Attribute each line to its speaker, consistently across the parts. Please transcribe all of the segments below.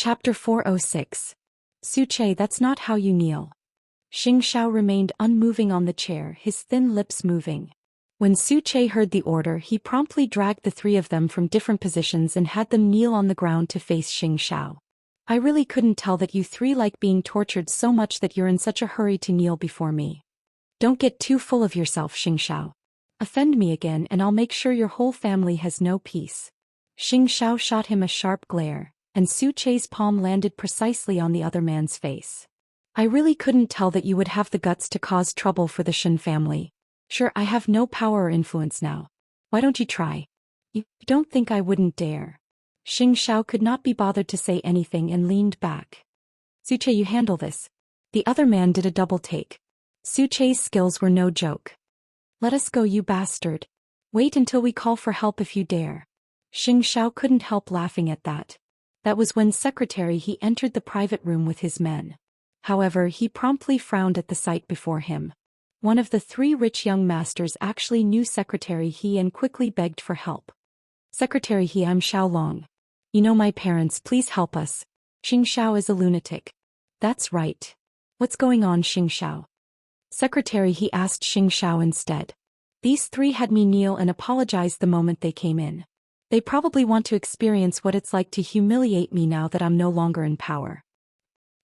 Speaker 1: Chapter 406. Suche, that's not how you kneel. Xianxia remained unmoving on the chair, his thin lips moving. When Suche heard the order, he promptly dragged the three of them from different positions and had them kneel on the ground to face Xianxia. I really couldn't tell that you three like being tortured so much that you're in such a hurry to kneel before me. Don't get too full of yourself, Xianxia. Offend me again and I'll make sure your whole family has no peace. Xianxia shot him a sharp glare, and Suche's palm landed precisely on the other man's face. I really couldn't tell that you would have the guts to cause trouble for the Xian family. Sure, I have no power or influence now. Why don't you try? You don't think I wouldn't dare? Xianxia could not be bothered to say anything and leaned back. Suche, you handle this. The other man did a double take. Suche's skills were no joke. Let us go, you bastard. Wait until we call for help if you dare. Xianxia couldn't help laughing at that. That was when Secretary He entered the private room with his men. However, he promptly frowned at the sight before him. One of the three rich young masters actually knew Secretary He and quickly begged for help. Secretary He, I'm Xiaolong. You know my parents, please help us. Xianxia is a lunatic. That's right. What's going on, Xianxia? Secretary He asked Xianxia instead. These three had me kneel and apologize the moment they came in. They probably want to experience what it's like to humiliate me now that I'm no longer in power.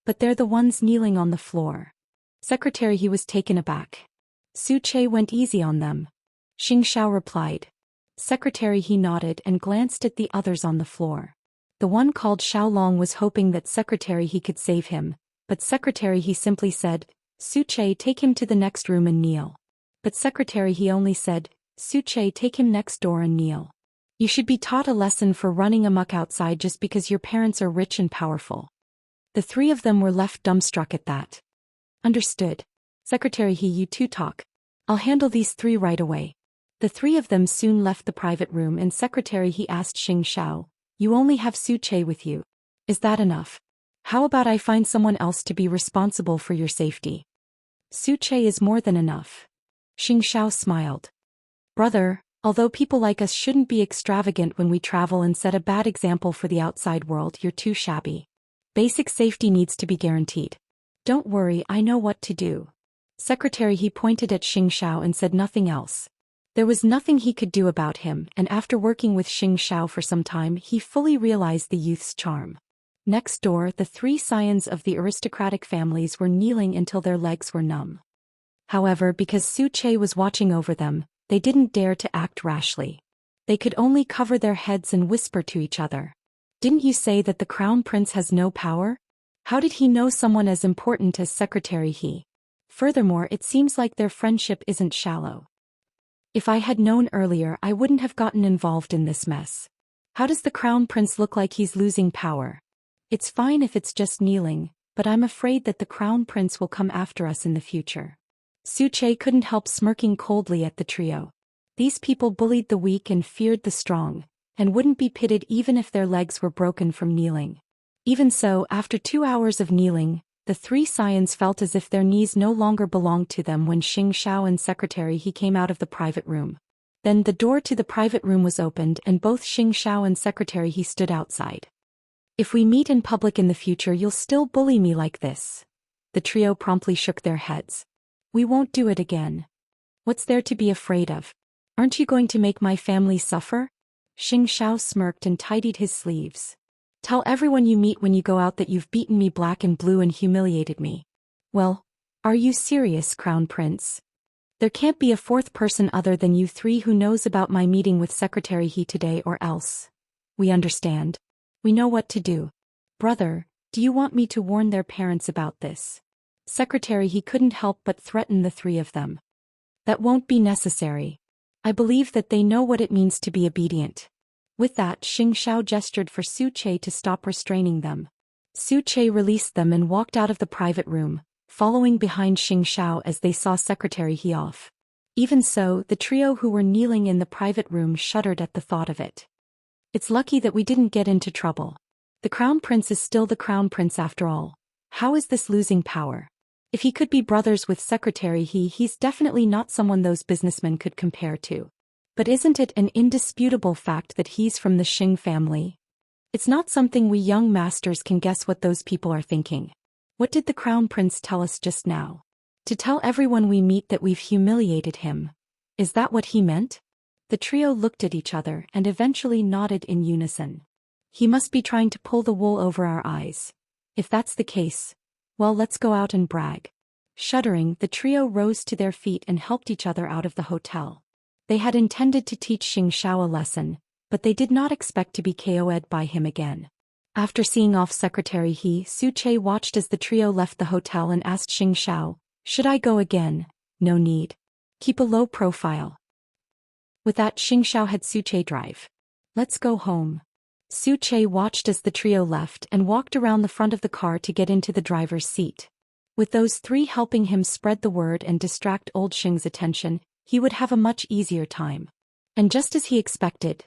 Speaker 1: But they're the ones kneeling on the floor. Secretary He was taken aback. Suche went easy on them. Xianxia replied. Secretary He nodded and glanced at the others on the floor. The one called Xiaolong was hoping that Secretary He could save him, but Secretary He simply said, Suche, take him to the next room and kneel. But Secretary He only said, Suche, take him next door and kneel. You should be taught a lesson for running amok outside just because your parents are rich and powerful. The three of them were left dumbstruck at that. Understood. Secretary He, you two talk. I'll handle these three right away. The three of them soon left the private room and Secretary He asked Xianxia, you only have Suche with you. Is that enough? How about I find someone else to be responsible for your safety? Suche is more than enough. Xianxia smiled. Brother, although people like us shouldn't be extravagant when we travel and set a bad example for the outside world, you're too shabby. Basic safety needs to be guaranteed. Don't worry, I know what to do. Secretary He pointed at Xianxia and said nothing else. There was nothing he could do about him, and after working with Xianxia for some time he fully realized the youth's charm. Next door, the three scions of the aristocratic families were kneeling until their legs were numb. However, because Suche was watching over them, they didn't dare to act rashly. They could only cover their heads and whisper to each other. Didn't you say that the crown prince has no power? How did he know someone as important as Secretary He? Furthermore, it seems like their friendship isn't shallow. If I had known earlier, I wouldn't have gotten involved in this mess. How does the crown prince look like he's losing power? It's fine if it's just kneeling, but I'm afraid that the crown prince will come after us in the future. Suche couldn't help smirking coldly at the trio. These people bullied the weak and feared the strong, and wouldn't be pitied even if their legs were broken from kneeling. Even so, after 2 hours of kneeling, the three scions felt as if their knees no longer belonged to them when Xianxia and Secretary He came out of the private room. Then the door to the private room was opened and both Xianxia and Secretary He stood outside. If we meet in public in the future, you'll still bully me like this? The trio promptly shook their heads. We won't do it again. What's there to be afraid of? Aren't you going to make my family suffer? Xianxia smirked and tidied his sleeves. Tell everyone you meet when you go out that you've beaten me black and blue and humiliated me. Well, are you serious, Crown Prince? There can't be a fourth person other than you three who knows about my meeting with Secretary He today, or else. We understand. We know what to do. Brother, do you want me to warn their parents about this? Secretary He couldn't help but threaten the three of them. That won't be necessary. I believe that they know what it means to be obedient. With that, Xianxia gestured for Suche to stop restraining them. Suche released them and walked out of the private room, following behind Xianxia as they saw Secretary He off. Even so, the trio who were kneeling in the private room shuddered at the thought of it. It's lucky that we didn't get into trouble. The Crown Prince is still the Crown Prince after all. How is this losing power? If he could be brothers with Secretary He, he's definitely not someone those businessmen could compare to. But isn't it an indisputable fact that he's from the Xing family? It's not something we young masters can guess what those people are thinking. What did the crown prince tell us just now? To tell everyone we meet that we've humiliated him. Is that what he meant? The trio looked at each other and eventually nodded in unison. He must be trying to pull the wool over our eyes. If that's the case, well, let's go out and brag. Shuddering, the trio rose to their feet and helped each other out of the hotel. They had intended to teach Xianxia a lesson, but they did not expect to be KO'd by him again. After seeing off Secretary Su-che watched as the trio left the hotel and asked Xianxia, "Should I go again?" "No need. Keep a low profile." With that, Xianxia had Su-che drive. "Let's go home." Su-che watched as the trio left and walked around the front of the car to get into the driver's seat. With those three helping him spread the word and distract old Xing's attention, he would have a much easier time. And just as he expected,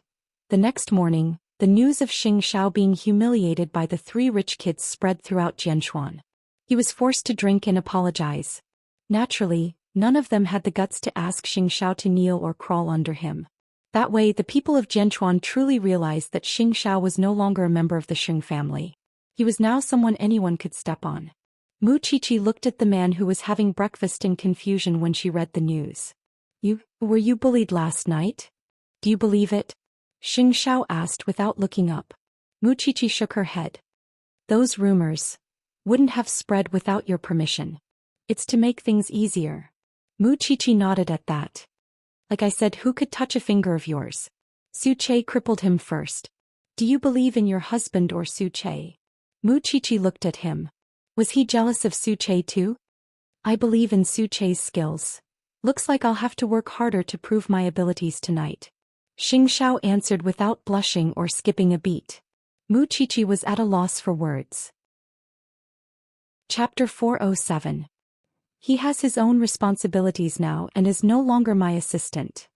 Speaker 1: the next morning, the news of Xianxia being humiliated by the three rich kids spread throughout Jianchuan. He was forced to drink and apologize. Naturally, none of them had the guts to ask Xianxia to kneel or crawl under him. That way, the people of Jianchuan truly realized that Xianxia was no longer a member of the Xing family. He was now someone anyone could step on. Mu Qiqi looked at the man who was having breakfast in confusion when she read the news. Were you bullied last night? Do you believe it?" Xianxia asked without looking up. Mu Qiqi shook her head. "Those rumors wouldn't have spread without your permission. It's to make things easier." Mu Qiqi nodded at that. "Like I said, who could touch a finger of yours?" Su-che crippled him first. "Do you believe in your husband or Su-che?" Mu Qiqi looked at him. Was he jealous of Su-che too? "I believe in Su-che's skills. Looks like I'll have to work harder to prove my abilities tonight." Xianxia answered without blushing or skipping a beat. Mu Qiqi was at a loss for words. Chapter 407. He has his own responsibilities now and is no longer my assistant.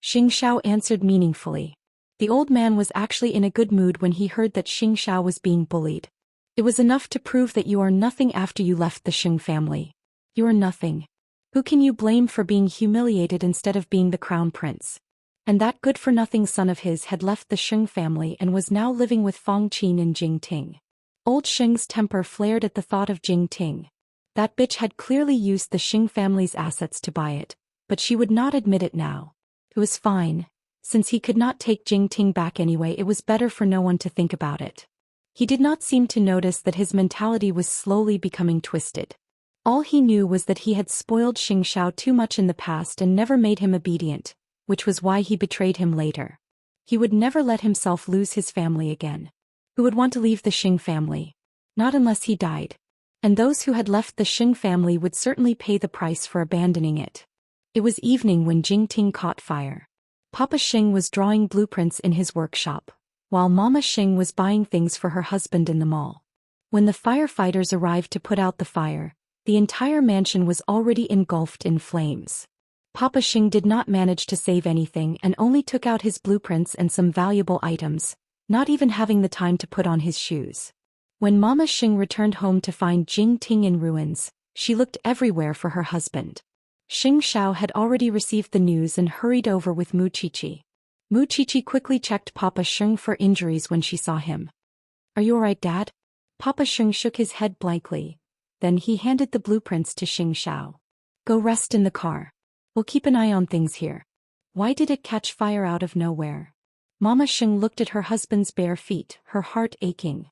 Speaker 1: Xianxia answered meaningfully. The old man was actually in a good mood when he heard that Xianxia was being bullied. It was enough to prove that you are nothing after you left the Xing family. You are nothing. Who can you blame for being humiliated instead of being the crown prince? And that good-for-nothing son of his had left the Xing family and was now living with Fang Qin and Jing Ting. Old Xing's temper flared at the thought of Jing Ting. That bitch had clearly used the Xing family's assets to buy it, but she would not admit it now. It was fine. Since he could not take Jing Ting back anyway, it was better for no one to think about it. He did not seem to notice that his mentality was slowly becoming twisted. All he knew was that he had spoiled Xianxia too much in the past and never made him obedient, which was why he betrayed him later. He would never let himself lose his family again. Who would want to leave the Xing family? Not unless he died. And those who had left the Xing family would certainly pay the price for abandoning it. It was evening when Jing Ting caught fire. Papa Xing was drawing blueprints in his workshop, while Mama Xing was buying things for her husband in the mall. When the firefighters arrived to put out the fire, the entire mansion was already engulfed in flames. Papa Xing did not manage to save anything and only took out his blueprints and some valuable items, not even having the time to put on his shoes. When Mama Xing returned home to find Jing Ting in ruins, she looked everywhere for her husband. Xianxia had already received the news and hurried over with Mu Qiqi. Mu Qiqi quickly checked Papa Xing for injuries when she saw him. "Are you alright, Dad?" Papa Xing shook his head blankly. Then he handed the blueprints to Xianxia. "Go rest in the car. We'll keep an eye on things here." Why did it catch fire out of nowhere? Mama Xing looked at her husband's bare feet, her heart aching.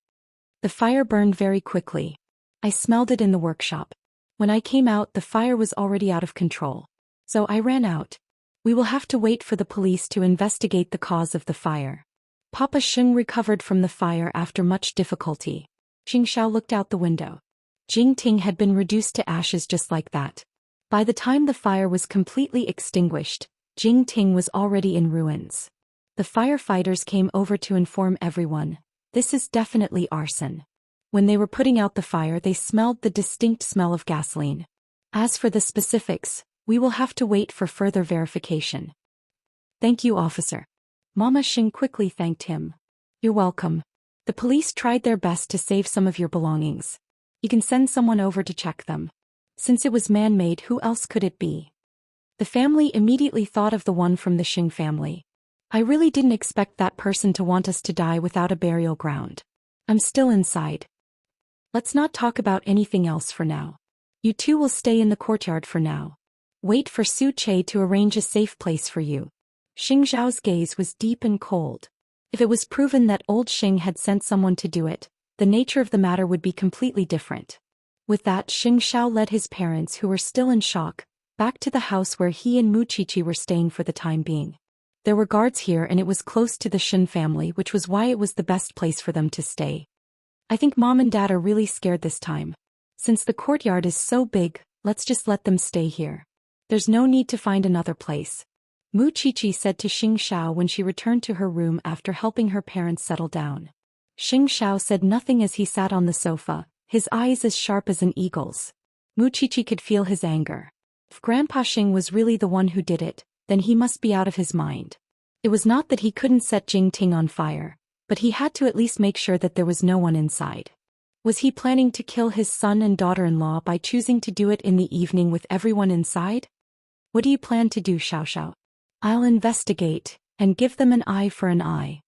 Speaker 1: The fire burned very quickly. I smelled it in the workshop. When I came out, the fire was already out of control. So I ran out. We will have to wait for the police to investigate the cause of the fire. Papa Xing recovered from the fire after much difficulty. Xianxia looked out the window. Jing Ting had been reduced to ashes just like that. By the time the fire was completely extinguished, Jing Ting was already in ruins. The firefighters came over to inform everyone, "This is definitely arson." When they were putting out the fire, they smelled the distinct smell of gasoline. As for the specifics, we will have to wait for further verification. "Thank you, officer." Mama Xing quickly thanked him. "You're welcome. The police tried their best to save some of your belongings. You can send someone over to check them. Since it was man-made, who else could it be?" The family immediately thought of the one from the Xing family. I really didn't expect that person to want us to die without a burial ground. I'm still inside. Let's not talk about anything else for now. You two will stay in the courtyard for now. Wait for Su Che to arrange a safe place for you. Xing Zhao's gaze was deep and cold. If it was proven that old Xing had sent someone to do it, the nature of the matter would be completely different. With that, Xing Xiao led his parents, who were still in shock, back to the house where he and Mu Qiqi were staying for the time being. There were guards here and it was close to the Shen family, which was why it was the best place for them to stay. I think Mom and Dad are really scared this time. Since the courtyard is so big, let's just let them stay here. There's no need to find another place. Mu Qiqi said to Xing Xiao when she returned to her room after helping her parents settle down. Xing Xiao said nothing as he sat on the sofa, his eyes as sharp as an eagle's. Mu Qiqi could feel his anger. If Grandpa Xing was really the one who did it, then he must be out of his mind. It was not that he couldn't set Jingting on fire, but he had to at least make sure that there was no one inside. Was he planning to kill his son and daughter-in-law by choosing to do it in the evening with everyone inside? What do you plan to do, Xiao? I'll investigate, and give them an eye for an eye.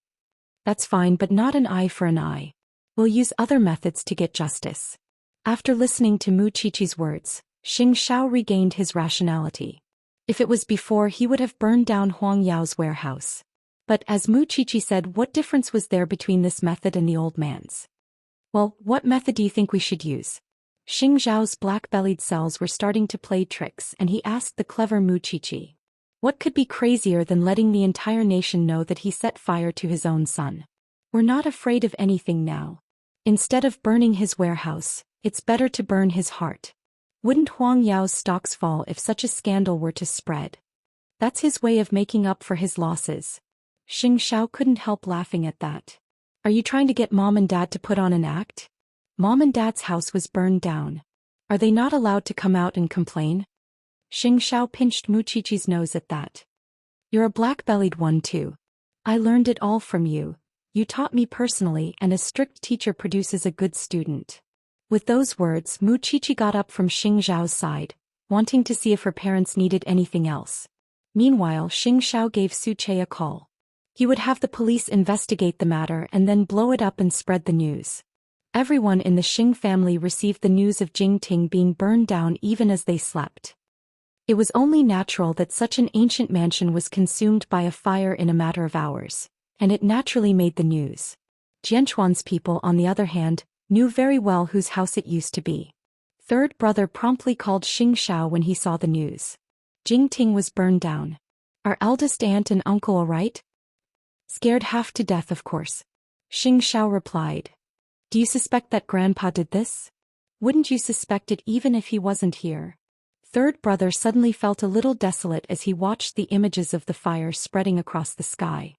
Speaker 1: That's fine, but not an eye for an eye. We'll use other methods to get justice. After listening to Mu Qiqi's words, Xing Xiao regained his rationality. If it was before, he would have burned down Huang Yao's warehouse. But as Mu Qiqi said, what difference was there between this method and the old man's? Well, what method do you think we should use? Xing Zhao's black-bellied cells were starting to play tricks, and he asked the clever Mu Qiqi. What could be crazier than letting the entire nation know that he set fire to his own son? We're not afraid of anything now. Instead of burning his warehouse, it's better to burn his heart. Wouldn't Huang Yao's stocks fall if such a scandal were to spread? That's his way of making up for his losses. Xing Xiao couldn't help laughing at that. Are you trying to get Mom and Dad to put on an act? Mom and Dad's house was burned down. Are they not allowed to come out and complain? Xing Xiao pinched Mu Qiqi's nose at that. You're a black-bellied one too. I learned it all from you. You taught me personally, and a strict teacher produces a good student. With those words, Mu Qiqi got up from Xing Zhao's side, wanting to see if her parents needed anything else. Meanwhile, Xing Xiao gave Su Che a call. He would have the police investigate the matter and then blow it up and spread the news. Everyone in the Xing family received the news of Jingting being burned down even as they slept. It was only natural that such an ancient mansion was consumed by a fire in a matter of hours, and it naturally made the news. Jianchuan's people, on the other hand, knew very well whose house it used to be. Third brother promptly called Xing Xiao when he saw the news. Jingting was burned down. Our eldest aunt and uncle all right? Scared half to death, of course. Xing Xiao replied. Do you suspect that Grandpa did this? Wouldn't you suspect it even if he wasn't here? Third brother suddenly felt a little desolate as he watched the images of the fire spreading across the sky.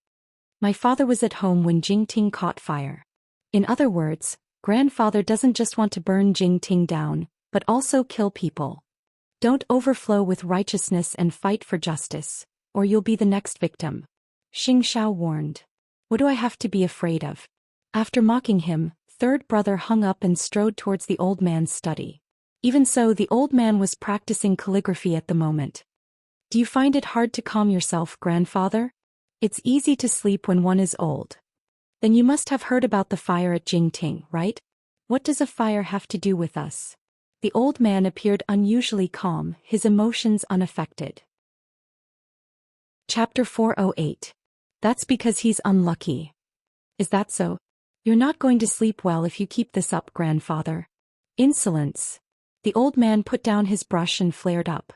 Speaker 1: My father was at home when Jingting caught fire. In other words, Grandfather doesn't just want to burn Jingting down, but also kill people. Don't overflow with righteousness and fight for justice, or you'll be the next victim. Xing Xiao warned. What do I have to be afraid of? After mocking him, third brother hung up and strode towards the old man's study. Even so, the old man was practicing calligraphy at the moment. Do you find it hard to calm yourself, Grandfather? It's easy to sleep when one is old. Then you must have heard about the fire at Jingting, right? What does a fire have to do with us? The old man appeared unusually calm, his emotions unaffected. Chapter 408. That's because he's unlucky. Is that so? You're not going to sleep well if you keep this up, Grandfather. Insolence. The old man put down his brush and flared up.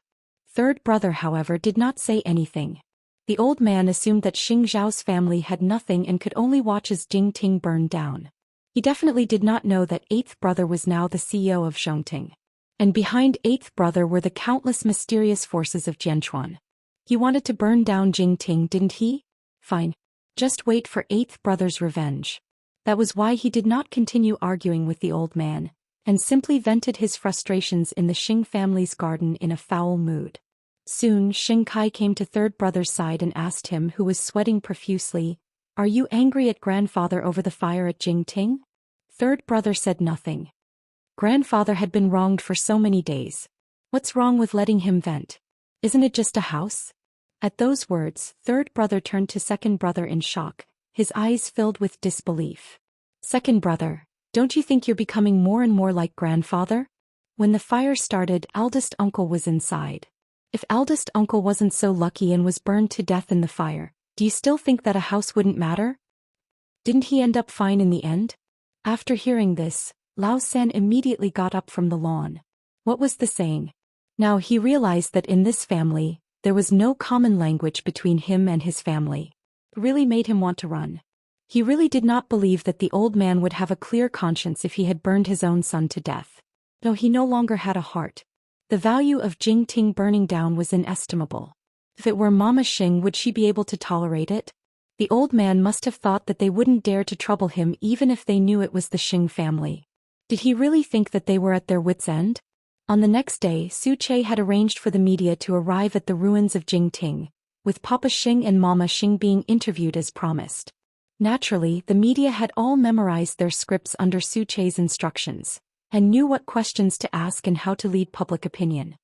Speaker 1: Third brother, however, did not say anything. The old man assumed that Xing Zhao's family had nothing and could only watch as Jingting burned down. He definitely did not know that eighth brother was now the CEO of Zhongting. And behind eighth brother were the countless mysterious forces of Jianchuan. He wanted to burn down Jingting, didn't he? Fine. Just wait for eighth brother's revenge. That was why he did not continue arguing with the old man, and simply vented his frustrations in the Xing family's garden in a foul mood. Soon, Xing Kai came to third brother's side and asked him, who was sweating profusely, Are you angry at Grandfather over the fire at Jingting? Third brother said nothing. Grandfather had been wronged for so many days. What's wrong with letting him vent? Isn't it just a house? At those words, third brother turned to second brother in shock, his eyes filled with disbelief. Second brother, don't you think you're becoming more and more like grandfather? When the fire started, eldest uncle was inside. If eldest uncle wasn't so lucky and was burned to death in the fire, do you still think that a house wouldn't matter? Didn't he end up fine in the end? After hearing this, Lao San immediately got up from the lawn. What was the saying? Now he realized that in this family, there was no common language between him and his family. It really made him want to run. He really did not believe that the old man would have a clear conscience if he had burned his own son to death. No, he no longer had a heart. The value of Jingting burning down was inestimable. If it were Mama Xing, would she be able to tolerate it? The old man must have thought that they wouldn't dare to trouble him even if they knew it was the Xing family. Did he really think that they were at their wits' end? On the next day, Xianxia had arranged for the media to arrive at the ruins of Jingting, with Papa Xing and Mama Xing being interviewed as promised. Naturally, the media had all memorized their scripts under Xianxia's instructions, and knew what questions to ask and how to lead public opinion.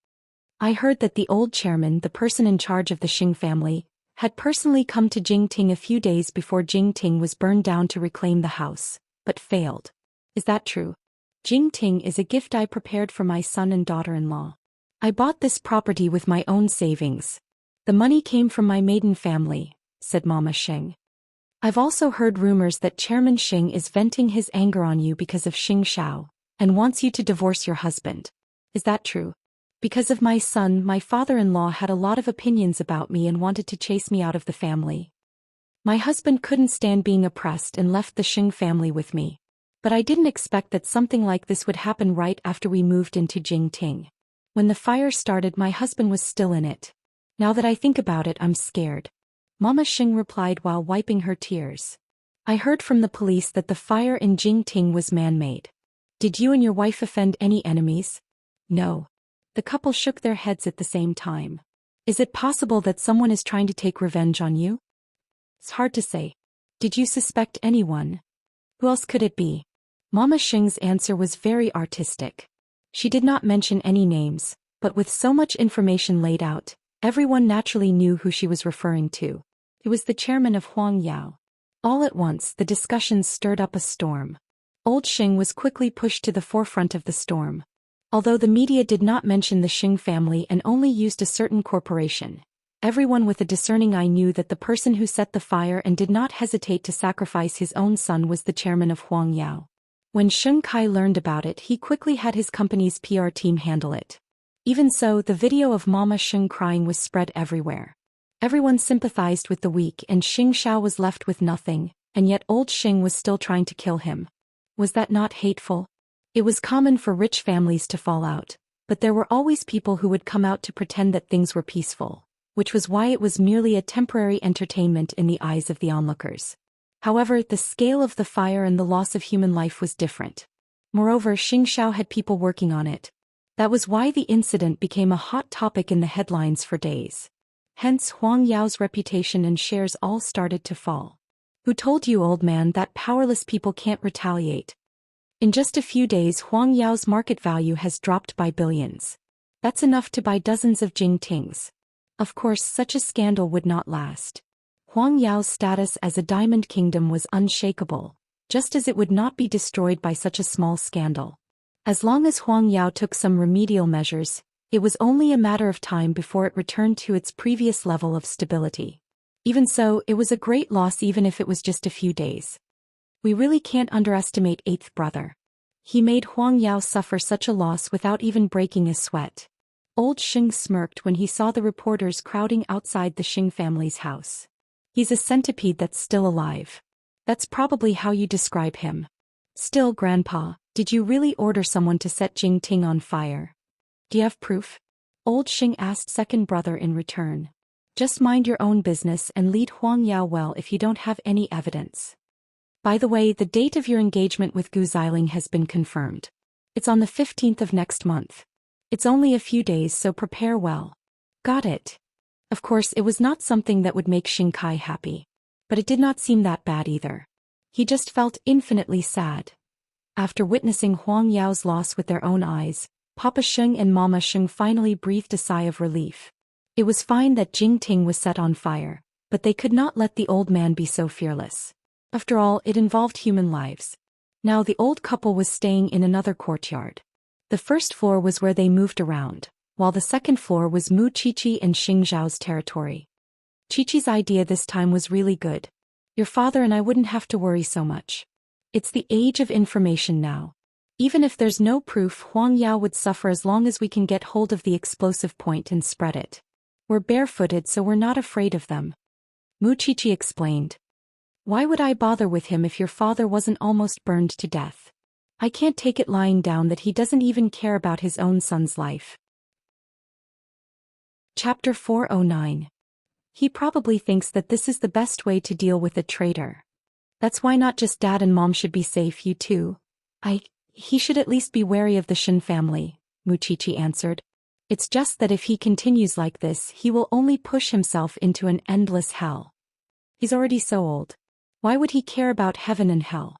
Speaker 1: I heard that the old chairman, the person in charge of the Xing family, had personally come to Jingting a few days before Jingting was burned down to reclaim the house, but failed. Is that true? Jingting is a gift I prepared for my son and daughter-in-law. I bought this property with my own savings. The money came from my maiden family, said Mama Xing. I've also heard rumors that Chairman Xing is venting his anger on you because of Xianxia, and wants you to divorce your husband. Is that true? Because of my son, my father-in-law had a lot of opinions about me and wanted to chase me out of the family. My husband couldn't stand being oppressed and left the Xing family with me. But I didn't expect that something like this would happen right after we moved into Jingting. When the fire started, my husband was still in it. Now that I think about it, I'm scared. Mama Xing replied while wiping her tears. I heard from the police that the fire in Jingting was man-made. Did you and your wife offend any enemies? No. The couple shook their heads at the same time. Is it possible that someone is trying to take revenge on you? It's hard to say. Did you suspect anyone? Who else could it be? Mama Xing's answer was very artistic. She did not mention any names, but with so much information laid out, everyone naturally knew who she was referring to. It was the chairman of Huang Yao. All at once, the discussions stirred up a storm. Old Xing was quickly pushed to the forefront of the storm. Although the media did not mention the Xing family and only used a certain corporation, everyone with a discerning eye knew that the person who set the fire and did not hesitate to sacrifice his own son was the chairman of Huang Yao. When Sheng Kai learned about it, he quickly had his company's PR team handle it. Even so, the video of Mama Xing crying was spread everywhere. Everyone sympathized with the weak and Xianxia was left with nothing, and yet old Xing was still trying to kill him. Was that not hateful? It was common for rich families to fall out, but there were always people who would come out to pretend that things were peaceful, which was why it was merely a temporary entertainment in the eyes of the onlookers. However, the scale of the fire and the loss of human life was different. Moreover, Xianxia had people working on it. That was why the incident became a hot topic in the headlines for days. Hence Huang Yao's reputation and shares all started to fall. Who told you, old man, that powerless people can't retaliate? In just a few days, Huang Yao's market value has dropped by billions. That's enough to buy dozens of Jingtings. Of course, such a scandal would not last. Huang Yao's status as a diamond kingdom was unshakable, just as it would not be destroyed by such a small scandal. As long as Huang Yao took some remedial measures, it was only a matter of time before it returned to its previous level of stability. Even so, it was a great loss even if it was just a few days. We really can't underestimate eighth brother. He made Huang Yao suffer such a loss without even breaking a sweat. Old Xing smirked when he saw the reporters crowding outside the Xing family's house. He's a centipede that's still alive. That's probably how you describe him. Still, Grandpa, did you really order someone to set Jingting on fire? Do you have proof? Old Xing asked second brother in return. Just mind your own business and lead Huang Yao well if you don't have any evidence. By the way, the date of your engagement with Gu Xiling has been confirmed. It's on the 15th of next month. It's only a few days, so prepare well. Got it. Of course, it was not something that would make Xing Kai happy. But it did not seem that bad either. He just felt infinitely sad. After witnessing Huang Yao's loss with their own eyes, Papa Xing and Mama Xing finally breathed a sigh of relief. It was fine that Jingting was set on fire, but they could not let the old man be so fearless. After all, it involved human lives. Now the old couple was staying in another courtyard. The first floor was where they moved around, while the second floor was Mu Qiqi and Xing Zhao's territory. Qiqi's idea this time was really good. Your father and I wouldn't have to worry so much. It's the age of information now. Even if there's no proof, Huang Yao would suffer as long as we can get hold of the explosive point and spread it. We're barefooted, so we're not afraid of them. Mu Qiqi explained. Why would I bother with him if your father wasn't almost burned to death? I can't take it lying down that he doesn't even care about his own son's life. Chapter 409. He probably thinks that this is the best way to deal with a traitor. That's why not just dad and mom should be safe, you too. He should at least be wary of the Shen family, Mu Qiqi answered. It's just that if he continues like this, he will only push himself into an endless hell. He's already so old. Why would he care about heaven and hell?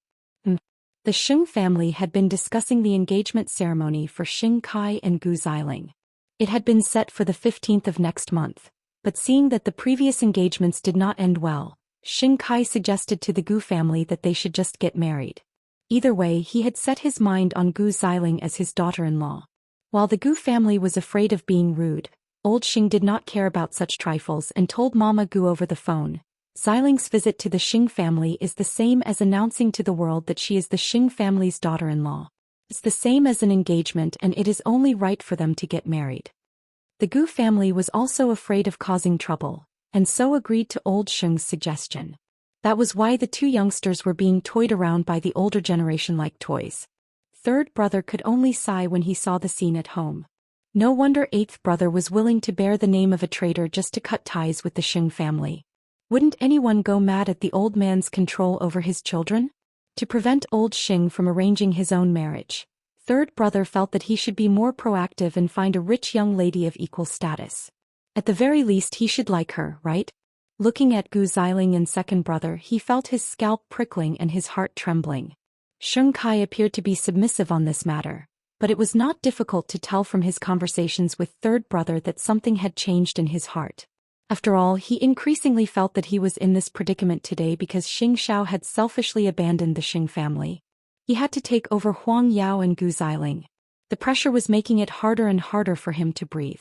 Speaker 1: The Sheng family had been discussing the engagement ceremony for Xing Kai and Gu Xiling. It had been set for the 15th of next month, but seeing that the previous engagements did not end well, Xing Kai suggested to the Gu family that they should just get married. Either way, he had set his mind on Gu Xiling as his daughter-in-law. While the Gu family was afraid of being rude, old Xing did not care about such trifles and told Mama Gu over the phone. Xiling's visit to the Xing family is the same as announcing to the world that she is the Xing family's daughter-in-law. It's the same as an engagement, and it is only right for them to get married. The Gu family was also afraid of causing trouble, and so agreed to old Xing's suggestion. That was why the two youngsters were being toyed around by the older generation like toys. Third brother could only sigh when he saw the scene at home. No wonder eighth brother was willing to bear the name of a traitor just to cut ties with the Xing family. Wouldn't anyone go mad at the old man's control over his children? To prevent old Xing from arranging his own marriage, third brother felt that he should be more proactive and find a rich young lady of equal status. At the very least he should like her, right? Looking at Gu Xiling and second brother, he felt his scalp prickling and his heart trembling. Xing Kai appeared to be submissive on this matter, but it was not difficult to tell from his conversations with third brother that something had changed in his heart. After all, he increasingly felt that he was in this predicament today because Xianxia had selfishly abandoned the Xing family. He had to take over Huang Yao and Gu Xiling. The pressure was making it harder and harder for him to breathe.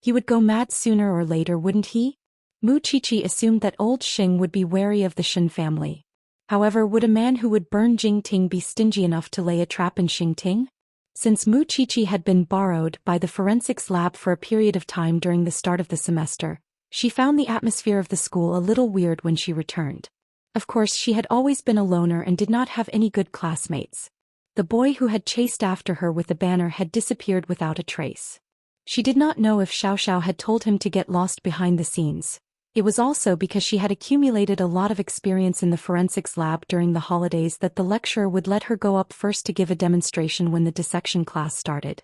Speaker 1: He would go mad sooner or later, wouldn't he? Mu Qiqi assumed that old Xing would be wary of the Shen family. However, would a man who would burn Jingting be stingy enough to lay a trap in Xingting? Since Mu Qiqi had been borrowed by the forensics lab for a period of time during the start of the semester, she found the atmosphere of the school a little weird when she returned. Of course, she had always been a loner and did not have any good classmates. The boy who had chased after her with the banner had disappeared without a trace. She did not know if Xiao had told him to get lost behind the scenes. It was also because she had accumulated a lot of experience in the forensics lab during the holidays that the lecturer would let her go up first to give a demonstration when the dissection class started.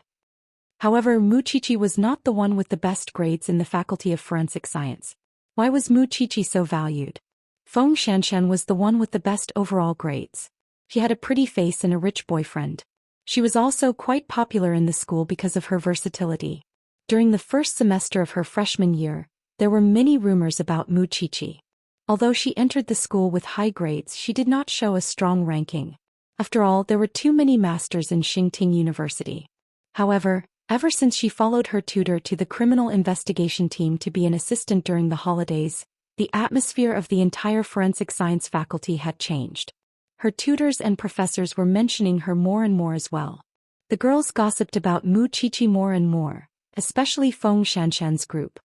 Speaker 1: However, Mu Qiqi was not the one with the best grades in the Faculty of Forensic Science. Why was Mu Qiqi so valued? Feng Xianxian was the one with the best overall grades. She had a pretty face and a rich boyfriend. She was also quite popular in the school because of her versatility. During the first semester of her freshman year, there were many rumors about Mu Qiqi. Although she entered the school with high grades, she did not show a strong ranking. After all, there were too many masters in Xingting University. However, ever since she followed her tutor to the criminal investigation team to be an assistant during the holidays, the atmosphere of the entire forensic science faculty had changed. Her tutors and professors were mentioning her more and more as well. The girls gossiped about Mu Qiqi more and more, especially Feng Xianxian's group.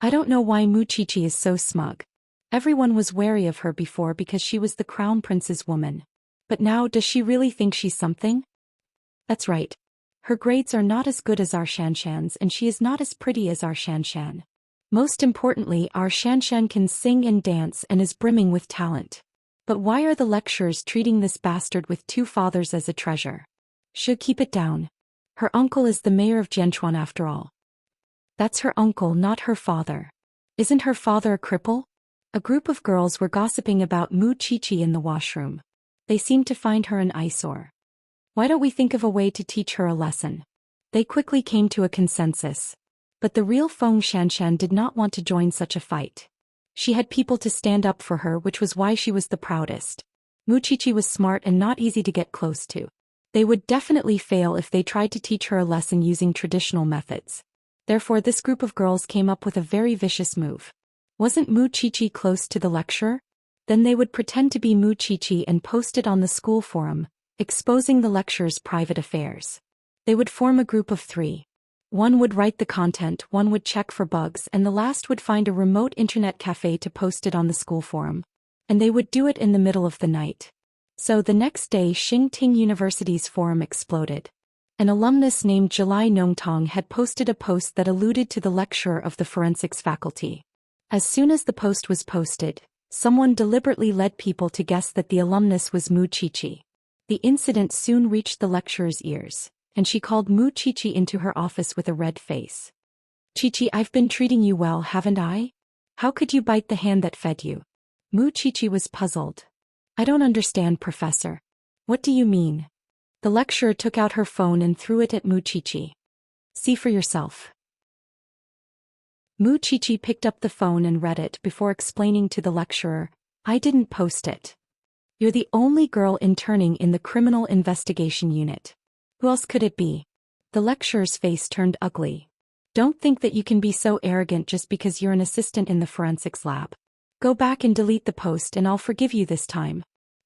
Speaker 1: I don't know why Mu Qiqi is so smug. Everyone was wary of her before because she was the crown prince's woman. But now, does she really think she's something? That's right. Her grades are not as good as our Xianxian's, and she is not as pretty as our Xianxian. Most importantly, our Xianxian can sing and dance and is brimming with talent. But why are the lecturers treating this bastard with two fathers as a treasure? Should keep it down. Her uncle is the mayor of Jianchuan after all. That's her uncle, not her father. Isn't her father a cripple? A group of girls were gossiping about Mu Qiqi in the washroom. They seemed to find her an eyesore. Why don't we think of a way to teach her a lesson? They quickly came to a consensus. But the real Feng Xianxian did not want to join such a fight. She had people to stand up for her, which was why she was the proudest. Muqiqi was smart and not easy to get close to. They would definitely fail if they tried to teach her a lesson using traditional methods. Therefore this group of girls came up with a very vicious move. Wasn't Muqiqi close to the lecturer? Then they would pretend to be Muqiqi and post it on the school forum, exposing the lecturer's private affairs. They would form a group of 3. One would write the content, one would check for bugs, and the last would find a remote internet cafe to post it on the school forum. And they would do it in the middle of the night. So the next day Xingting University's forum exploded. An alumnus named Zhou Xian had posted a post that alluded to the lecturer of the forensics faculty. As soon as the post was posted, someone deliberately led people to guess that the alumnus was Muqiqi. The incident soon reached the lecturer's ears, and she called Muqiqi into her office with a red face. "Qiqi, I've been treating you well, haven't I? How could you bite the hand that fed you?" Muqiqi was puzzled. "I don't understand, Professor. What do you mean?" The lecturer took out her phone and threw it at Muqiqi. "See for yourself." Muqiqi picked up the phone and read it before explaining to the lecturer, "I didn't post it. You're the only girl interning in the criminal investigation unit. Who else could it be?" The lecturer's face turned ugly. "Don't think that you can be so arrogant just because you're an assistant in the forensics lab. Go back and delete the post and I'll forgive you this time."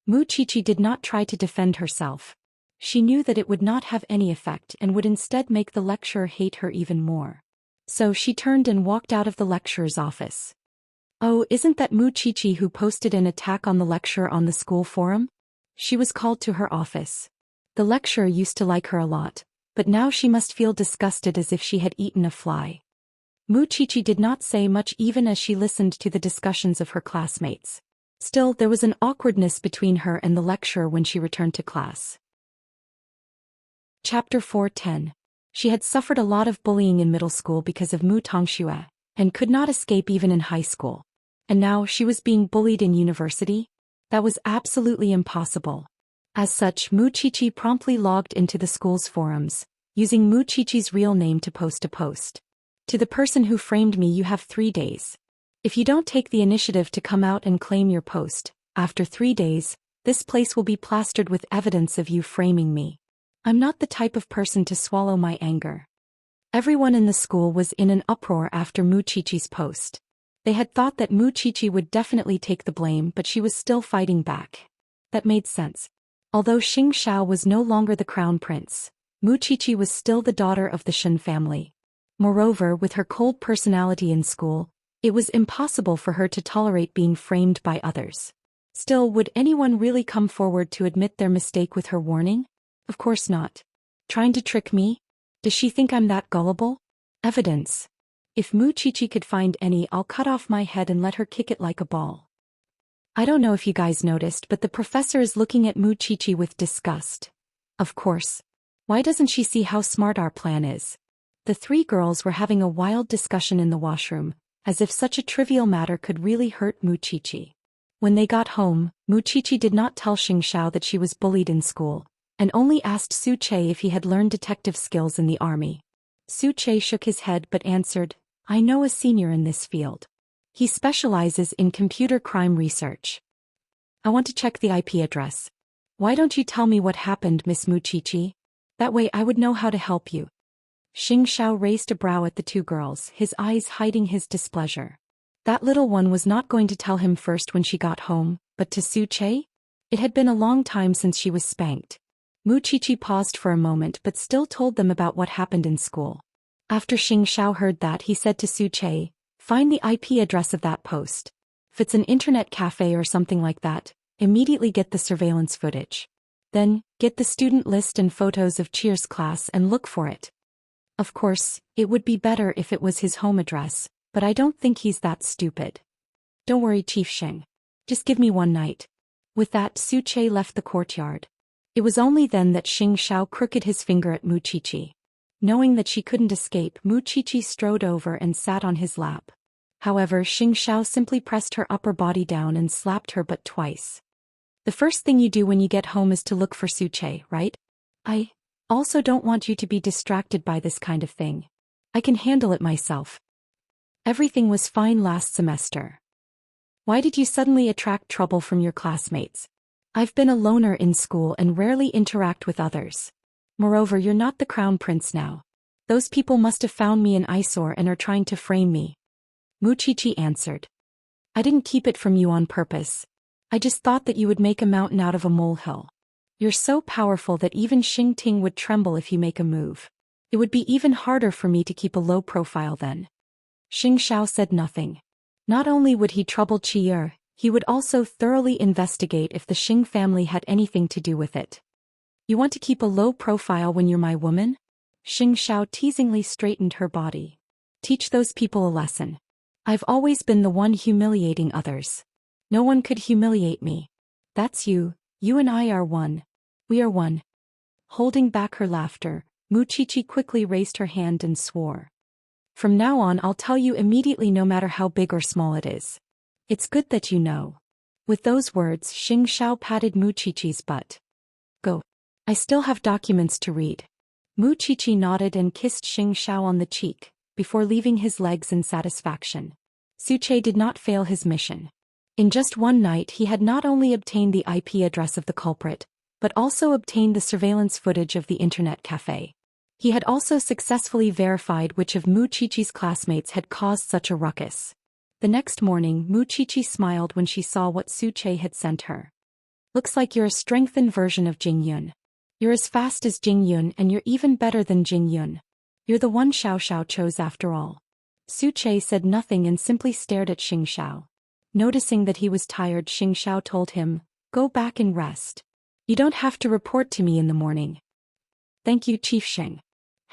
Speaker 1: Muqiqi did not try to defend herself. She knew that it would not have any effect and would instead make the lecturer hate her even more. So she turned and walked out of the lecturer's office. "Oh, isn't that Muqiqi who posted an attack on the lecturer on the school forum?" She was called to her office. The lecturer used to like her a lot, but now she must feel disgusted as if she had eaten a fly. Muqiqi did not say much even as she listened to the discussions of her classmates. Still, there was an awkwardness between her and the lecturer when she returned to class. Chapter 4:10. She had suffered a lot of bullying in middle school because of Mu Tongxue, and could not escape even in high school. And now she was being bullied in university? That was absolutely impossible. As such, Muqiqi promptly logged into the school's forums, using Muqiqi's real name to post a post. "To the person who framed me, you have 3 days. If you don't take the initiative to come out and claim your post, after 3 days, this place will be plastered with evidence of you framing me. I'm not the type of person to swallow my anger." Everyone in the school was in an uproar after Muqiqi's post. They had thought that Muqiqi would definitely take the blame, but she was still fighting back. That made sense. Although Xianxia was no longer the crown prince, Muqiqi was still the daughter of the Shen family. Moreover, with her cold personality in school, it was impossible for her to tolerate being framed by others. Still, would anyone really come forward to admit their mistake with her warning? Of course not. Trying to trick me? Does she think I'm that gullible? Evidence. If Muqiqi could find any, I'll cut off my head and let her kick it like a ball. I don't know if you guys noticed, but the professor is looking at Muqiqi with disgust. Of course. Why doesn't she see how smart our plan is? The 3 girls were having a wild discussion in the washroom, as if such a trivial matter could really hurt Muqiqi. When they got home, Muqiqi did not tell Xianxia that she was bullied in school, and only asked Su Che if he had learned detective skills in the army. Su Che shook his head but answered, "I know a senior in this field. He specializes in computer crime research. I want to check the IP address. Why don't you tell me what happened, Miss Muqiqi? That way I would know how to help you." Xianxia raised a brow at the 2 girls, his eyes hiding his displeasure. That little one was not going to tell him first when she got home, but to Su Che? It had been a long time since she was spanked. Muqiqi paused for a moment but still told them about what happened in school. After Xianxia heard that, he said to Su Che, "Find the IP address of that post. If it's an internet cafe or something like that, immediately get the surveillance footage. Then, get the student list and photos of Cheer's class and look for it. Of course, it would be better if it was his home address, but I don't think he's that stupid. Don't worry, Chief Sheng. Just give me 1 night." With that, Su Che left the courtyard. It was only then that Xianxia crooked his finger at Muqiqi. Knowing that she couldn't escape, Muqiqi strode over and sat on his lap. However, Xianxia simply pressed her upper body down and slapped her butt twice. "The first thing you do when you get home is to look for Su Che, right? I also don't want you to be distracted by this kind of thing. I can handle it myself. Everything was fine last semester. Why did you suddenly attract trouble from your classmates? I've been a loner in school and rarely interact with others. Moreover, you're not the crown prince now. Those people must have found me an eyesore and are trying to frame me. Wuxia answered. I didn't keep it from you on purpose. I just thought that you would make a mountain out of a molehill. You're so powerful that even Xingting would tremble if you make a move. It would be even harder for me to keep a low profile then. Xianxia said nothing. Not only would he trouble Qi'er, he would also thoroughly investigate if the Xing family had anything to do with it. You want to keep a low profile when you're my woman? Xianxia teasingly straightened her body. Teach those people a lesson. I've always been the one humiliating others. No one could humiliate me. That's you. You and I are one. We are one. Holding back her laughter, Wuxia quickly raised her hand and swore. From now on, I'll tell you immediately, no matter how big or small it is. It's good that you know. With those words, Xianxia patted Wuxia's butt. Go. I still have documents to read. Wuxia nodded and kissed Xianxia on the cheek, before leaving his legs in satisfaction. Zhou did not fail his mission. In just one night he had not only obtained the IP address of the culprit, but also obtained the surveillance footage of the internet cafe. He had also successfully verified which of Wuxia's classmates had caused such a ruckus. The next morning, Wuxia smiled when she saw what Zhou had sent her. Looks like you're a strengthened version of Jingyun. You're as fast as Jingyun and you're even better than Jingyun. You're the one Xiao chose after all. Zhou said nothing and simply stared at Xianxia. Noticing that he was tired, Xianxia told him, Go back and rest. You don't have to report to me in the morning. Thank you, Chief Sheng.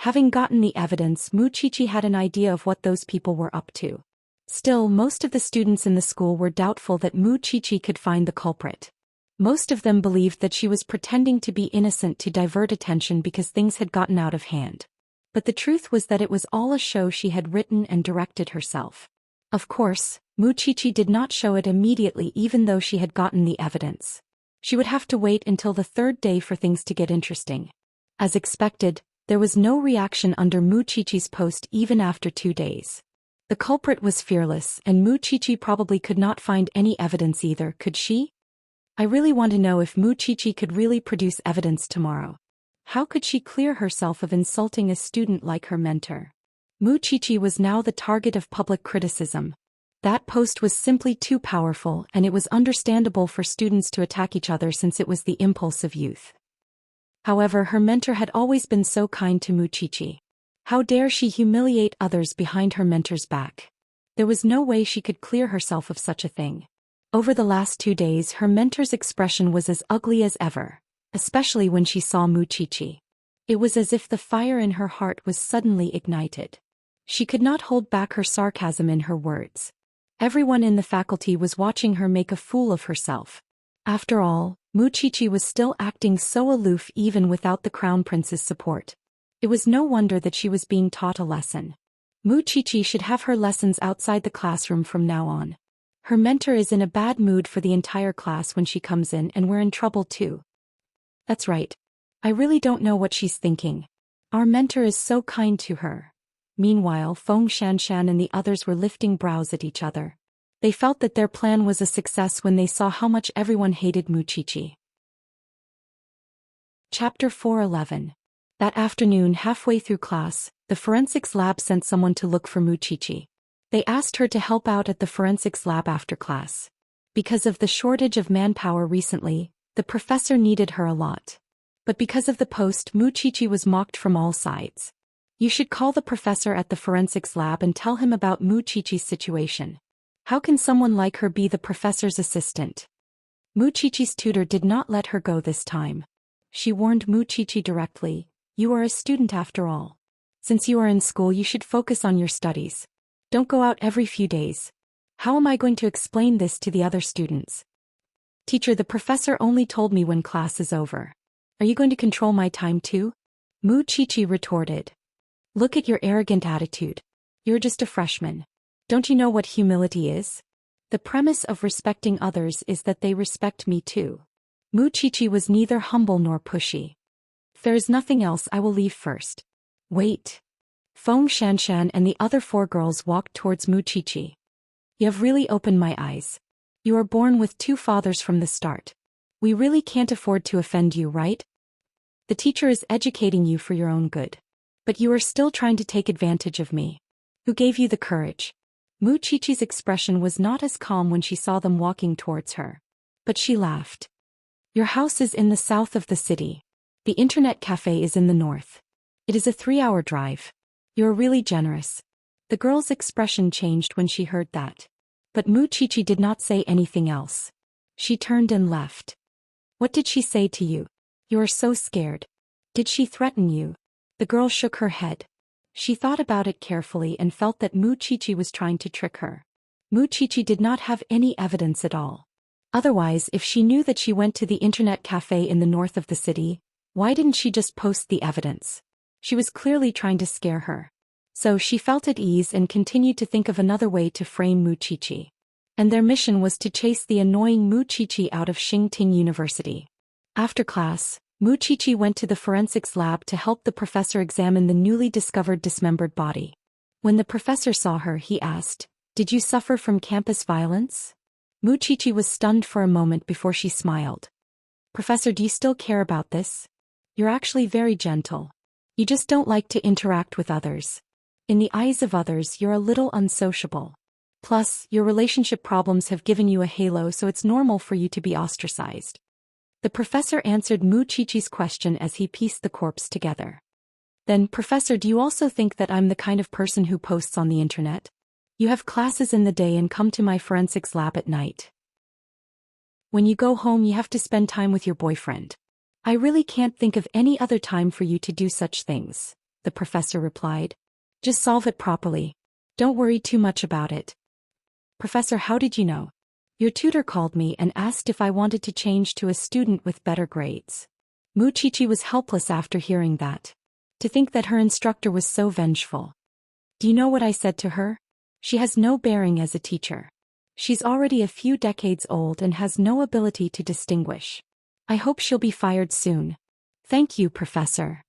Speaker 1: Having gotten the evidence, Wuxia had an idea of what those people were up to. Still, most of the students in the school were doubtful that Wuxia could find the culprit. Most of them believed that she was pretending to be innocent to divert attention because things had gotten out of hand. But the truth was that it was all a show she had written and directed herself. Of course, Wuxia did not show it immediately even though she had gotten the evidence. She would have to wait until the third day for things to get interesting. As expected, there was no reaction under Wuxia's post even after 2 days. The culprit was fearless and Wuxia probably could not find any evidence either, could she? I really want to know if Wuxia could really produce evidence tomorrow. How could she clear herself of insulting a student like her mentor? Wuxia was now the target of public criticism. That post was simply too powerful and it was understandable for students to attack each other since it was the impulse of youth. However, her mentor had always been so kind to Wuxia. How dare she humiliate others behind her mentor's back? There was no way she could clear herself of such a thing. Over the last 2 days, her mentor's expression was as ugly as ever, especially when she saw Wuxia. It was as if the fire in her heart was suddenly ignited. She could not hold back her sarcasm in her words. Everyone in the faculty was watching her make a fool of herself. After all, Wuxia was still acting so aloof even without the crown prince's support. It was no wonder that she was being taught a lesson. Wuxia should have her lessons outside the classroom from now on. Her mentor is in a bad mood for the entire class when she comes in and we're in trouble too. That's right. I really don't know what she's thinking. Our mentor is so kind to her. Meanwhile, Feng Xianxian and the others were lifting brows at each other. They felt that their plan was a success when they saw how much everyone hated Wuxia. Chapter 4:11. That afternoon, halfway through class, the forensics lab sent someone to look for Wuxia. They asked her to help out at the forensics lab after class. Because of the shortage of manpower recently, the professor needed her a lot. But because of the post, Wuxia was mocked from all sides. You should call the professor at the forensics lab and tell him about Wuxia's situation. How can someone like her be the professor's assistant? Wuxia's tutor did not let her go this time. She warned Wuxia directly, You are a student after all. Since you are in school, you should focus on your studies. Don't go out every few days. How am I going to explain this to the other students? Teacher, the professor only told me when class is over. Are you going to control my time too? Wuxia retorted. Look at your arrogant attitude. You're just a freshman. Don't you know what humility is? The premise of respecting others is that they respect me too. Wuxia was neither humble nor pushy. If there is nothing else, I will leave first. Wait. Xianxia and the other 4 girls walked towards Wuxia. You have really opened my eyes. You are born with 2 fathers from the start. We really can't afford to offend you, right? The teacher is educating you for your own good. But you are still trying to take advantage of me. Who gave you the courage? Wuxia's expression was not as calm when she saw them walking towards her. But she laughed. Your house is in the south of the city. The internet cafe is in the north. It is a 3-hour drive. You're really generous. The girl's expression changed when she heard that. But Wuxia did not say anything else. She turned and left. What did she say to you? You are so scared. Did she threaten you? The girl shook her head. She thought about it carefully and felt that Wuxia was trying to trick her. Wuxia did not have any evidence at all. Otherwise, if she knew that she went to the internet cafe in the north of the city, why didn't she just post the evidence? She was clearly trying to scare her. So she felt at ease and continued to think of another way to frame Wuxia. And their mission was to chase the annoying Wuxia out of Xingting University. After class, Wuxia went to the forensics lab to help the professor examine the newly discovered dismembered body. When the professor saw her, he asked, "Did you suffer from campus violence?" Wuxia was stunned for a moment before she smiled. "Professor, do you still care about this? You're actually very gentle. You just don't like to interact with others. In the eyes of others, you're a little unsociable. Plus, your relationship problems have given you a halo, so it's normal for you to be ostracized." The professor answered Wuxia's question as he pieced the corpse together. "Then, Professor, do you also think that I'm the kind of person who posts on the internet? You have classes in the day and come to my forensics lab at night. When you go home, you have to spend time with your boyfriend. I really can't think of any other time for you to do such things," the professor replied. "Just solve it properly. Don't worry too much about it." "Professor, how did you know?" "Your tutor called me and asked if I wanted to change to a student with better grades." Wuxia was helpless after hearing that. To think that her instructor was so vengeful. "Do you know what I said to her? She has no bearing as a teacher. She's already a few decades old and has no ability to distinguish. I hope she'll be fired soon." "Thank you, Professor."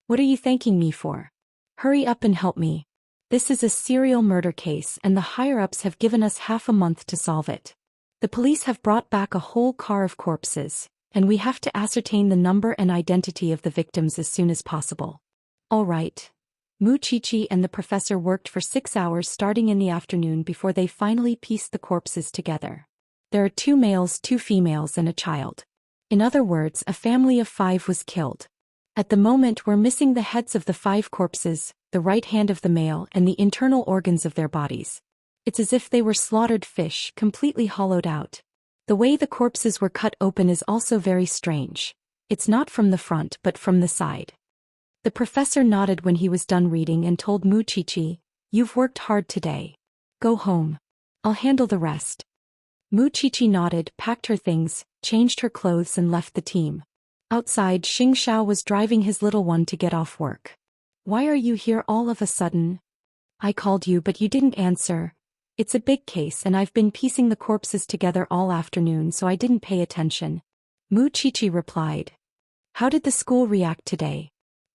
Speaker 1: "What are you thanking me for? Hurry up and help me. This is a serial murder case and the higher-ups have given us half a month to solve it. The police have brought back a whole car of corpses, and we have to ascertain the number and identity of the victims as soon as possible." "All right." Wuxia and the professor worked for 6 hours starting in the afternoon before they finally pieced the corpses together. There are 2 males, 2 females and a child. In other words, a family of 5 was killed. At the moment we're missing the heads of the 5 corpses, the right hand of the male and the internal organs of their bodies. It's as if they were slaughtered fish, completely hollowed out. The way the corpses were cut open is also very strange. It's not from the front but from the side. The professor nodded when he was done reading and told Wuxia, "You've worked hard today. Go home. I'll handle the rest." Wuxia nodded, packed her things, changed her clothes and left the team. Outside, Xianxia was driving his little one to get off work. "Why are you here all of a sudden? I called you but you didn't answer. It's a big case and I've been piecing the corpses together all afternoon so I didn't pay attention." Wuxia replied. "How did the school react today?"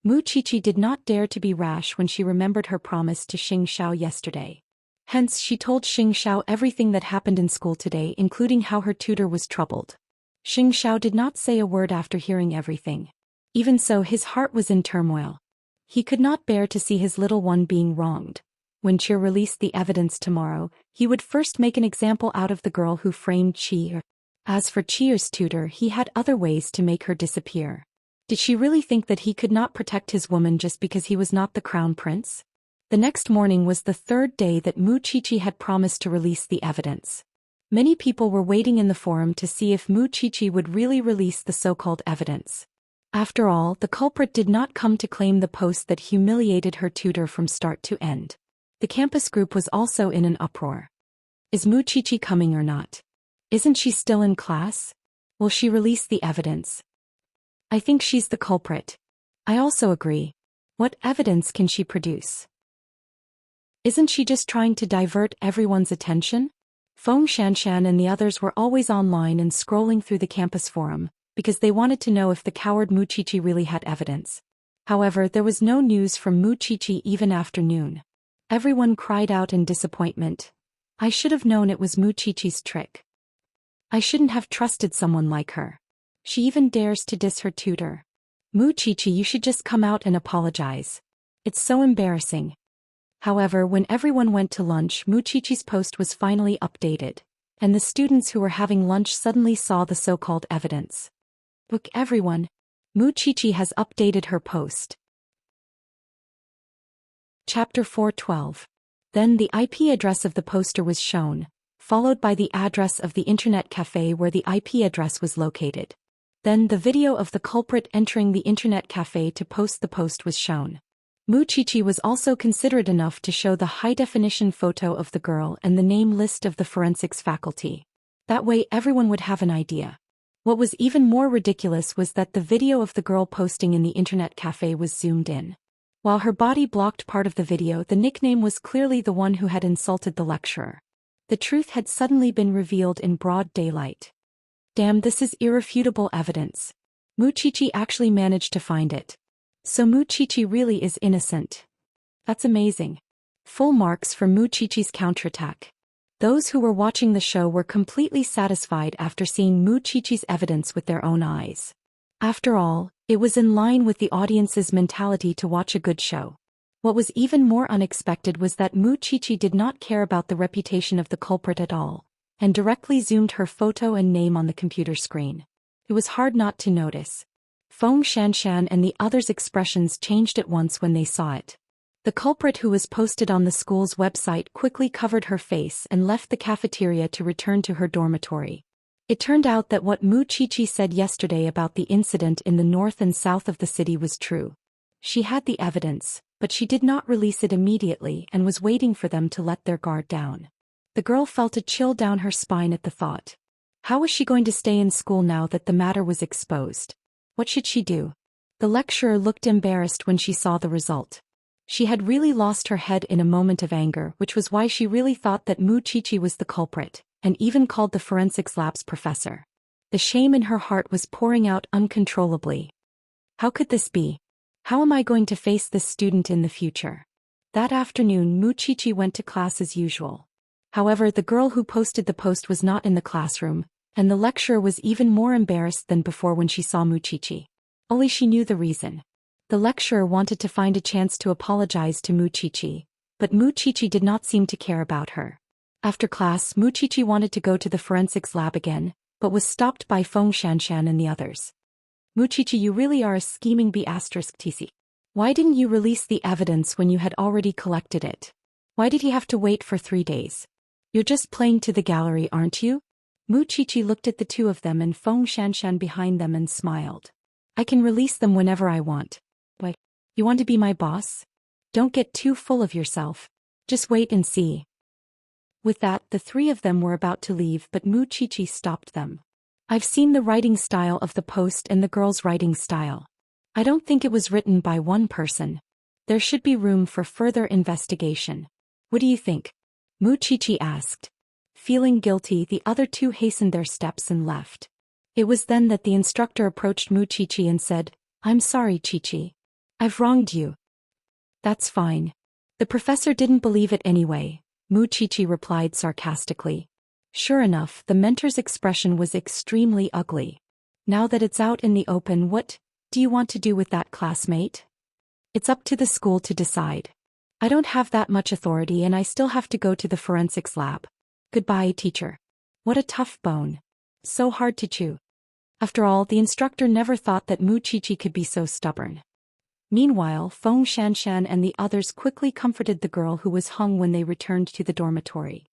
Speaker 1: Wuxia did not dare to be rash when she remembered her promise to Xianxia yesterday. Hence she told Xianxia everything that happened in school today, including how her tutor was troubled. Xianxia did not say a word after hearing everything. Even so, his heart was in turmoil. He could not bear to see his little one being wronged. When Cheer released the evidence tomorrow, he would first make an example out of the girl who framed Cheer. As for Cheer's tutor, he had other ways to make her disappear. Did she really think that he could not protect his woman just because he was not the crown prince? The next morning was the 3rd day that Wuxia had promised to release the evidence. Many people were waiting in the forum to see if Wuxia would really release the so-called evidence. After all, the culprit did not come to claim the post that humiliated her tutor from start to end. The campus group was also in an uproar. Is Wuxia coming or not? Isn't she still in class? Will she release the evidence? I think she's the culprit. I also agree. What evidence can she produce? Isn't she just trying to divert everyone's attention? Xianxia and the others were always online and scrolling through the campus forum, because they wanted to know if the coward Wuxia really had evidence. However, there was no news from Wuxia even after noon. Everyone cried out in disappointment. I should have known it was Wuxia's trick. I shouldn't have trusted someone like her. She even dares to diss her tutor. Wuxia, you should just come out and apologize. It's so embarrassing. However, when everyone went to lunch, Wuxia's post was finally updated, and the students who were having lunch suddenly saw the so-called evidence. Look everyone, Wuxia has updated her post. Chapter 4:12. Then the IP address of the poster was shown, followed by the address of the internet cafe where the IP address was located. Then the video of the culprit entering the internet cafe to post the post was shown. Wuxia was also considerate enough to show the high-definition photo of the girl and the name list of the forensics faculty. That way everyone would have an idea. What was even more ridiculous was that the video of the girl posting in the internet cafe was zoomed in. While her body blocked part of the video, the nickname was clearly the one who had insulted the lecturer. The truth had suddenly been revealed in broad daylight. Damn, this is irrefutable evidence. Wuxia actually managed to find it. So Wuxia really is innocent. That's amazing. Full marks for Wuxia's counterattack. Those who were watching the show were completely satisfied after seeing Wuxia's evidence with their own eyes. After all, it was in line with the audience's mentality to watch a good show. What was even more unexpected was that Wuxia did not care about the reputation of the culprit at all, and directly zoomed her photo and name on the computer screen. It was hard not to notice. Xianxia and the others' expressions changed at once when they saw it. The culprit who was posted on the school's website quickly covered her face and left the cafeteria to return to her dormitory. It turned out that what Wuxia said yesterday about the incident in the north and south of the city was true. She had the evidence, but she did not release it immediately and was waiting for them to let their guard down. The girl felt a chill down her spine at the thought. How was she going to stay in school now that the matter was exposed? What should she do? The lecturer looked embarrassed when she saw the result. She had really lost her head in a moment of anger, which was why she really thought that Wuxia was the culprit, and even called the forensics lab's professor. The shame in her heart was pouring out uncontrollably. How could this be? How am I going to face this student in the future? That afternoon, Wuxia went to class as usual. However, the girl who posted the post was not in the classroom, and the lecturer was even more embarrassed than before when she saw Wuxia. Only she knew the reason. The lecturer wanted to find a chance to apologize to Wuxia, but Wuxia did not seem to care about her. After class, Wuxia wanted to go to the forensics lab again, but was stopped by Xianxia and the others. Wuxia, you really are a scheming B*TC. Why didn't you release the evidence when you had already collected it? Why did he have to wait for 3 days? You're just playing to the gallery, aren't you? Wuxia looked at the two of them and Xianxia behind them and smiled. I can release them whenever I want. Why? You want to be my boss? Don't get too full of yourself. Just wait and see. With that, the three of them were about to leave, but Wuxia stopped them. I've seen the writing style of the post and the girl's writing style. I don't think it was written by one person. There should be room for further investigation. What do you think? Wuxia asked. Feeling guilty, the other two hastened their steps and left. It was then that the instructor approached Wuxia and said, I'm sorry, Chichi. I've wronged you. That's fine. The professor didn't believe it anyway, Wuxia replied sarcastically. Sure enough, the mentor's expression was extremely ugly. Now that it's out in the open, what do you want to do with that classmate? It's up to the school to decide. I don't have that much authority and I still have to go to the forensics lab. Goodbye, teacher. What a tough bone. So hard to chew. After all, the instructor never thought that Wuxia could be so stubborn. Meanwhile, Xianxia and the others quickly comforted the girl who was hung when they returned to the dormitory.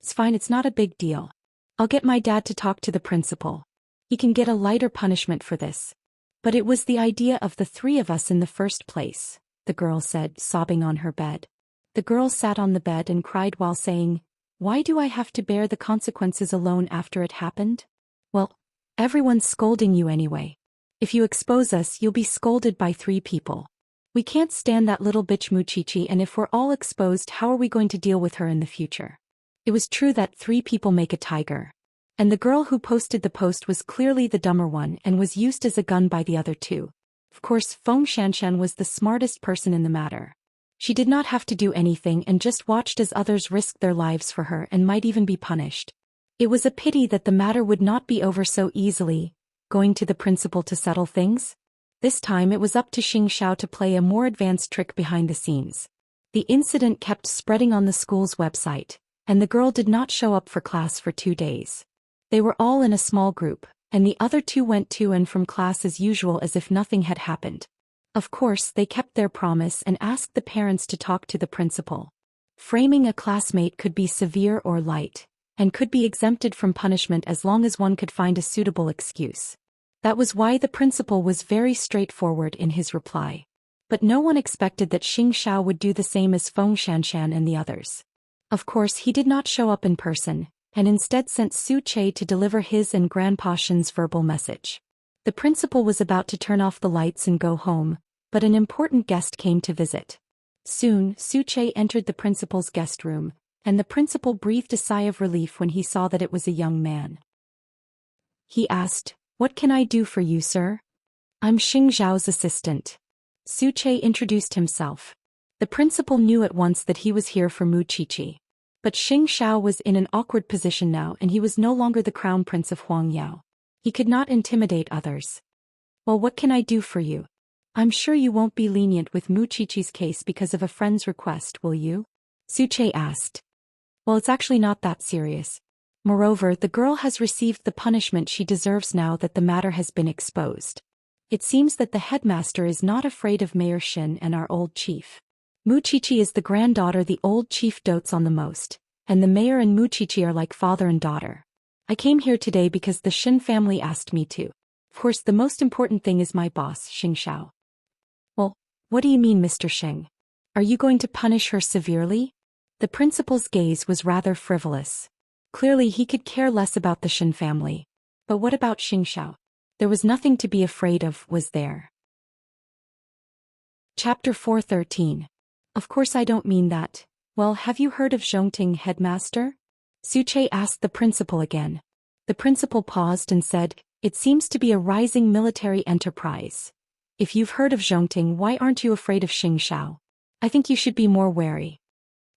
Speaker 1: It's fine, it's not a big deal. I'll get my dad to talk to the principal. He can get a lighter punishment for this. But it was the idea of the three of us in the first place, the girl said, sobbing on her bed. The girl sat on the bed and cried while saying, Why do I have to bear the consequences alone after it happened? Well, everyone's scolding you anyway. If you expose us, you'll be scolded by 3 people. We can't stand that little bitch Wuxia, and if we're all exposed, how are we going to deal with her in the future? It was true that 3 people make a tiger. And the girl who posted the post was clearly the dumber one and was used as a gun by the other 2. Of course, Xianxia was the smartest person in the matter. She did not have to do anything and just watched as others risked their lives for her and might even be punished. It was a pity that the matter would not be over so easily, going to the principal to settle things. This time it was up to Xianxia to play a more advanced trick behind the scenes. The incident kept spreading on the school's website, and the girl did not show up for class for 2 days. They were all in a small group, and the other two went to and from class as usual as if nothing had happened. Of course, they kept their promise and asked the parents to talk to the principal. Framing a classmate could be severe or light, and could be exempted from punishment as long as one could find a suitable excuse. That was why the principal was very straightforward in his reply. But no one expected that Xianxia would do the same as Xianxia and the others. Of course, he did not show up in person, and instead sent Zhou to deliver his and Grandpa Shen's verbal message. The principal was about to turn off the lights and go home, but an important guest came to visit. Soon, Zhou entered the principal's guest room, and the principal breathed a sigh of relief when he saw that it was a young man. He asked, "What can I do for you, sir?" "I'm Xiao's assistant." Zhou introduced himself. The principal knew at once that he was here for Wuxia. But Xiao was in an awkward position now and he was no longer the crown prince of Huangyao. He could not intimidate others. "Well, what can I do for you? I'm sure you won't be lenient with Wuxia's case because of a friend's request, will you?" Zhou asked. "Well, it's actually not that serious. Moreover, the girl has received the punishment she deserves now that the matter has been exposed. It seems that the headmaster is not afraid of Mayor Shin and our old chief. Wuxia is the granddaughter the old chief dotes on the most, and the mayor and Wuxia are like father and daughter. I came here today because the Shin family asked me to. Of course, the most important thing is my boss, Xiao." "Well, what do you mean, Mr. Sheng? Are you going to punish her severely?" The principal's gaze was rather frivolous. Clearly he could care less about the Shin family. But what about Xiao? There was nothing to be afraid of, was there? Chapter 413. "Of course I don't mean that. Well, have you heard of Zhongting, headmaster?" Zhou asked the principal again. The principal paused and said, "It seems to be a rising military enterprise. If you've heard of Zhongting, why aren't you afraid of Xiao? I think you should be more wary."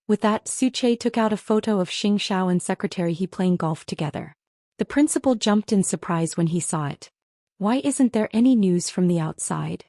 Speaker 1: With that, Zhou took out a photo of Xiao and secretary he playing golf together. The principal jumped in surprise when he saw it. "Why isn't there any news from the outside?"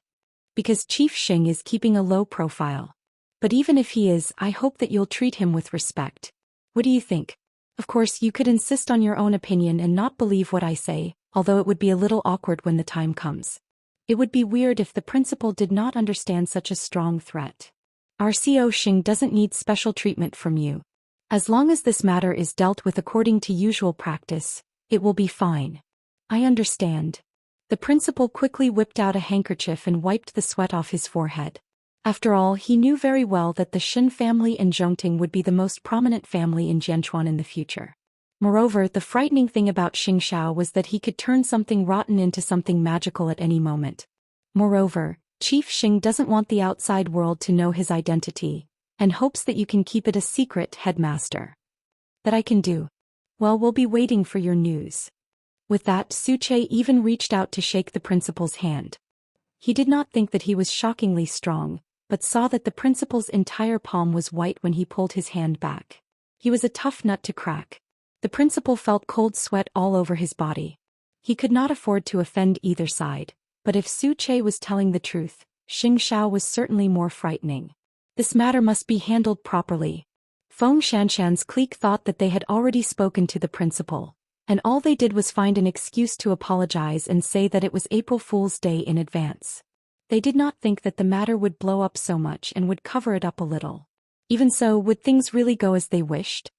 Speaker 1: "Because Chief Xing is keeping a low profile. But even if he is, I hope that you'll treat him with respect. What do you think? Of course, you could insist on your own opinion and not believe what I say, although it would be a little awkward when the time comes. It would be weird if the principal did not understand such a strong threat. Our CO Xing doesn't need special treatment from you. As long as this matter is dealt with according to usual practice, it will be fine." "I understand." The principal quickly whipped out a handkerchief and wiped the sweat off his forehead. After all, he knew very well that the Shin family and Zhongting would be the most prominent family in Jianchuan in the future. Moreover, the frightening thing about Xiao was that he could turn something rotten into something magical at any moment. Moreover, Chief Xing doesn't want the outside world to know his identity, and hopes that you can keep it a secret, headmaster. "That I can do. Well, we'll be waiting for your news." With that, Zhou even reached out to shake the principal's hand. He did not think that he was shockingly strong, but saw that the principal's entire palm was white when he pulled his hand back. He was a tough nut to crack. The principal felt cold sweat all over his body. He could not afford to offend either side, but if Zhou was telling the truth, Xiao was certainly more frightening. This matter must be handled properly. Xianxia's clique thought that they had already spoken to the principal, and all they did was find an excuse to apologize and say that it was April Fool's Day in advance. They did not think that the matter would blow up so much and would cover it up a little. Even so, would things really go as they wished?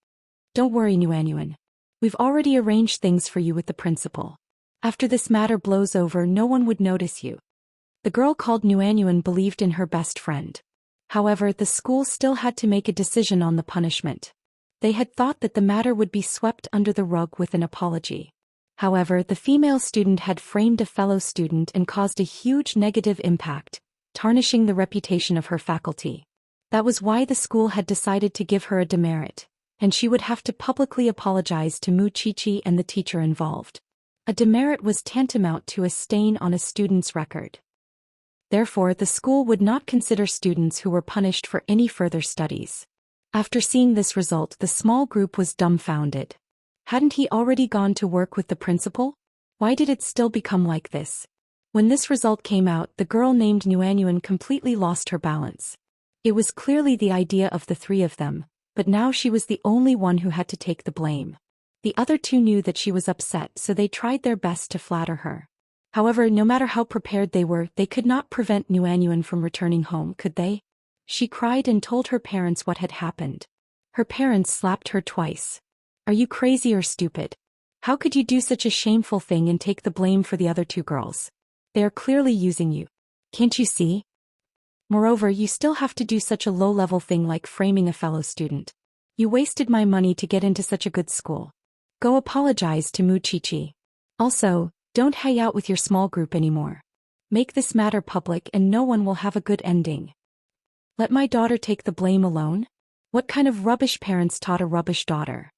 Speaker 1: "Don't worry, Nuanyuan. We've already arranged things for you with the principal. After this matter blows over, no one would notice you." The girl called Nuanyuan believed in her best friend. However, the school still had to make a decision on the punishment. They had thought that the matter would be swept under the rug with an apology. However, the female student had framed a fellow student and caused a huge negative impact, tarnishing the reputation of her faculty. That was why the school had decided to give her a demerit, and she would have to publicly apologize to Wuxia and the teacher involved. A demerit was tantamount to a stain on a student's record. Therefore, the school would not consider students who were punished for any further studies. After seeing this result, the small group was dumbfounded. Hadn't he already gone to work with the principal? Why did it still become like this? When this result came out, the girl named Nuanyuan completely lost her balance. It was clearly the idea of the three of them, but now she was the only one who had to take the blame. The other two knew that she was upset, so they tried their best to flatter her. However, no matter how prepared they were, they could not prevent Nuanyuan from returning home, could they? She cried and told her parents what had happened. Her parents slapped her twice. Are you crazy or stupid? How could you do such a shameful thing and take the blame for the other two girls? They are clearly using you. Can't you see? Moreover, you still have to do such a low-level thing like framing a fellow student. You wasted my money to get into such a good school. Go apologize to Muqiqi. Also, don't hang out with your small group anymore. Make this matter public and no one will have a good ending. Let my daughter take the blame alone? What kind of rubbish parents taught a rubbish daughter?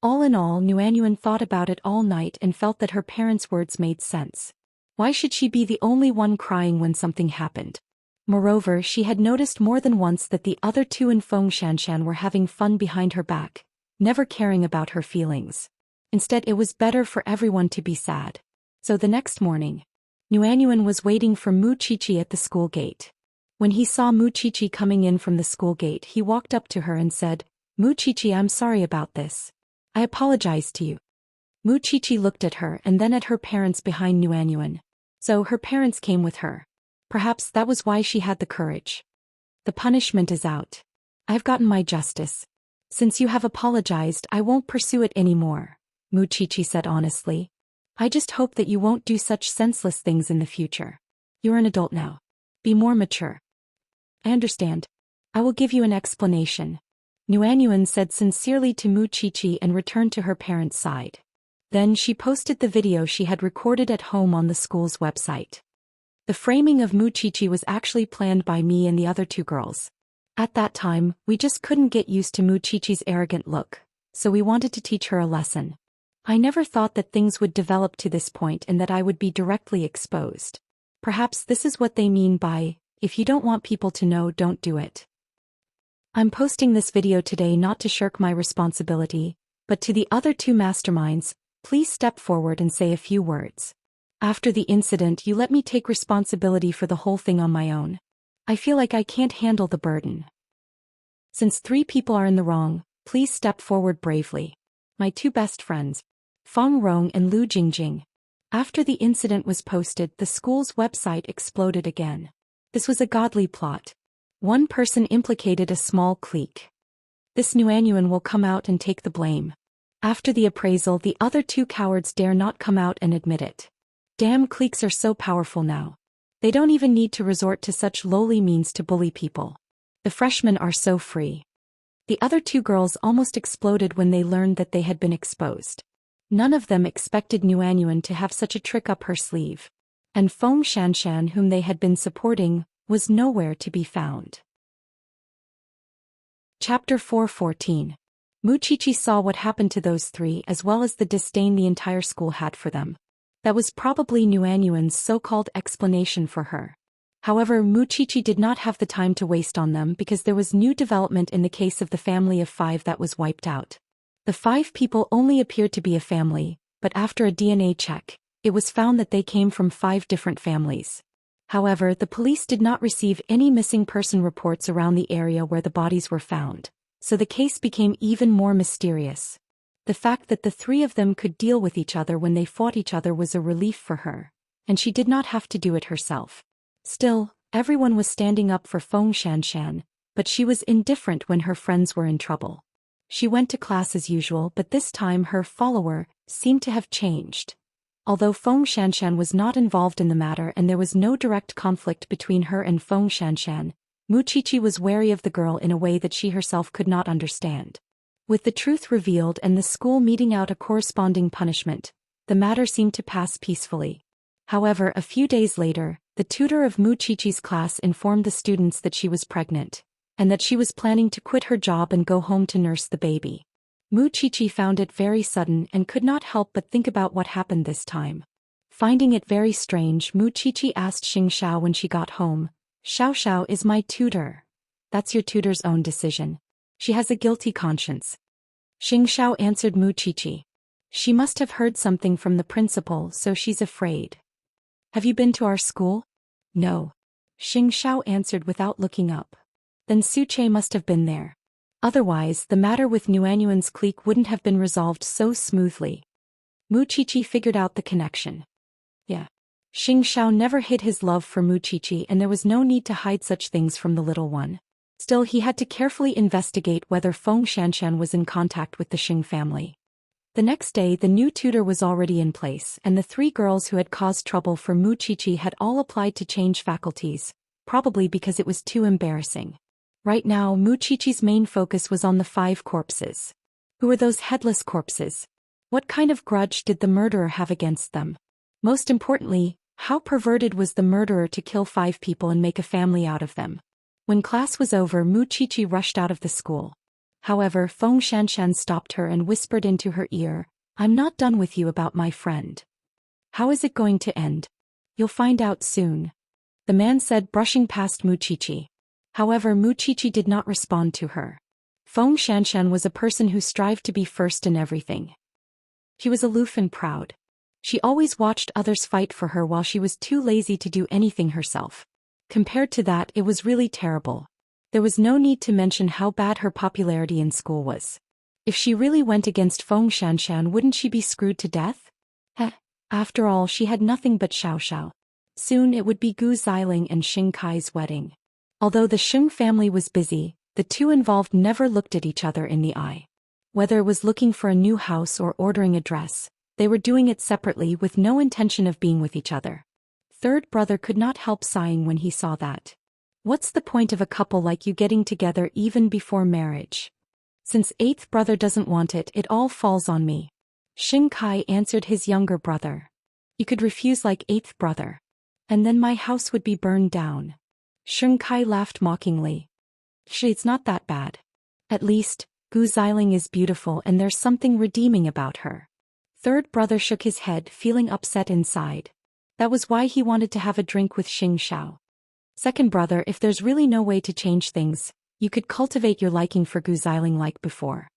Speaker 1: All in all, Nuanyuan thought about it all night and felt that her parents' words made sense. Why should she be the only one crying when something happened? Moreover, she had noticed more than once that the other two in Xianxia were having fun behind her back, never caring about her feelings. Instead, it was better for everyone to be sad. So the next morning, Nuanyuan was waiting for Muqiqi at the school gate. When he saw Muqiqi coming in from the school gate, he walked up to her and said, "Muqiqi, I'm sorry about this. I apologize to you." Muqiqi looked at her and then at her parents behind Nuanyuan. So her parents came with her. Perhaps that was why she had the courage. The punishment is out. I've gotten my justice. Since you have apologized, I won't pursue it anymore, Muqiqi said honestly. I just hope that you won't do such senseless things in the future. You're an adult now. Be more mature. I understand. I will give you an explanation, Nuanyuan said sincerely to Muqiqi and returned to her parents' side. Then she posted the video she had recorded at home on the school's website. The framing of Muqiqi was actually planned by me and the other two girls. At that time, we just couldn't get used to Muqiqi's arrogant look, so we wanted to teach her a lesson. I never thought that things would develop to this point and that I would be directly exposed. Perhaps this is what they mean by, if you don't want people to know, don't do it. I'm posting this video today not to shirk my responsibility, but to the other two masterminds, please step forward and say a few words. After the incident, you let me take responsibility for the whole thing on my own. I feel like I can't handle the burden. Since 3 people are in the wrong, please step forward bravely. My 2 best friends, Feng Rong and Lu Jingjing. After the incident was posted, the school's website exploded again. This was a godly plot. One person implicated a small clique. This Nuanyuan will come out and take the blame. After the appraisal, the other 2 cowards dare not come out and admit it. Damn, cliques are so powerful now. They don't even need to resort to such lowly means to bully people. The freshmen are so free. The other 2 girls almost exploded when they learned that they had been exposed. None of them expected Nuanyuan to have such a trick up her sleeve. And Feng Xianxia, whom they had been supporting, was nowhere to be found. Chapter 4:14. Muqiqi saw what happened to those 3 as well as the disdain the entire school had for them. That was probably Nuanyuan's so-called explanation for her. However, Muqiqi did not have the time to waste on them because there was new development in the case of the family of 5 that was wiped out. The 5 people only appeared to be a family, but after a DNA check, it was found that they came from 5 different families. However, the police did not receive any missing person reports around the area where the bodies were found, so the case became even more mysterious. The fact that the 3 of them could deal with each other when they fought each other was a relief for her, and she did not have to do it herself. Still, everyone was standing up for Feng Xianxia, but she was indifferent when her friends were in trouble. She went to class as usual, but this time her follower seemed to have changed. Although Feng Xianxia was not involved in the matter and there was no direct conflict between her and Feng Xianxia, Muqiqi was wary of the girl in a way that she herself could not understand. With the truth revealed and the school meting out a corresponding punishment, the matter seemed to pass peacefully. However, a few days later, the tutor of Muqiqi's class informed the students that she was pregnant, and that she was planning to quit her job and go home to nurse the baby. Muqiqi found it very sudden and could not help but think about what happened this time. Finding it very strange, Muqiqi asked Xianxia when she got home, "Xiao is my tutor." "That's your tutor's own decision. She has a guilty conscience." Xianxia answered Muqiqi. "She must have heard something from the principal, so she's afraid." "Have you been to our school?" "No." Xianxia answered without looking up. "Then Suche must have been there. Otherwise, the matter with Nuanyuan's clique wouldn't have been resolved so smoothly." Muqiqi figured out the connection. Yeah. Xianxia never hid his love for Muqiqi, and there was no need to hide such things from the little one. Still, he had to carefully investigate whether Feng Xianxian was in contact with the Xing family. The next day, the new tutor was already in place, and the 3 girls who had caused trouble for Muqiqi had all applied to change faculties, probably because it was too embarrassing. Right now, Muqiqi's main focus was on the 5 corpses. Who were those headless corpses? What kind of grudge did the murderer have against them? Most importantly, how perverted was the murderer to kill 5 people and make a family out of them? When class was over, Muqiqi rushed out of the school. However, Feng Xianxian stopped her and whispered into her ear, "I'm not done with you about my friend." "How is it going to end?" "You'll find out soon," the man said, brushing past Muqiqi. However, Muqiqi did not respond to her. Feng Xianxian was a person who strived to be first in everything. She was aloof and proud. She always watched others fight for her while she was too lazy to do anything herself. Compared to that, it was really terrible. There was no need to mention how bad her popularity in school was. If she really went against Feng Xianxian, wouldn't she be screwed to death? After all, she had nothing but Xiao. Soon it would be Gu Xiling and Xing Kai's wedding. Although the Xing family was busy, the two involved never looked at each other in the eye. Whether it was looking for a new house or ordering a dress, they were doing it separately with no intention of being with each other. Third brother could not help sighing when he saw that. What's the point of a couple like you getting together even before marriage? Since 8th brother doesn't want it, it all falls on me. Xing Kai answered his younger brother. You could refuse like 8th brother. And then my house would be burned down. Xing Kai laughed mockingly. It's not that bad. At least, Gu Xiling is beautiful and there's something redeeming about her. Third brother shook his head, feeling upset inside. That was why he wanted to have a drink with Xiao. Second brother, if there's really no way to change things, you could cultivate your liking for Gu Xiling like before.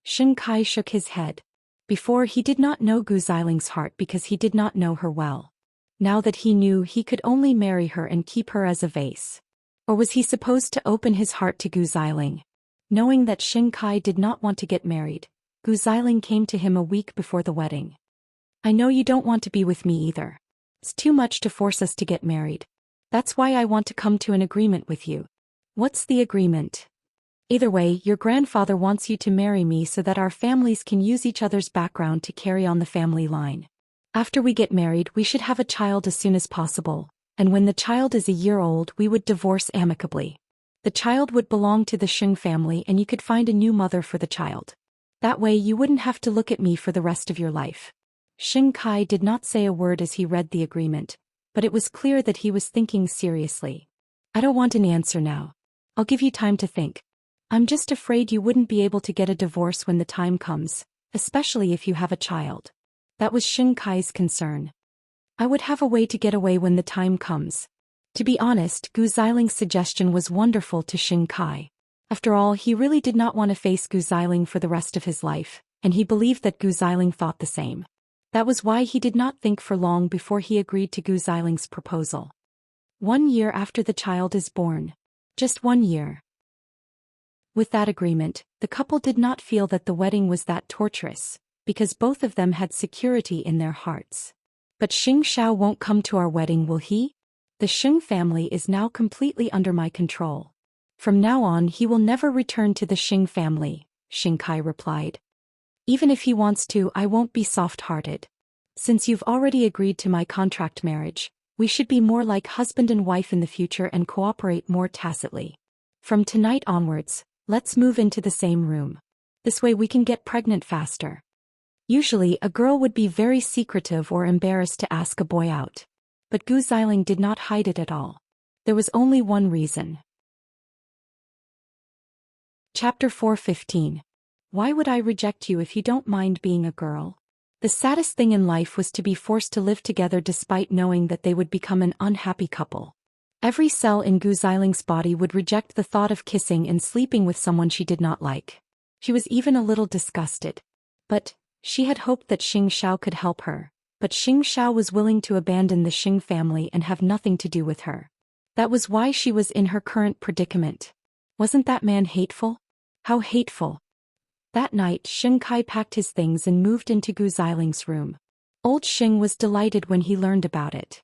Speaker 1: Xing Kai shook his head. Before, he did not know Gu Xiling's heart because he did not know her well. Now that he knew, he could only marry her and keep her as a vase. Or was he supposed to open his heart to Gu Xiling? Knowing that Xing Kai did not want to get married, Gu Xiling came to him a week before the wedding. I know you don't want to be with me either. It's too much to force us to get married. That's why I want to come to an agreement with you. What's the agreement? Either way, your grandfather wants you to marry me so that our families can use each other's background to carry on the family line. After we get married, we should have a child as soon as possible, and when the child is a year old, we would divorce amicably. The child would belong to the Xing family and you could find a new mother for the child. That way you wouldn't have to look at me for the rest of your life. Xing Kai did not say a word as he read the agreement, but it was clear that he was thinking seriously. I don't want an answer now. I'll give you time to think. I'm just afraid you wouldn't be able to get a divorce when the time comes, especially if you have a child. That was Xing Kai's concern. I would have a way to get away when the time comes. To be honest, Gu Xiling's suggestion was wonderful to Xing Kai. After all, he really did not want to face Gu Xiling for the rest of his life, and he believed that Gu Xiling thought the same. That was why he did not think for long before he agreed to Gu Xiling's proposal. 1 year after the child is born. Just 1 year. With that agreement, the couple did not feel that the wedding was that torturous, because both of them had security in their hearts. But Xiao won't come to our wedding, will he? The Xing family is now completely under my control. From now on he will never return to the Xing family, Xing Kai replied. Even if he wants to, I won't be soft-hearted. Since you've already agreed to my contract marriage, we should be more like husband and wife in the future and cooperate more tacitly. From tonight onwards, let's move into the same room. This way we can get pregnant faster. Usually a girl would be very secretive or embarrassed to ask a boy out. But Gu Xiling did not hide it at all. There was only one reason. Chapter 4:15. Why would I reject you if you don't mind being a girl? The saddest thing in life was to be forced to live together despite knowing that they would become an unhappy couple. Every cell in Gu Ziling's body would reject the thought of kissing and sleeping with someone she did not like. She was even a little disgusted. But she had hoped that Xianxia could help her. But Xianxia was willing to abandon the Xing family and have nothing to do with her. That was why she was in her current predicament. Wasn't that man hateful? How hateful. That night Xing Kai packed his things and moved into Gu Ziling's room. Old Xing was delighted when he learned about it.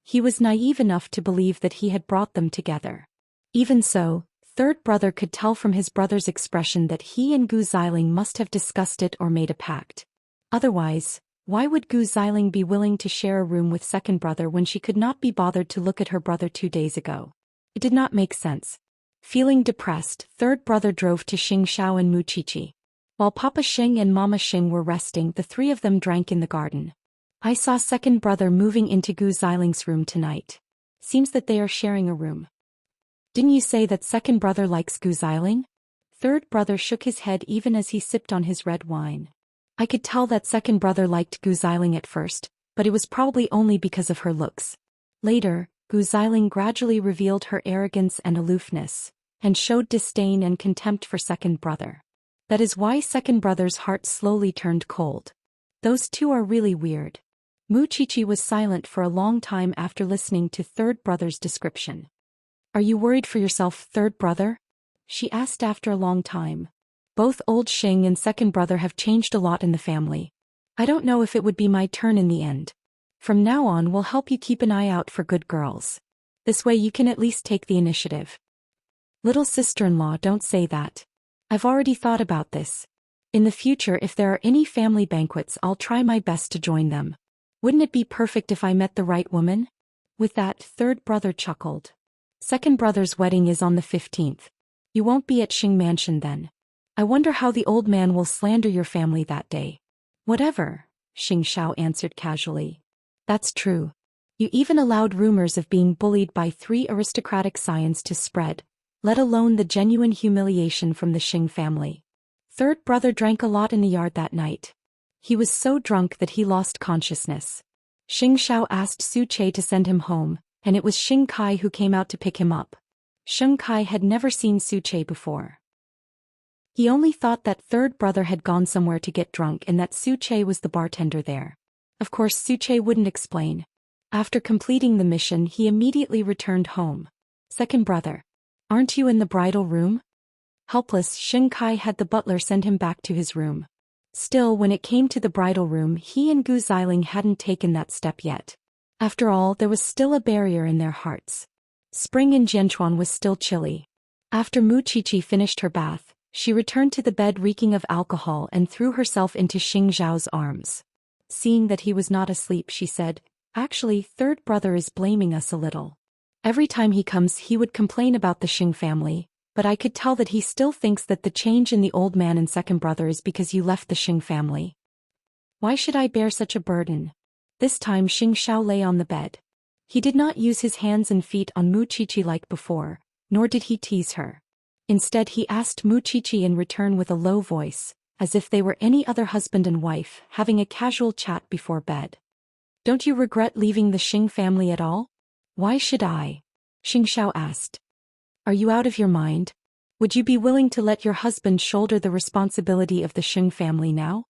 Speaker 1: He was naive enough to believe that he had brought them together. Even so, third brother could tell from his brother's expression that he and Gu Ziling must have discussed it or made a pact. Otherwise, why would Gu Ziling be willing to share a room with second brother when she could not be bothered to look at her brother 2 days ago? It did not make sense. Feeling depressed, third brother drove to Xianxia and Muqiqi. While Papa Xing and Mama Xing were resting, the three of them drank in the garden. I saw second brother moving into Gu Ziling's room tonight. Seems that they are sharing a room. Didn't you say that second brother likes Gu Ziling? Third brother shook his head even as he sipped on his red wine. I could tell that second brother liked Gu Ziling at first, but it was probably only because of her looks. Later, Gu Ziling gradually revealed her arrogance and aloofness, and showed disdain and contempt for second brother. That is why second brother's heart slowly turned cold. Those two are really weird. Muqiqi was silent for a long time after listening to third brother's description. Are you worried for yourself, third brother? She asked after a long time. Both old Xing and second brother have changed a lot in the family. I don't know if it would be my turn in the end. From now on we'll help you keep an eye out for good girls. This way you can at least take the initiative. Little sister-in-law, don't say that. I've already thought about this. In the future, if there are any family banquets, I'll try my best to join them. Wouldn't it be perfect if I met the right woman? With that, third brother chuckled. Second brother's wedding is on the 15th. You won't be at Xing Mansion then. I wonder how the old man will slander your family that day. Whatever, Xianxia answered casually. That's true. You even allowed rumors of being bullied by 3 aristocratic scions to spread, let alone the genuine humiliation from the Xing family. Third brother drank a lot in the yard that night. He was so drunk that he lost consciousness. Xianxia asked Su Che to send him home, and it was Xing Kai who came out to pick him up. Xing Kai had never seen Su Che before. He only thought that third brother had gone somewhere to get drunk and that Su Che was the bartender there. Of course Su Che wouldn't explain. After completing the mission he immediately returned home. Second brother. Aren't you in the bridal room? Helpless, Xing Kai had the butler send him back to his room. Still, when it came to the bridal room, he and Gu Ziling hadn't taken that step yet. After all, there was still a barrier in their hearts. Spring in Jianchuan was still chilly. After Muqiqi finished her bath, she returned to the bed reeking of alcohol and threw herself into Xing Zhao's arms. Seeing that he was not asleep, she said, "Actually, third brother is blaming us a little. Every time he comes he would complain about the Xing family, but I could tell that he still thinks that the change in the old man and second brother is because you left the Xing family. Why should I bear such a burden?" This time Xianxia lay on the bed. He did not use his hands and feet on Muqiqi like before, nor did he tease her. Instead he asked Muqiqi in return with a low voice, as if they were any other husband and wife, having a casual chat before bed. "Don't you regret leaving the Xing family at all?" "Why should I?" Xianxia asked. "Are you out of your mind? Would you be willing to let your husband shoulder the responsibility of the Xing family now?"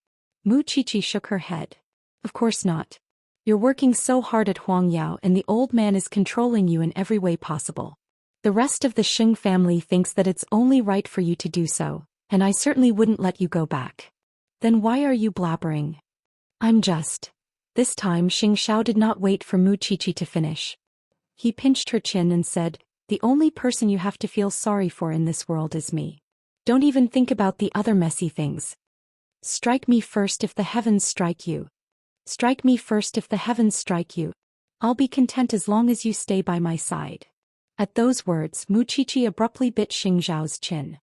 Speaker 1: Muqiqi shook her head. "Of course not. You're working so hard at Huangyao and the old man is controlling you in every way possible. The rest of the Xing family thinks that it's only right for you to do so, and I certainly wouldn't let you go back. Then why are you blabbering?" "I'm just..." This time Xianxia did not wait for Muqiqi to finish. He pinched her chin and said, "The only person you have to feel sorry for in this world is me. Don't even think about the other messy things. Strike me first if the heavens strike you. Strike me first if the heavens strike you. I'll be content as long as you stay by my side." At those words Muqiqi abruptly bit Xing Zhao's chin.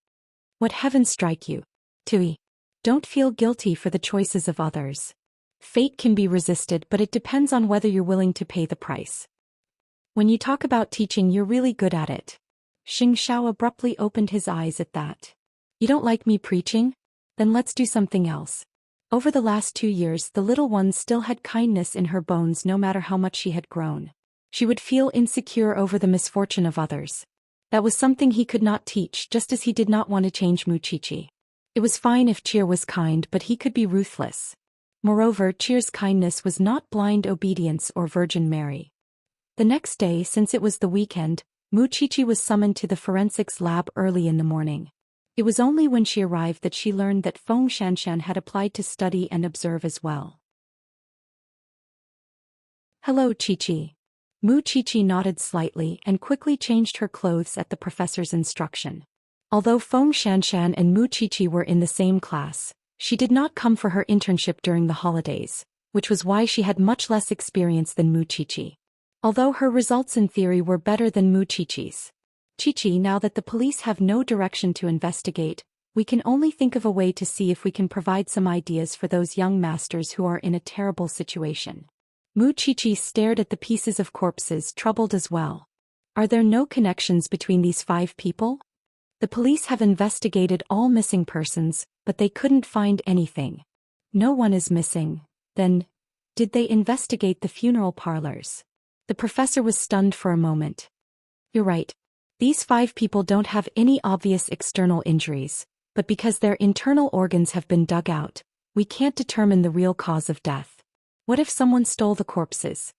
Speaker 1: "What heavens strike you? Tui. Don't feel guilty for the choices of others. Fate can be resisted, but it depends on whether you're willing to pay the price. When you talk about teaching, you're really good at it." Xianxia abruptly opened his eyes at that. "You don't like me preaching? Then let's do something else." Over the last 2 years, the little one still had kindness in her bones no matter how much she had grown. She would feel insecure over the misfortune of others. That was something he could not teach, just as he did not want to change Muchichi. It was fine if Cheer was kind, but he could be ruthless. Moreover, Cheer's kindness was not blind obedience or Virgin Mary. The next day, since it was the weekend, Muchichi was summoned to the forensics lab early in the morning. It was only when she arrived that she learned that Xianxia had applied to study and observe as well. "Hello, Chichi." Muchichi nodded slightly and quickly changed her clothes at the professor's instruction. Although Xianxia and Muchichi were in the same class, she did not come for her internship during the holidays, which was why she had much less experience than Muchichi. Although her results in theory were better than Muchichi's. "Chichi, now that the police have no direction to investigate, we can only think of a way to see if we can provide some ideas for those young masters who are in a terrible situation." Muchichi stared at the pieces of corpses, troubled as well. Are there no connections between these 5 people? The police have investigated all missing persons, but they couldn't find anything. No one is missing. Then, did they investigate the funeral parlors? The professor was stunned for a moment. "You're right. These 5 people don't have any obvious external injuries, but because their internal organs have been dug out, we can't determine the real cause of death. What if someone stole the corpses?"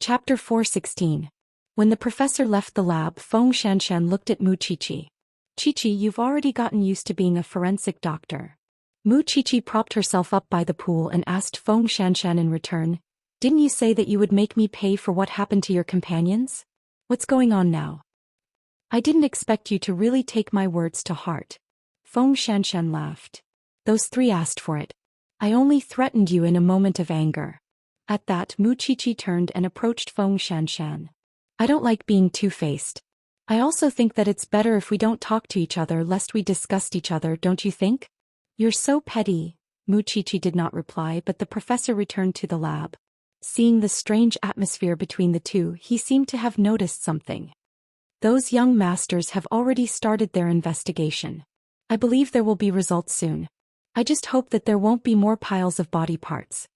Speaker 1: Chapter 416. When the professor left the lab, Xianxia looked at Muchichi. "Chichi, you've already gotten used to being a forensic doctor." Muchichi propped herself up by the pool and asked Xianxia in return, "Didn't you say that you would make me pay for what happened to your companions? What's going on now?" "I didn't expect you to really take my words to heart." Xianxia laughed. "Those 3 asked for it. I only threatened you in a moment of anger." At that, Muchichi turned and approached Xianxia. "I don't like being two-faced. I also think that it's better if we don't talk to each other lest we disgust each other, don't you think?" "You're so petty." Muchichi did not reply, but the professor returned to the lab. Seeing the strange atmosphere between the two, he seemed to have noticed something. "Those young masters have already started their investigation. I believe there will be results soon. I just hope that there won't be more piles of body parts."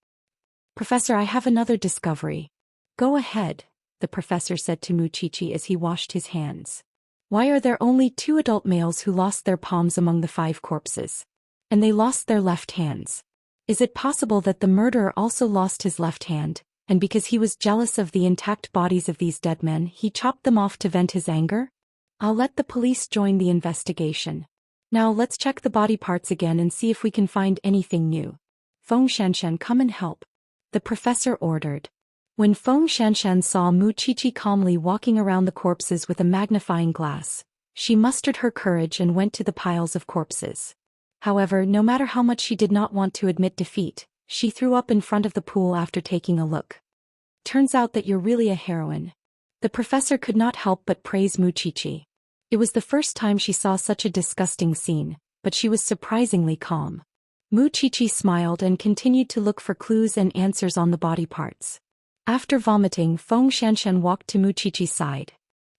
Speaker 1: "Professor, I have another discovery." "Go ahead," the professor said to Muchichi as he washed his hands. "Why are there only 2 adult males who lost their palms among the 5 corpses? And they lost their left hands. Is it possible that the murderer also lost his left hand, and because he was jealous of the intact bodies of these dead men, he chopped them off to vent his anger? I'll let the police join the investigation. Now let's check the body parts again and see if we can find anything new. Xianxia, come and help," the professor ordered. When Xianxia saw Muchichi calmly walking around the corpses with a magnifying glass, she mustered her courage and went to the piles of corpses. However, no matter how much she did not want to admit defeat, she threw up in front of the pool after taking a look. "Turns out that you're really a heroine." The professor could not help but praise Muchichi. It was the first time she saw such a disgusting scene, but she was surprisingly calm. Muchichi smiled and continued to look for clues and answers on the body parts. After vomiting, Xianxia walked to Muchichi's side.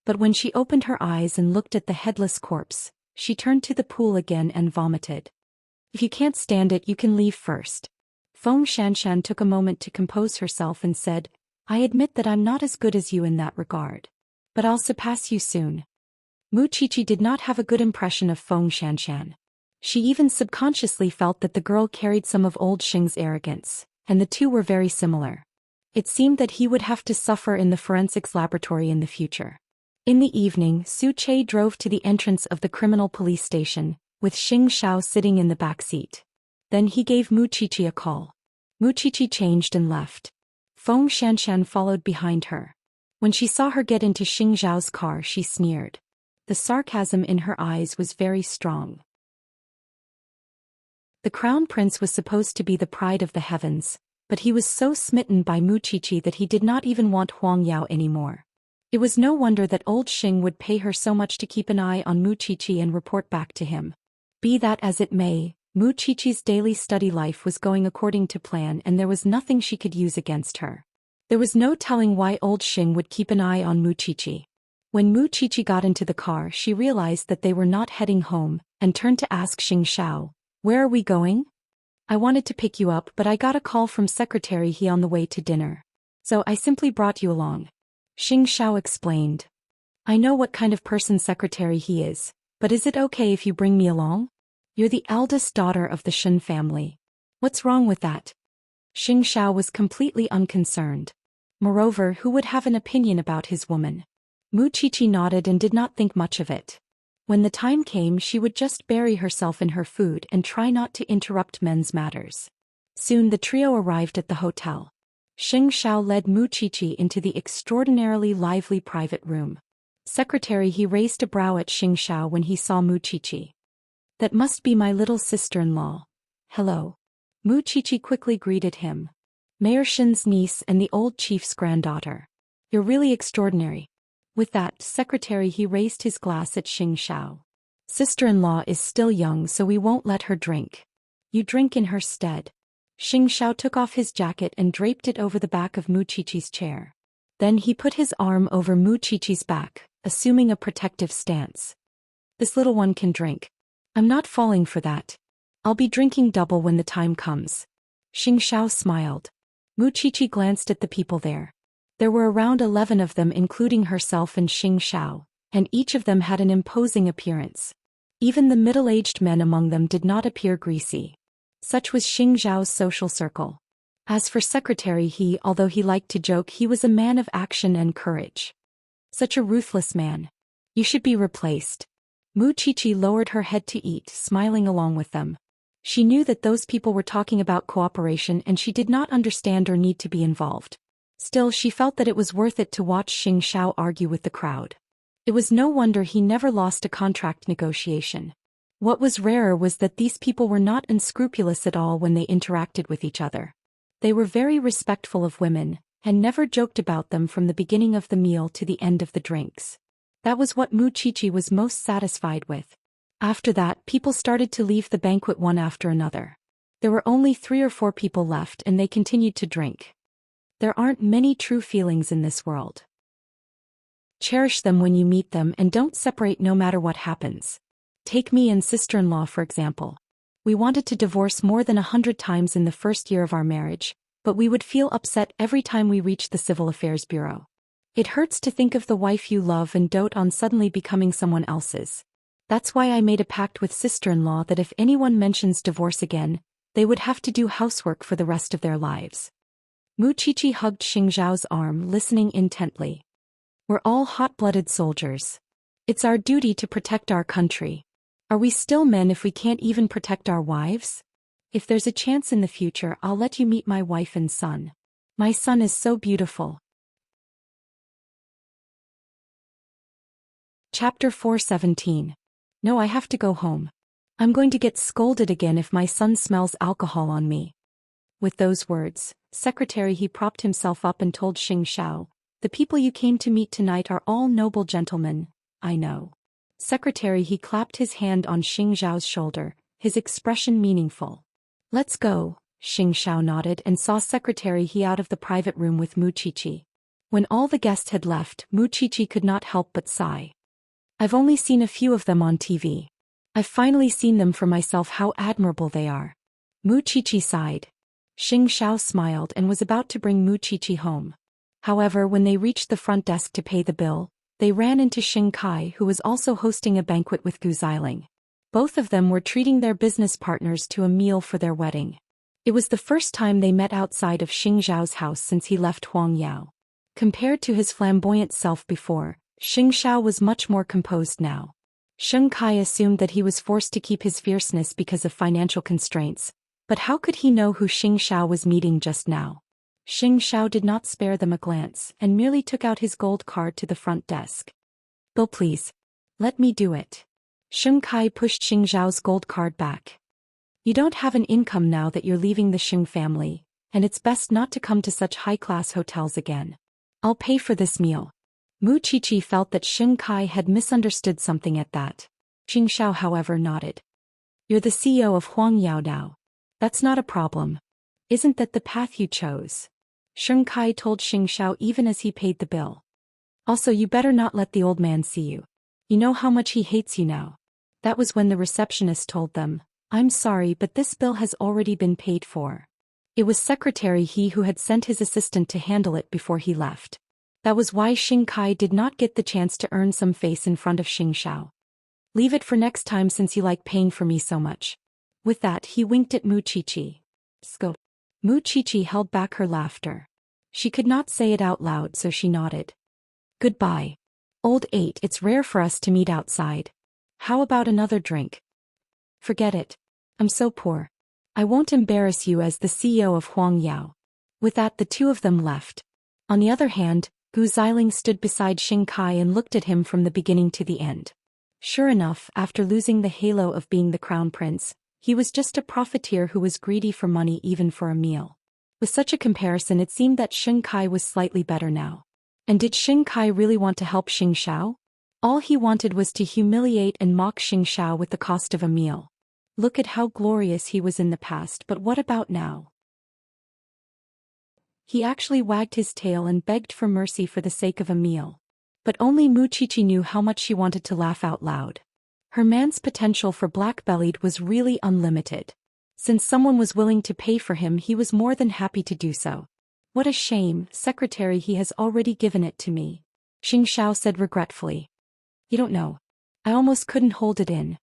Speaker 1: But when she opened her eyes and looked at the headless corpse, she turned to the pool again and vomited. "If you can't stand it, you can leave first." Xianxia took a moment to compose herself and said, "I admit that I'm not as good as you in that regard. But I'll surpass you soon." Muchichi did not have a good impression of Xianxia. She even subconsciously felt that the girl carried some of old Xing's arrogance, and the 2 were very similar. It seemed that he would have to suffer in the forensics laboratory in the future. In the evening, Suche drove to the entrance of the criminal police station, with Xianxia sitting in the back seat. Then he gave Muchichi a call. Muchichi changed and left. Xianxia followed behind her. When she saw her get into Xiao's car, she sneered. The sarcasm in her eyes was very strong. The crown prince was supposed to be the pride of the heavens, but he was so smitten by Muchichi that he did not even want Huang Yao anymore. It was no wonder that old Xing would pay her so much to keep an eye on Muchichi and report back to him. Be that as it may, Muchichi's daily study life was going according to plan and there was nothing she could use against her. There was no telling why old Xing would keep an eye on Muchichi. When Muchichi got into the car, she realized that they were not heading home, and turned to ask Xiao, Where are we going? I wanted to pick you up, but I got a call from Secretary He on the way to dinner. So I simply brought you along. Xianxia explained. I know what kind of person Secretary He is, but is it okay if you bring me along? You're the eldest daughter of the Shen family. What's wrong with that? Xianxia was completely unconcerned. Moreover, who would have an opinion about his woman? Mu Qiqi nodded and did not think much of it. When the time came, she would just bury herself in her food and try not to interrupt men's matters. Soon the trio arrived at the hotel. Xianxia led Mu Qiqi into the extraordinarily lively private room. Secretary He raised a brow at Xianxia when he saw Mu Qiqi. That must be my little sister-in-law. Hello. Mu Qiqi quickly greeted him. Mayor Shen's niece and the old chief's granddaughter. You're really extraordinary. With that, Secretary He raised his glass at Xianxia. Sister-in-law is still young, so we won't let her drink. You drink in her stead. Xianxia took off his jacket and draped it over the back of Mu Qiqi's chair. Then he put his arm over Mu Qiqi's back, assuming a protective stance. This little one can drink. I'm not falling for that. I'll be drinking double when the time comes. Xianxia smiled. Mu Qiqi glanced at the people there. There were around 11 of them, including herself and Xianxia, and each of them had an imposing appearance. Even the middle-aged men among them did not appear greasy. Such was Xianxia's social circle. As for Secretary He, although he liked to joke, he was a man of action and courage. Such a ruthless man. You should be replaced. Mu Qiqi lowered her head to eat, smiling along with them. She knew that those people were talking about cooperation and she did not understand or need to be involved. Still, she felt that it was worth it to watch Xianxia argue with the crowd. It was no wonder he never lost a contract negotiation. What was rarer was that these people were not unscrupulous at all when they interacted with each other. They were very respectful of women, and never joked about them from the beginning of the meal to the end of the drinks. That was what Mu Qiqi was most satisfied with. After that, people started to leave the banquet one after another. There were only 3 or 4 people left and they continued to drink. There aren't many true feelings in this world. Cherish them when you meet them and don't separate no matter what happens. Take me and sister-in-law for example. We wanted to divorce more than 100 times in the first year of our marriage, but we would feel upset every time we reached the Civil Affairs Bureau. It hurts to think of the wife you love and dote on suddenly becoming someone else's. That's why I made a pact with sister-in-law that if anyone mentions divorce again, they would have to do housework for the rest of their lives. Mu Qiqi hugged Xianxia's arm, listening intently. We're all hot-blooded soldiers. It's our duty to protect our country. Are we still men if we can't even protect our wives? If there's a chance in the future, I'll let you meet my wife and son. My son is so beautiful. Chapter 417. No, I have to go home. I'm going to get scolded again if my son smells alcohol on me. With those words, Secretary He propped himself up and told Xianxia, the people you came to meet tonight are all noble gentlemen, I know. Secretary He clapped his hand on Xianxia's shoulder, his expression meaningful. Let's go, Xianxia nodded and saw Secretary He out of the private room with Mu Qiqi. When all the guests had left, Mu Qiqi could not help but sigh. I've only seen a few of them on TV. I've finally seen them for myself how admirable they are. Mu Qiqi sighed. Xianxia smiled and was about to bring Mu Qiqi home. However, when they reached the front desk to pay the bill, they ran into Kai, who was also hosting a banquet with Gu Ziling. Both of them were treating their business partners to a meal for their wedding. It was the first time they met outside of Xiao's house since he left Huangyao. Compared to his flamboyant self before, Xiao was much more composed now. Kai assumed that he was forced to keep his fierceness because of financial constraints, but how could he know who Xiao was meeting just now? Xiao did not spare them a glance and merely took out his gold card to the front desk. Bill, please. Let me do it. Kai pushed Xiao's gold card back. You don't have an income now that you're leaving the Xing family, and it's best not to come to such high-class hotels again. I'll pay for this meal. Mu Qiqi felt that Kai had misunderstood something at that. Xiao, however, nodded. You're the CEO of Huangyao now. That's not a problem. Isn't that the path you chose? Kai told Xiao even as he paid the bill. Also, you better not let the old man see you. You know how much he hates you now. That was when the receptionist told them, I'm sorry, but this bill has already been paid for. It was Secretary He who had sent his assistant to handle it before he left. That was why Xing Kai did not get the chance to earn some face in front of Xiao. Leave it for next time since you like paying for me so much. With that, he winked at Mu Chichi. Scope. Mu Chichi held back her laughter. She could not say it out loud, so she nodded. Goodbye. Old 8, it's rare for us to meet outside. How about another drink? Forget it. I'm so poor. I won't embarrass you as the CEO of Huang Yao. With that, the two of them left. On the other hand, Gu Xiling stood beside Xing Kai and looked at him from the beginning to the end. Sure enough, after losing the halo of being the crown prince, he was just a profiteer who was greedy for money even for a meal. With such a comparison, it seemed that Xing Kai was slightly better now. And did Xing Kai really want to help Xiao? All he wanted was to humiliate and mock Xiao with the cost of a meal. Look at how glorious he was in the past, but what about now? He actually wagged his tail and begged for mercy for the sake of a meal. But only Mu Chichi knew how much she wanted to laugh out loud. Her man's potential for black-bellied was really unlimited. Since someone was willing to pay for him, he was more than happy to do so. What a shame, Secretary, he has already given it to me. Xiao said regretfully. You don't know. I almost couldn't hold it in.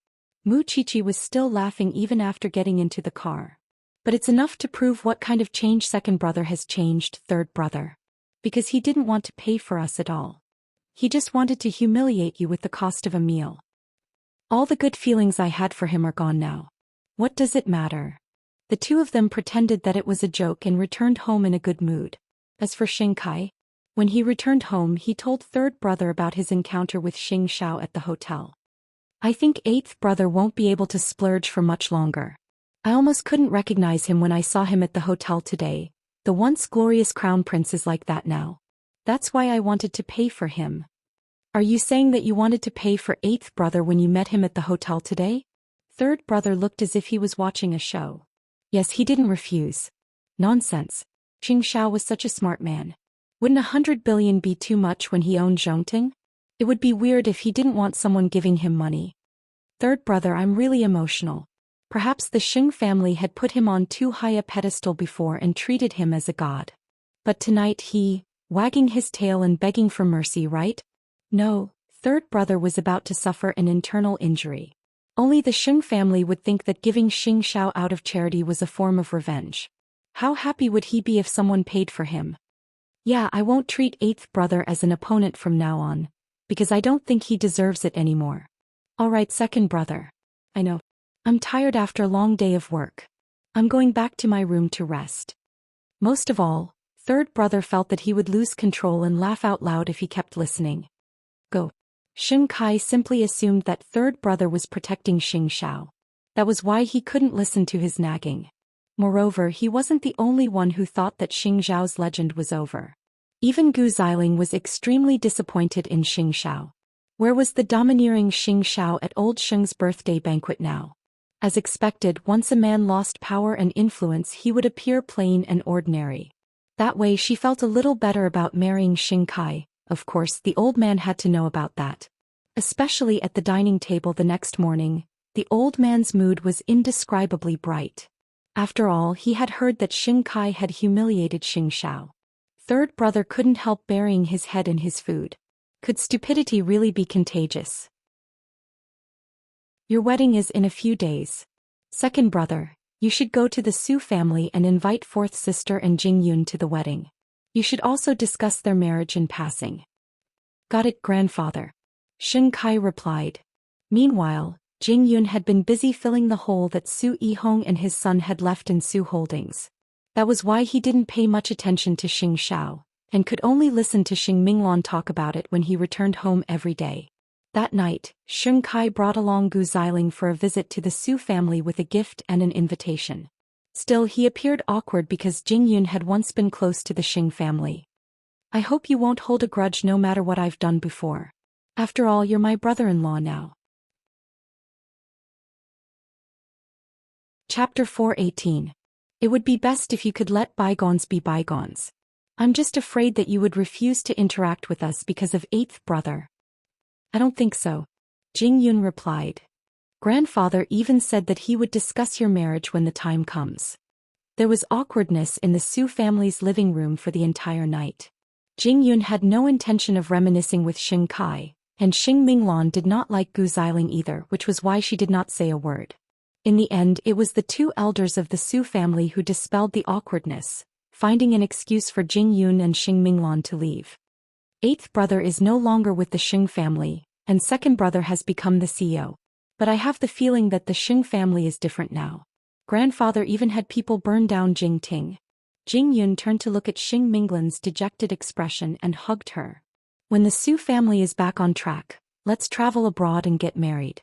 Speaker 1: Mu Chichi was still laughing even after getting into the car. But it's enough to prove what kind of change second brother has changed third brother. Because he didn't want to pay for us at all. He just wanted to humiliate you with the cost of a meal. All the good feelings I had for him are gone now. What does it matter? The two of them pretended that it was a joke and returned home in a good mood. As for Xing Kai, when he returned home, he told third brother about his encounter with Xiao at the hotel. I think eighth brother won't be able to splurge for much longer. I almost couldn't recognize him when I saw him at the hotel today. The once glorious crown prince is like that now. That's why I wanted to pay for him. Are you saying that you wanted to pay for eighth brother when you met him at the hotel today? Third brother looked as if he was watching a show. Yes, he didn't refuse. Nonsense. Xiao was such a smart man. Wouldn't 100 billion be too much when he owned Zhongting? It would be weird if he didn't want someone giving him money. Third brother, I'm really emotional. Perhaps the Xing family had put him on too high a pedestal before and treated him as a god. But tonight he, wagging his tail and begging for mercy, right? No, third brother was about to suffer an internal injury. Only the Xing family would think that giving Xiao out of charity was a form of revenge. How happy would he be if someone paid for him? Yeah, I won't treat eighth brother as an opponent from now on, because I don't think he deserves it anymore. Alright, second brother. I know. I'm tired after a long day of work. I'm going back to my room to rest. Most of all, third brother felt that he would lose control and laugh out loud if he kept listening. Go. Xing Kai simply assumed that third brother was protecting Xiao. That was why he couldn't listen to his nagging. Moreover, he wasn't the only one who thought that Xiao's legend was over. Even Gu Xiling was extremely disappointed in Xiao. Where was the domineering Xiao at old Sheng's birthday banquet now? As expected, once a man lost power and influence, he would appear plain and ordinary. That way she felt a little better about marrying Xing Kai. Of course, the old man had to know about that. Especially at the dining table the next morning, the old man's mood was indescribably bright. After all, he had heard that Xing Kai had humiliated Xiao. Third brother couldn't help burying his head in his food. Could stupidity really be contagious? Your wedding is in a few days. Second brother, you should go to the Su family and invite fourth sister and Jingyun to the wedding. You should also discuss their marriage in passing. Got it, grandfather. Xing Kai replied. Meanwhile, Jingyun had been busy filling the hole that Su Yihong and his son had left in Su Holdings. That was why he didn't pay much attention to Xiao, and could only listen to Xing Minglan talk about it when he returned home every day. That night, Xing Kai brought along Gu Xiling for a visit to the Su family with a gift and an invitation. Still, he appeared awkward because Jingyun had once been close to the Xing family. I hope you won't hold a grudge no matter what I've done before. After all, you're my brother-in-law now. Chapter 418. It would be best if you could let bygones be bygones. I'm just afraid that you would refuse to interact with us because of eighth brother. I don't think so. Jingyun replied. Grandfather even said that he would discuss your marriage when the time comes. There was awkwardness in the Su family's living room for the entire night. Jing Yun had no intention of reminiscing with Xing Kai, and Xing Minglan did not like Gu Xiling either, which was why she did not say a word. In the end, it was the two elders of the Su family who dispelled the awkwardness, finding an excuse for Jing Yun and Xing Minglan to leave. Eighth brother is no longer with the Xing family, and second brother has become the CEO. But I have the feeling that the Xing family is different now. Grandfather even had people burn down Jing Ting. Jing Yun turned to look at Xing Minglan's dejected expression and hugged her. When the Su family is back on track, let's travel abroad and get married.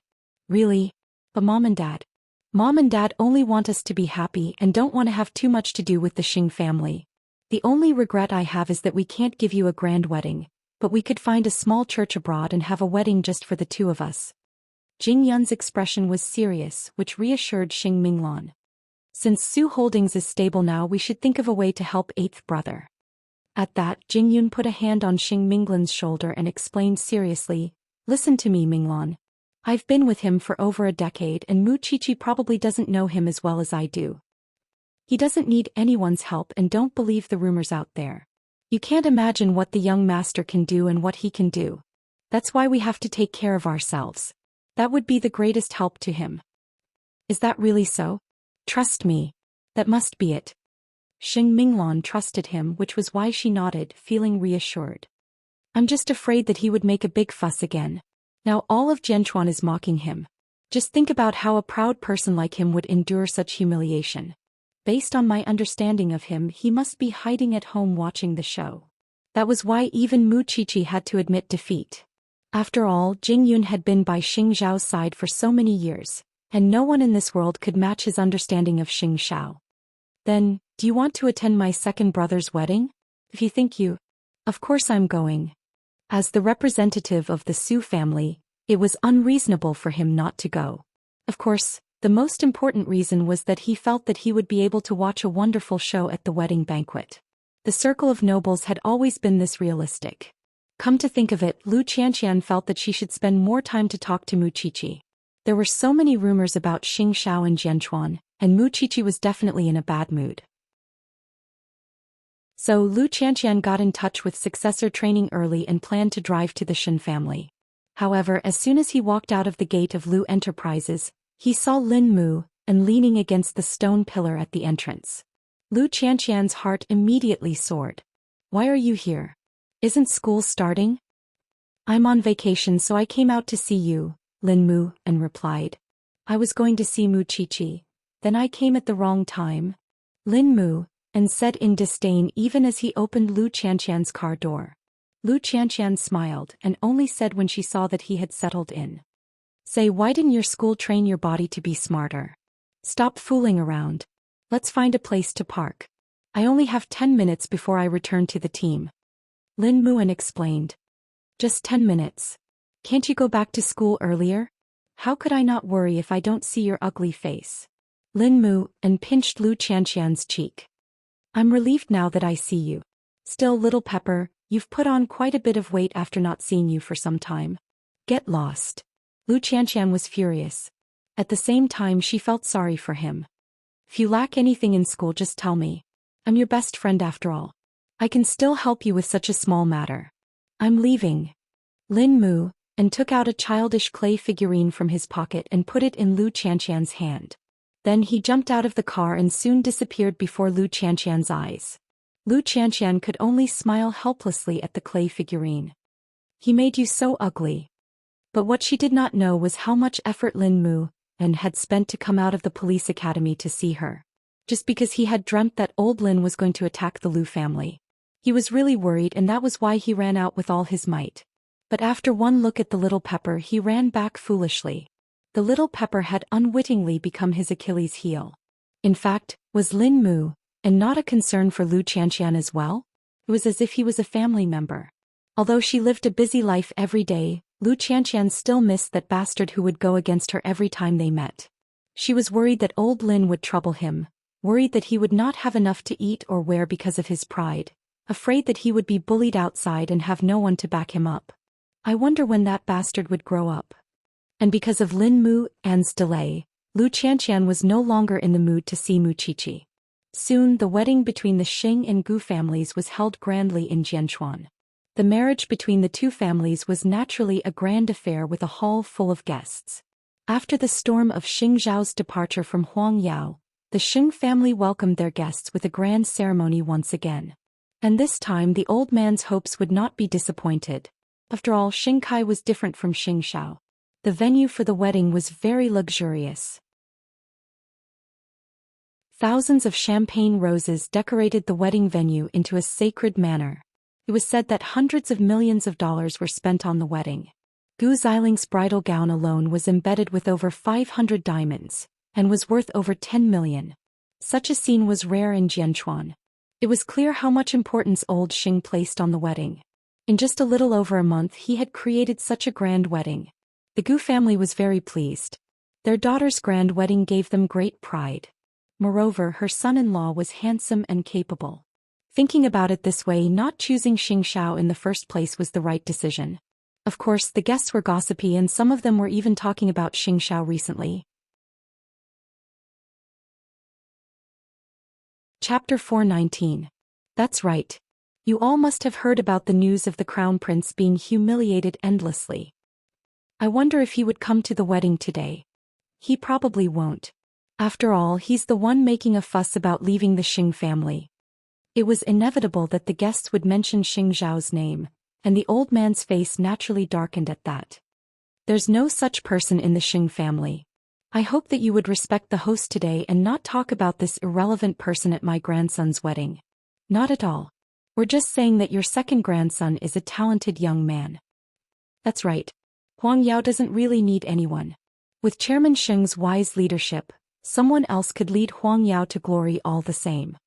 Speaker 1: Really? But Mom and Dad only want us to be happy and don't want to have too much to do with the Xing family. The only regret I have is that we can't give you a grand wedding, but we could find a small church abroad and have a wedding just for the two of us. Jing Yun's expression was serious, which reassured Xing Minglan. Since Su Holdings is stable now, we should think of a way to help eighth brother. At that, Jing Yun put a hand on Xing Minglan's shoulder and explained seriously, "Listen to me, Minglan. I've been with him for over a decade and Mu Chichi probably doesn't know him as well as I do. He doesn't need anyone's help and don't believe the rumors out there. You can't imagine what the young master can do and what he can do. That's why we have to take care of ourselves. That would be the greatest help to him." "Is that really so? Trust me. That must be it." Xing Minglan trusted him, which was why she nodded, feeling reassured. "I'm just afraid that he would make a big fuss again. Now all of Jianchuan is mocking him. Just think about how a proud person like him would endure such humiliation. Based on my understanding of him, he must be hiding at home watching the show." That was why even Mu Chichi had to admit defeat. After all, Jing Yun had been by Xing Zhao's side for so many years, and no one in this world could match his understanding of Xing Xiao. "Then, do you want to attend my second brother's wedding? If you think you..." "Of course I'm going." As the representative of the Su family, it was unreasonable for him not to go. Of course, the most important reason was that he felt that he would be able to watch a wonderful show at the wedding banquet. The circle of nobles had always been this realistic. Come to think of it, Xianxia felt that she should spend more time to talk to Mu Chichi. There were so many rumors about Xing Xiao and Jianchuan, and Mu Chichi was definitely in a bad mood. So Xianxia got in touch with successor training early and planned to drive to the Shen family. However, as soon as he walked out of the gate of Lu Enterprises, he saw Lin Mu, and leaning against the stone pillar at the entrance. Xianxia's heart immediately soared. "Why are you here? Isn't school starting?" "I'm on vacation, so I came out to see you," Lin Mu replied. "I was going to see Mu Chichi. Then I came at the wrong time," Lin Mu said in disdain even as he opened Xianxia's car door. Xianxia smiled and only said when she saw that he had settled in. "Say, why didn't your school train your body to be smarter? Stop fooling around. Let's find a place to park. I only have 10 minutes before I return to the team," Lin Mu explained. "Just 10 minutes. Can't you go back to school earlier? How could I not worry if I don't see your ugly face?" Lin Mu pinched Xianxia's cheek. "I'm relieved now that I see you. Still, little Pepper, you've put on quite a bit of weight after not seeing you for some time. Get lost." Xianxia was furious. At the same time, she felt sorry for him. "If you lack anything in school, just tell me. I'm your best friend after all. I can still help you with such a small matter. I'm leaving." Lin Mu took out a childish clay figurine from his pocket and put it in Xianxia's hand. Then he jumped out of the car and soon disappeared before Xianxia's eyes. Xianxia could only smile helplessly at the clay figurine. "He made you so ugly." But what she did not know was how much effort Lin Mu had spent to come out of the police academy to see her. Just because he had dreamt that old Lin was going to attack the Lu family. He was really worried, and that was why he ran out with all his might. But after one look at the little Pepper, he ran back foolishly. The little Pepper had unwittingly become his Achilles heel. In fact, was Lin Mu not a concern for Xianxia as well? It was as if he was a family member. Although she lived a busy life every day, Xianxia still missed that bastard who would go against her every time they met. She was worried that old Lin would trouble him, worried that he would not have enough to eat or wear because of his pride, afraid that he would be bullied outside and have no one to back him up. I wonder when that bastard would grow up. And because of Lin Mu An's delay, Lu Qianqian was no longer in the mood to see Mu Qiqi. Soon the wedding between the Xing and Gu families was held grandly in Jianchuan. The marriage between the two families was naturally a grand affair with a hall full of guests. After the storm of Xing Zhao's departure from Huangyao, the Xing family welcomed their guests with a grand ceremony once again. And this time the old man's hopes would not be disappointed. After all, Xing Kai was different from Xing Xiao. The venue for the wedding was very luxurious. Thousands of champagne roses decorated the wedding venue into a sacred manner. It was said that hundreds of millions of dollars were spent on the wedding. Gu Ziling's bridal gown alone was embedded with over 500 diamonds, and was worth over 10 million. Such a scene was rare in Jianchuan. It was clear how much importance old Xing placed on the wedding. In just a little over a month he had created such a grand wedding. The Gu family was very pleased. Their daughter's grand wedding gave them great pride. Moreover, her son-in-law was handsome and capable. Thinking about it this way, not choosing Xing Xiao in the first place was the right decision. Of course, the guests were gossipy and some of them were even talking about Xing Xiao recently. Chapter 419. That's right. You all must have heard about the news of the crown prince being humiliated endlessly. I wonder if he would come to the wedding today. He probably won't. After all, he's the one making a fuss about leaving the Xing family. It was inevitable that the guests would mention Xing Zhao's name, and the old man's face naturally darkened at that. There's no such person in the Xing family. I hope that you would respect the host today and not talk about this irrelevant person at my grandson's wedding. Not at all. We're just saying that your second grandson is a talented young man. That's right. Huang Yao doesn't really need anyone. With Chairman Sheng's wise leadership, someone else could lead Huang Yao to glory all the same.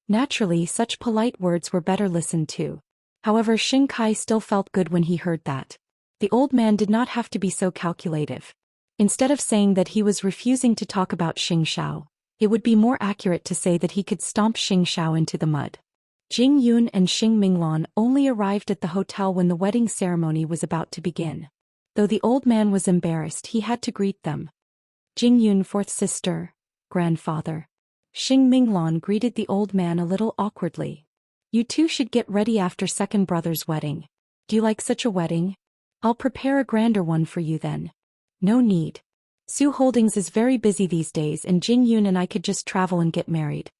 Speaker 1: Naturally, such polite words were better listened to. However, Xing Kai still felt good when he heard that. The old man did not have to be so calculative. Instead of saying that he was refusing to talk about Xing Xiao, it would be more accurate to say that he could stomp Xing Xiao into the mud. Jing Yun and Xing Minglan only arrived at the hotel when the wedding ceremony was about to begin. Though the old man was embarrassed, he had to greet them. Jing Yun, fourth sister, grandfather. Xing Minglan greeted the old man a little awkwardly. You two should get ready after second brother's wedding. Do you like such a wedding? I'll prepare a grander one for you then. No need. Su Holdings is very busy these days and Jing Yun and I could just travel and get married.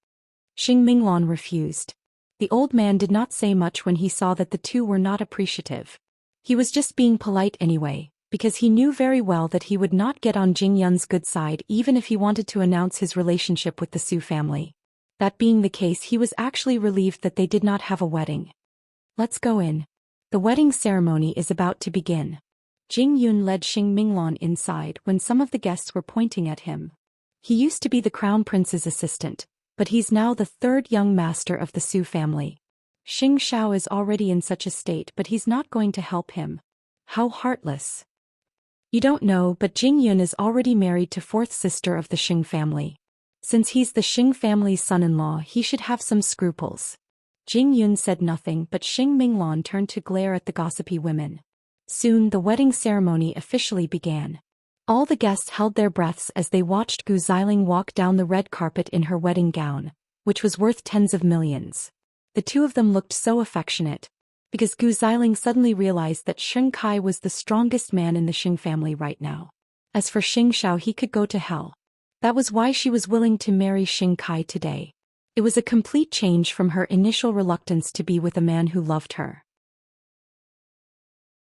Speaker 1: Xing Minglan refused. The old man did not say much when he saw that the two were not appreciative. He was just being polite anyway, because he knew very well that he would not get on Jing Yun's good side even if he wanted to announce his relationship with the Su family. That being the case, he was actually relieved that they did not have a wedding. Let's go in. The wedding ceremony is about to begin. Jing Yun led Xing Minglan inside when some of the guests were pointing at him. He used to be the crown prince's assistant, but he's now the third young master of the Su family. Xing Xiao is already in such a state, but he's not going to help him. How heartless. You don't know, but Jing Yun is already married to fourth sister of the Xing family. Since he's the Xing family's son-in-law, he should have some scruples. Jing Yun said nothing, but Xing Minglan turned to glare at the gossipy women. Soon the wedding ceremony officially began. All the guests held their breaths as they watched Gu Ziling walk down the red carpet in her wedding gown, which was worth tens of millions. The two of them looked so affectionate, because Gu Ziling suddenly realized that Xing Kai was the strongest man in the Xing family right now. As for Xing Xiao, he could go to hell. That was why she was willing to marry Xing Kai today. It was a complete change from her initial reluctance to be with a man who loved her.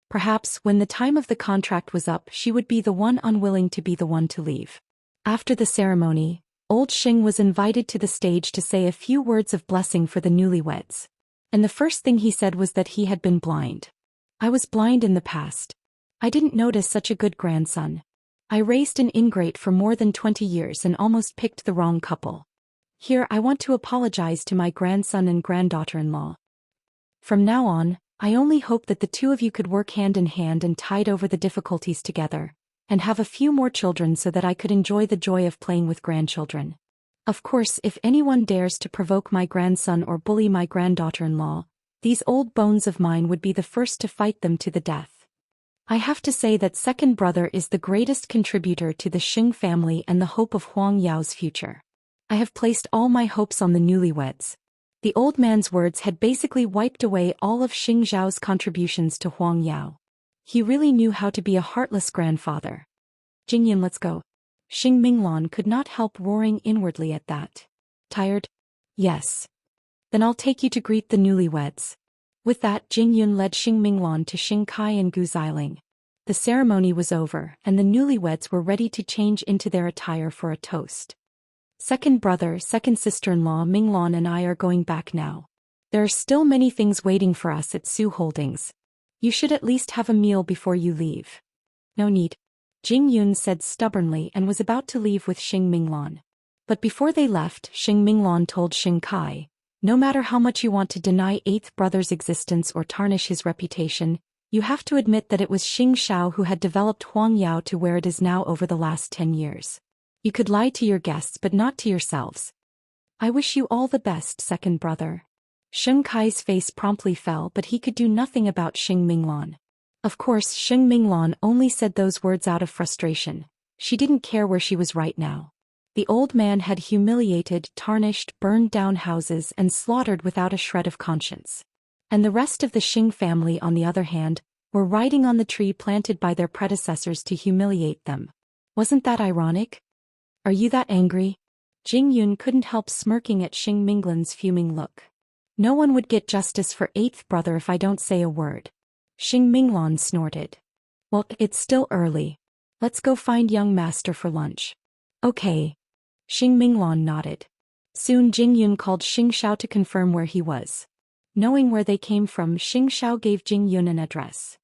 Speaker 1: Perhaps when the time of the contract was up, she would be the one unwilling to be the one to leave. After the ceremony, old Xing was invited to the stage to say a few words of blessing for the newlyweds. And the first thing he said was that he had been blind. I was blind in the past. I didn't notice such a good grandson. I raised an ingrate for more than 20 years and almost picked the wrong couple. Here I want to apologize to my grandson and granddaughter-in-law. From now on, I only hope that the two of you could work hand in hand and tide over the difficulties together, and have a few more children so that I could enjoy the joy of playing with grandchildren. Of course, if anyone dares to provoke my grandson or bully my granddaughter-in-law, these old bones of mine would be the first to fight them to the death. I have to say that second brother is the greatest contributor to the Xing family and the hope of Huang Yao's future. I have placed all my hopes on the newlyweds. The old man's words had basically wiped away all of Xing Zhao's contributions to Huang Yao. He really knew how to be a heartless grandfather. Jingyan, let's go. Xing Minglan could not help roaring inwardly at that. Tired? Yes. Then I'll take you to greet the newlyweds. With that, Jingyun led Xing Minglan to Xing Kai and Gu Xiling. The ceremony was over, and the newlyweds were ready to change into their attire for a toast. Second brother, second sister-in-law Minglan and I are going back now. There are still many things waiting for us at Su Holdings. You should at least have a meal before you leave. No need. Jing Yun said stubbornly and was about to leave with Xing Minglan. But before they left, Xing Minglan told Xing Kai, no matter how much you want to deny eighth brother's existence or tarnish his reputation, you have to admit that it was Xing Xiao who had developed Huang Yao to where it is now over the last 10 years. You could lie to your guests but not to yourselves. I wish you all the best, second brother. Xing Kai's face promptly fell, but he could do nothing about Xing Minglan. Of course, Xing Minglan only said those words out of frustration. She didn't care where she was right now. The old man had humiliated, tarnished, burned down houses and slaughtered without a shred of conscience. And the rest of the Xing family, on the other hand, were riding on the tree planted by their predecessors to humiliate them. Wasn't that ironic? Are you that angry? Jing Yun couldn't help smirking at Xing Minglan's fuming look. No one would get justice for eighth brother if I don't say a word. Xing Minglan snorted. Well, it's still early. Let's go find young master for lunch. Okay. Xing Minglan nodded. Soon Jing Yun called Xing Xiao to confirm where he was. Knowing where they came from, Xing Xiao gave Jing Yun an address.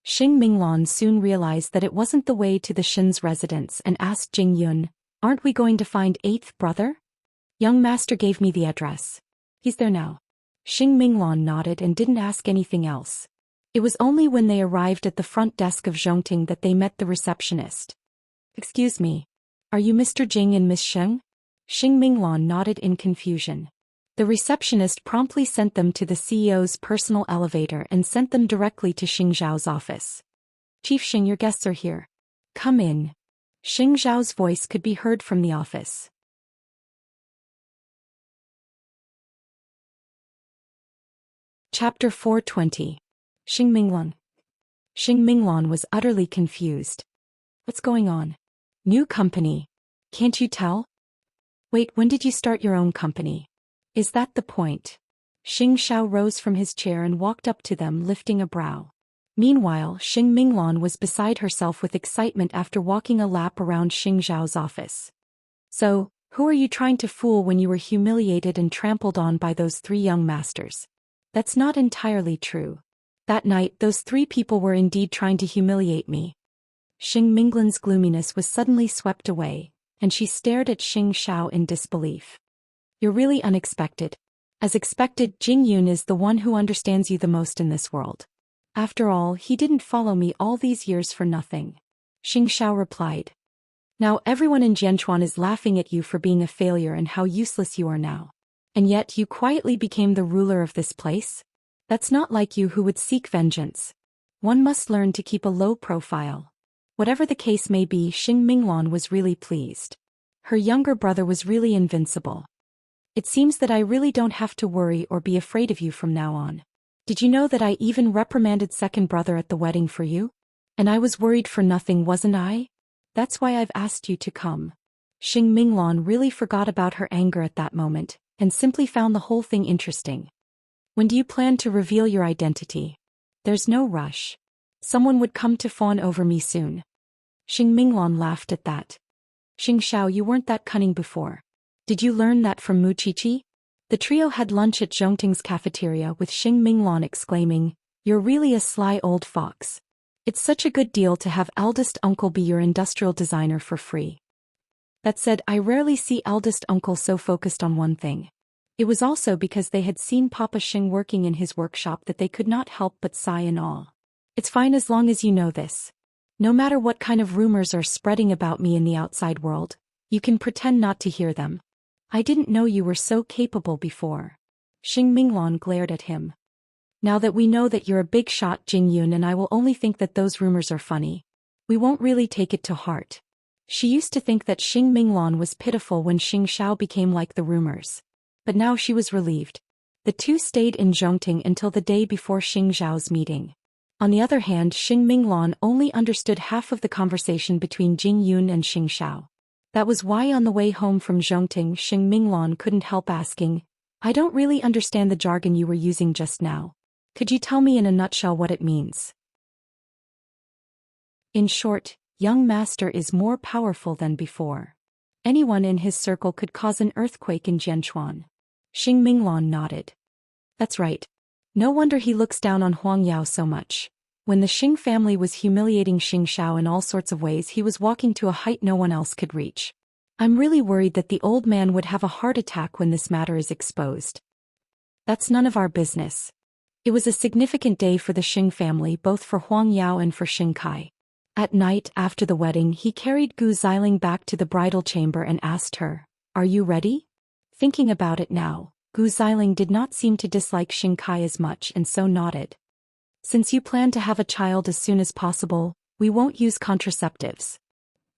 Speaker 1: Xing Minglan soon realized that it wasn't the way to the Shin's residence and asked Jing Yun, aren't we going to find eighth brother? Young master gave me the address. He's there now. Xing Minglan nodded and didn't ask anything else. It was only when they arrived at the front desk of Zhongting that they met the receptionist. Excuse me. Are you Mr. Jing and Miss Sheng? Xing Minglan nodded in confusion. The receptionist promptly sent them to the CEO's personal elevator and sent them directly to Xing Zhao's office. Chief Xing, your guests are here. Come in. Xing Zhao's voice could be heard from the office. Chapter 420. Xing Minglan. Xing Minglan was utterly confused. What's going on? New company. Can't you tell? Wait, when did you start your own company? Is that the point? Xing Xiao rose from his chair and walked up to them, lifting a brow. Meanwhile, Xing Minglan was beside herself with excitement after walking a lap around Xing Zhao's office. So, who are you trying to fool when you were humiliated and trampled on by those three young masters? That's not entirely true. That night, those three people were indeed trying to humiliate me. Xing Minglan's gloominess was suddenly swept away, and she stared at Xing Xiao in disbelief. You're really unexpected. As expected, Jing Yun is the one who understands you the most in this world. After all, he didn't follow me all these years for nothing. Xing Xiao replied. Now everyone in Jianchuan is laughing at you for being a failure and how useless you are now. And yet you quietly became the ruler of this place? That's not like you, who would seek vengeance. One must learn to keep a low profile. Whatever the case may be, Xing Minglan was really pleased. Her younger brother was really invincible. It seems that I really don't have to worry or be afraid of you from now on. Did you know that I even reprimanded second brother at the wedding for you? And I was worried for nothing, wasn't I? That's why I've asked you to come. Xing Minglan really forgot about her anger at that moment, and simply found the whole thing interesting. When do you plan to reveal your identity? There's no rush. Someone would come to fawn over me soon. Xing Minglan laughed at that. Xing Xiao, you weren't that cunning before. Did you learn that from Mu Qiqi? The trio had lunch at Zhongting's cafeteria with Xing Minglan exclaiming, You're really a sly old fox. It's such a good deal to have eldest uncle be your industrial designer for free. That said, I rarely see eldest uncle so focused on one thing. It was also because they had seen Papa Xing working in his workshop that they could not help but sigh in awe. It's fine as long as you know this. No matter what kind of rumors are spreading about me in the outside world, you can pretend not to hear them. I didn't know you were so capable before. Xing Minglan glared at him. Now that we know that you're a big shot, Jingyun and I will only think that those rumors are funny. We won't really take it to heart. She used to think that Xing Minglan was pitiful when Xing Xiao became like the rumors. But now she was relieved. The two stayed in Zhongting until the day before Xing Zhao's meeting. On the other hand, Xing Minglan only understood half of the conversation between Jing Yun and Xing Xiao. That was why on the way home from Zhongting, Xing Minglan couldn't help asking, I don't really understand the jargon you were using just now. Could you tell me in a nutshell what it means? In short, young master is more powerful than before. Anyone in his circle could cause an earthquake in Jianchuan. Xing Minglan nodded. That's right. No wonder he looks down on Huang Yao so much. When the Xing family was humiliating Xing Xiao in all sorts of ways, he was walking to a height no one else could reach. I'm really worried that the old man would have a heart attack when this matter is exposed. That's none of our business. It was a significant day for the Xing family, both for Huang Yao and for Xing Kai. At night, after the wedding, he carried Gu Xiling back to the bridal chamber and asked her, Are you ready? Thinking about it now, Gu Xiling did not seem to dislike Xing Kai as much and so nodded. Since you plan to have a child as soon as possible, we won't use contraceptives.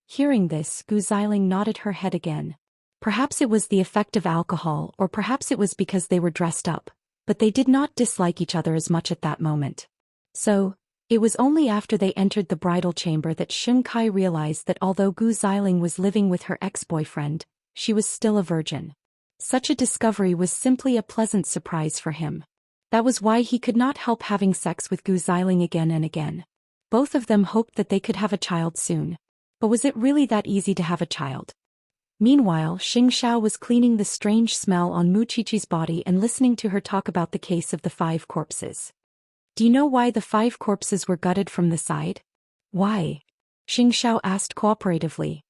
Speaker 1: Hearing this, Gu Xiling nodded her head again. Perhaps it was the effect of alcohol, or perhaps it was because they were dressed up, but they did not dislike each other as much at that moment. So, it was only after they entered the bridal chamber that Xing Kai realized that although Gu Xiling was living with her ex-boyfriend, she was still a virgin. Such a discovery was simply a pleasant surprise for him. That was why he could not help having sex with Gu Xiling again and again. Both of them hoped that they could have a child soon. But was it really that easy to have a child? Meanwhile, Xing Xiao was cleaning the strange smell on Mu Qiqi's body and listening to her talk about the case of the 5 corpses. Do you know why the 5 corpses were gutted from the side? Why? Xing Xiao asked cooperatively.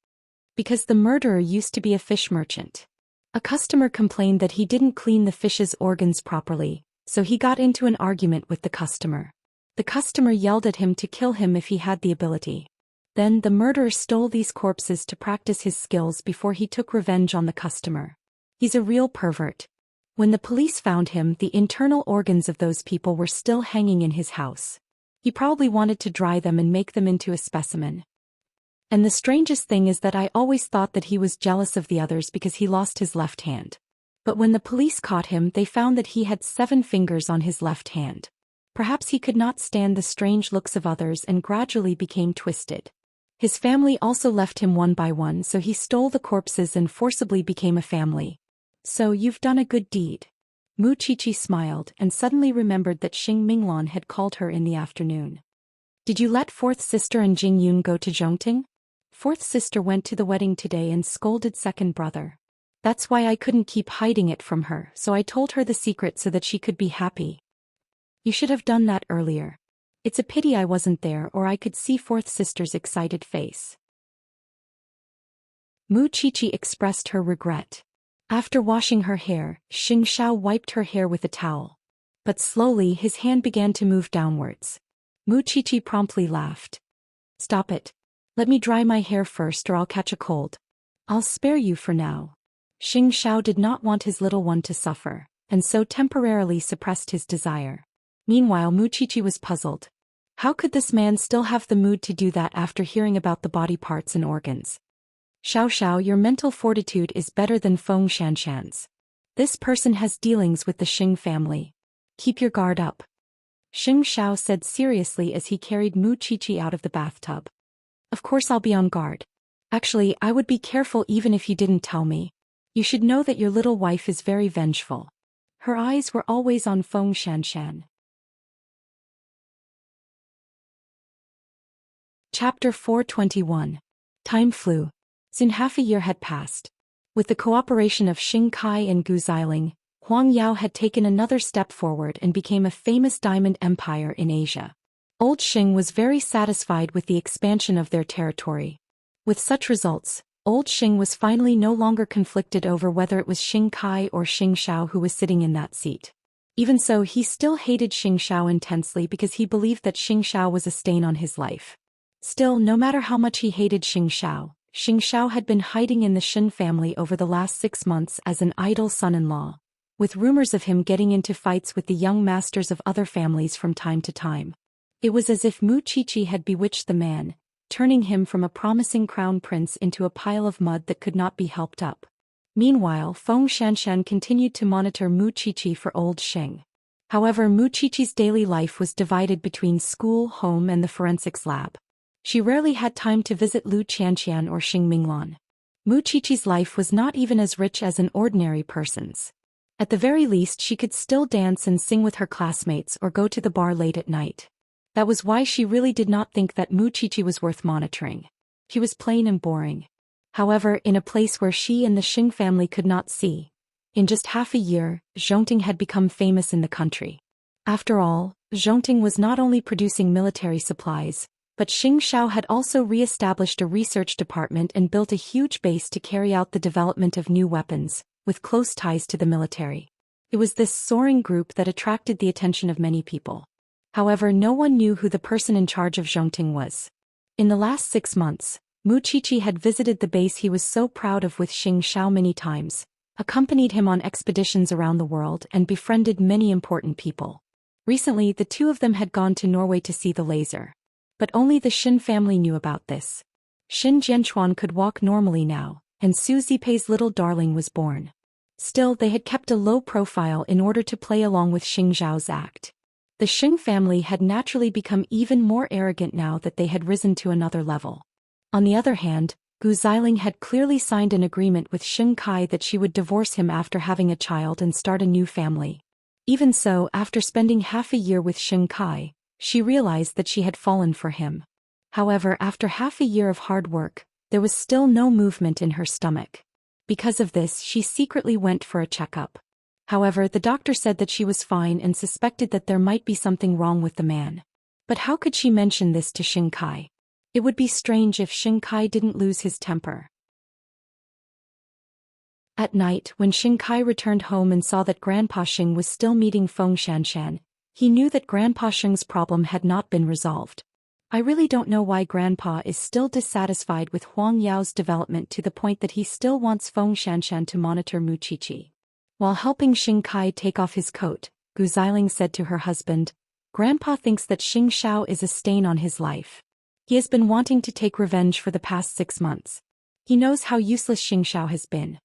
Speaker 1: Because the murderer used to be a fish merchant. A customer complained that he didn't clean the fish's organs properly, so he got into an argument with the customer. The customer yelled at him to kill him if he had the ability. Then the murderer stole these corpses to practice his skills before he took revenge on the customer. He's a real pervert. When the police found him, the internal organs of those people were still hanging in his house. He probably wanted to dry them and make them into a specimen. And the strangest thing is that I always thought that he was jealous of the others because he lost his left hand. But when the police caught him, they found that he had 7 fingers on his left hand. Perhaps he could not stand the strange looks of others and gradually became twisted. His family also left him one by one, so he stole the corpses and forcibly became a family. So you've done a good deed. Mu Qiqi smiled and suddenly remembered that Xing Minglan had called her in the afternoon. Did you let 4th sister and Jing Yun go to Zhongting? 4th sister went to the wedding today and scolded 2nd brother. That's why I couldn't keep hiding it from her, so I told her the secret so that she could be happy. You should have done that earlier. It's a pity I wasn't there, or I could see 4th sister's excited face. Mu Qiqi expressed her regret. After washing her hair, Xing Xiao wiped her hair with a towel. But slowly his hand began to move downwards. Mu Qiqi promptly laughed. Stop it. Let me dry my hair first or I'll catch a cold. I'll spare you for now. Xing Xiao did not want his little one to suffer, and so temporarily suppressed his desire. Meanwhile, Mu Qiqi was puzzled. How could this man still have the mood to do that after hearing about the body parts and organs? Xiao Xiao, your mental fortitude is better than Feng Xianxian's. This person has dealings with the Xing family. Keep your guard up. Xing Xiao said seriously as he carried Mu Qiqi out of the bathtub. Of course I'll be on guard. Actually, I would be careful even if you didn't tell me. You should know that your little wife is very vengeful. Her eyes were always on Feng Xianxian. Chapter 421. Time flew. Soon half a year had passed. With the cooperation of Xing Kai and Gu Xiling, Huang Yao had taken another step forward and became a famous diamond empire in Asia. Old Xing was very satisfied with the expansion of their territory. With such results, Old Xing was finally no longer conflicted over whether it was Xing Kai or Xing Xiao who was sitting in that seat. Even so, he still hated Xing Xiao intensely because he believed that Xing Xiao was a stain on his life. Still, no matter how much he hated Xing Xiao had been hiding in the Shen family over the last 6 months as an idle son-in-law. with rumors of him getting into fights with the young masters of other families from time to time. It was as if Mu Qiqi had bewitched the man, turning him from a promising crown prince into a pile of mud that could not be helped up. Meanwhile, Feng Xianxian continued to monitor Mu Qiqi for old Xing. However, Mu Qiqi's daily life was divided between school, home and the forensics lab. She rarely had time to visit Lu Qianqian or Xing Minglan. Mu Qiqi's life was not even as rich as an ordinary person's. At the very least, she could still dance and sing with her classmates or go to the bar late at night. That was why she really did not think that Mu Qiqi was worth monitoring. She was plain and boring. However, in a place where she and the Xing family could not see, in just half a year, Zhongting had become famous in the country. After all, Zhongting was not only producing military supplies, but Xianxia had also re-established a research department and built a huge base to carry out the development of new weapons, with close ties to the military. It was this soaring group that attracted the attention of many people. However, no one knew who the person in charge of Zhongting was. In the last 6 months, Mu Qiqi had visited the base he was so proud of with Xianxia many times, accompanied him on expeditions around the world and befriended many important people. Recently, the two of them had gone to Norway to see the laser. But only the Xin family knew about this. Xin Jianchuan could walk normally now, and Su Zipei's little darling was born. Still, they had kept a low profile in order to play along with Xing Zhao's act. The Xing family had naturally become even more arrogant now that they had risen to another level. On the other hand, Gu Xiling had clearly signed an agreement with Xing Kai that she would divorce him after having a child and start a new family. Even so, after spending half a year with Xing Kai, she realized that she had fallen for him. However, after half a year of hard work, there was still no movement in her stomach. Because of this, she secretly went for a checkup. However, the doctor said that she was fine and suspected that there might be something wrong with the man. But how could she mention this to Xing Kai? It would be strange if Xing Kai didn't lose his temper. At night, when Xing Kai returned home and saw that Grandpa Xing was still meeting Feng Xianxian, he knew that Grandpa Xing's problem had not been resolved. I really don't know why Grandpa is still dissatisfied with Huang Yao's development to the point that he still wants Feng Xianxian to monitor Mu Qiqi. While helping Xing Kai take off his coat, Gu Xiling said to her husband, Grandpa thinks that Xing Xiao is a stain on his life. He has been wanting to take revenge for the past 6 months. He knows how useless Xing Xiao has been.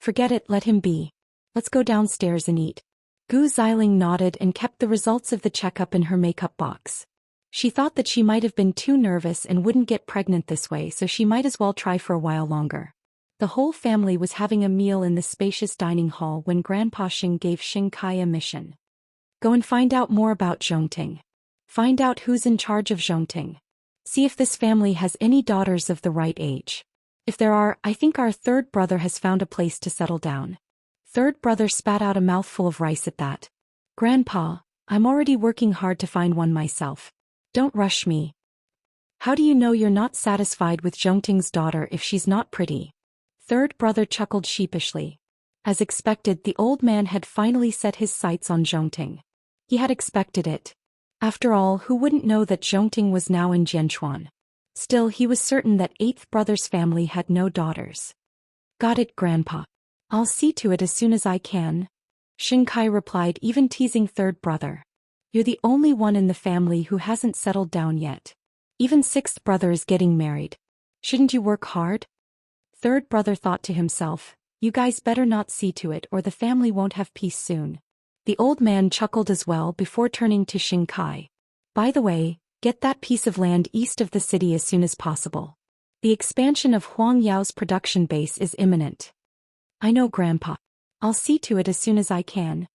Speaker 1: Forget it, let him be. Let's go downstairs and eat. Gu Xiling nodded and kept the results of the checkup in her makeup box. She thought that she might have been too nervous and wouldn't get pregnant this way, so she might as well try for a while longer. The whole family was having a meal in the spacious dining hall when Grandpa Xing gave Xing Kai a mission. Go and find out more about Zhongting. Find out who's in charge of Zhongting. See if this family has any daughters of the right age. If there are, I think our third brother has found a place to settle down. Third brother spat out a mouthful of rice at that. Grandpa, I'm already working hard to find one myself. Don't rush me. How do you know you're not satisfied with Zhongting's daughter if she's not pretty? Third brother chuckled sheepishly. As expected, the old man had finally set his sights on Zhongting. He had expected it. After all, who wouldn't know that Zhongting was now in Jianchuan? Still, he was certain that eighth brother's family had no daughters. Got it, Grandpa. I'll see to it as soon as I can. Xing Kai replied, even teasing third brother. You're the only one in the family who hasn't settled down yet. Even sixth brother is getting married. Shouldn't you work hard? Third brother thought to himself, you guys better not see to it or the family won't have peace soon. The old man chuckled as well before turning to Xing Kai. By the way, get that piece of land east of the city as soon as possible. The expansion of Huang Yao's production base is imminent. I know, Grandpa. I'll see to it as soon as I can.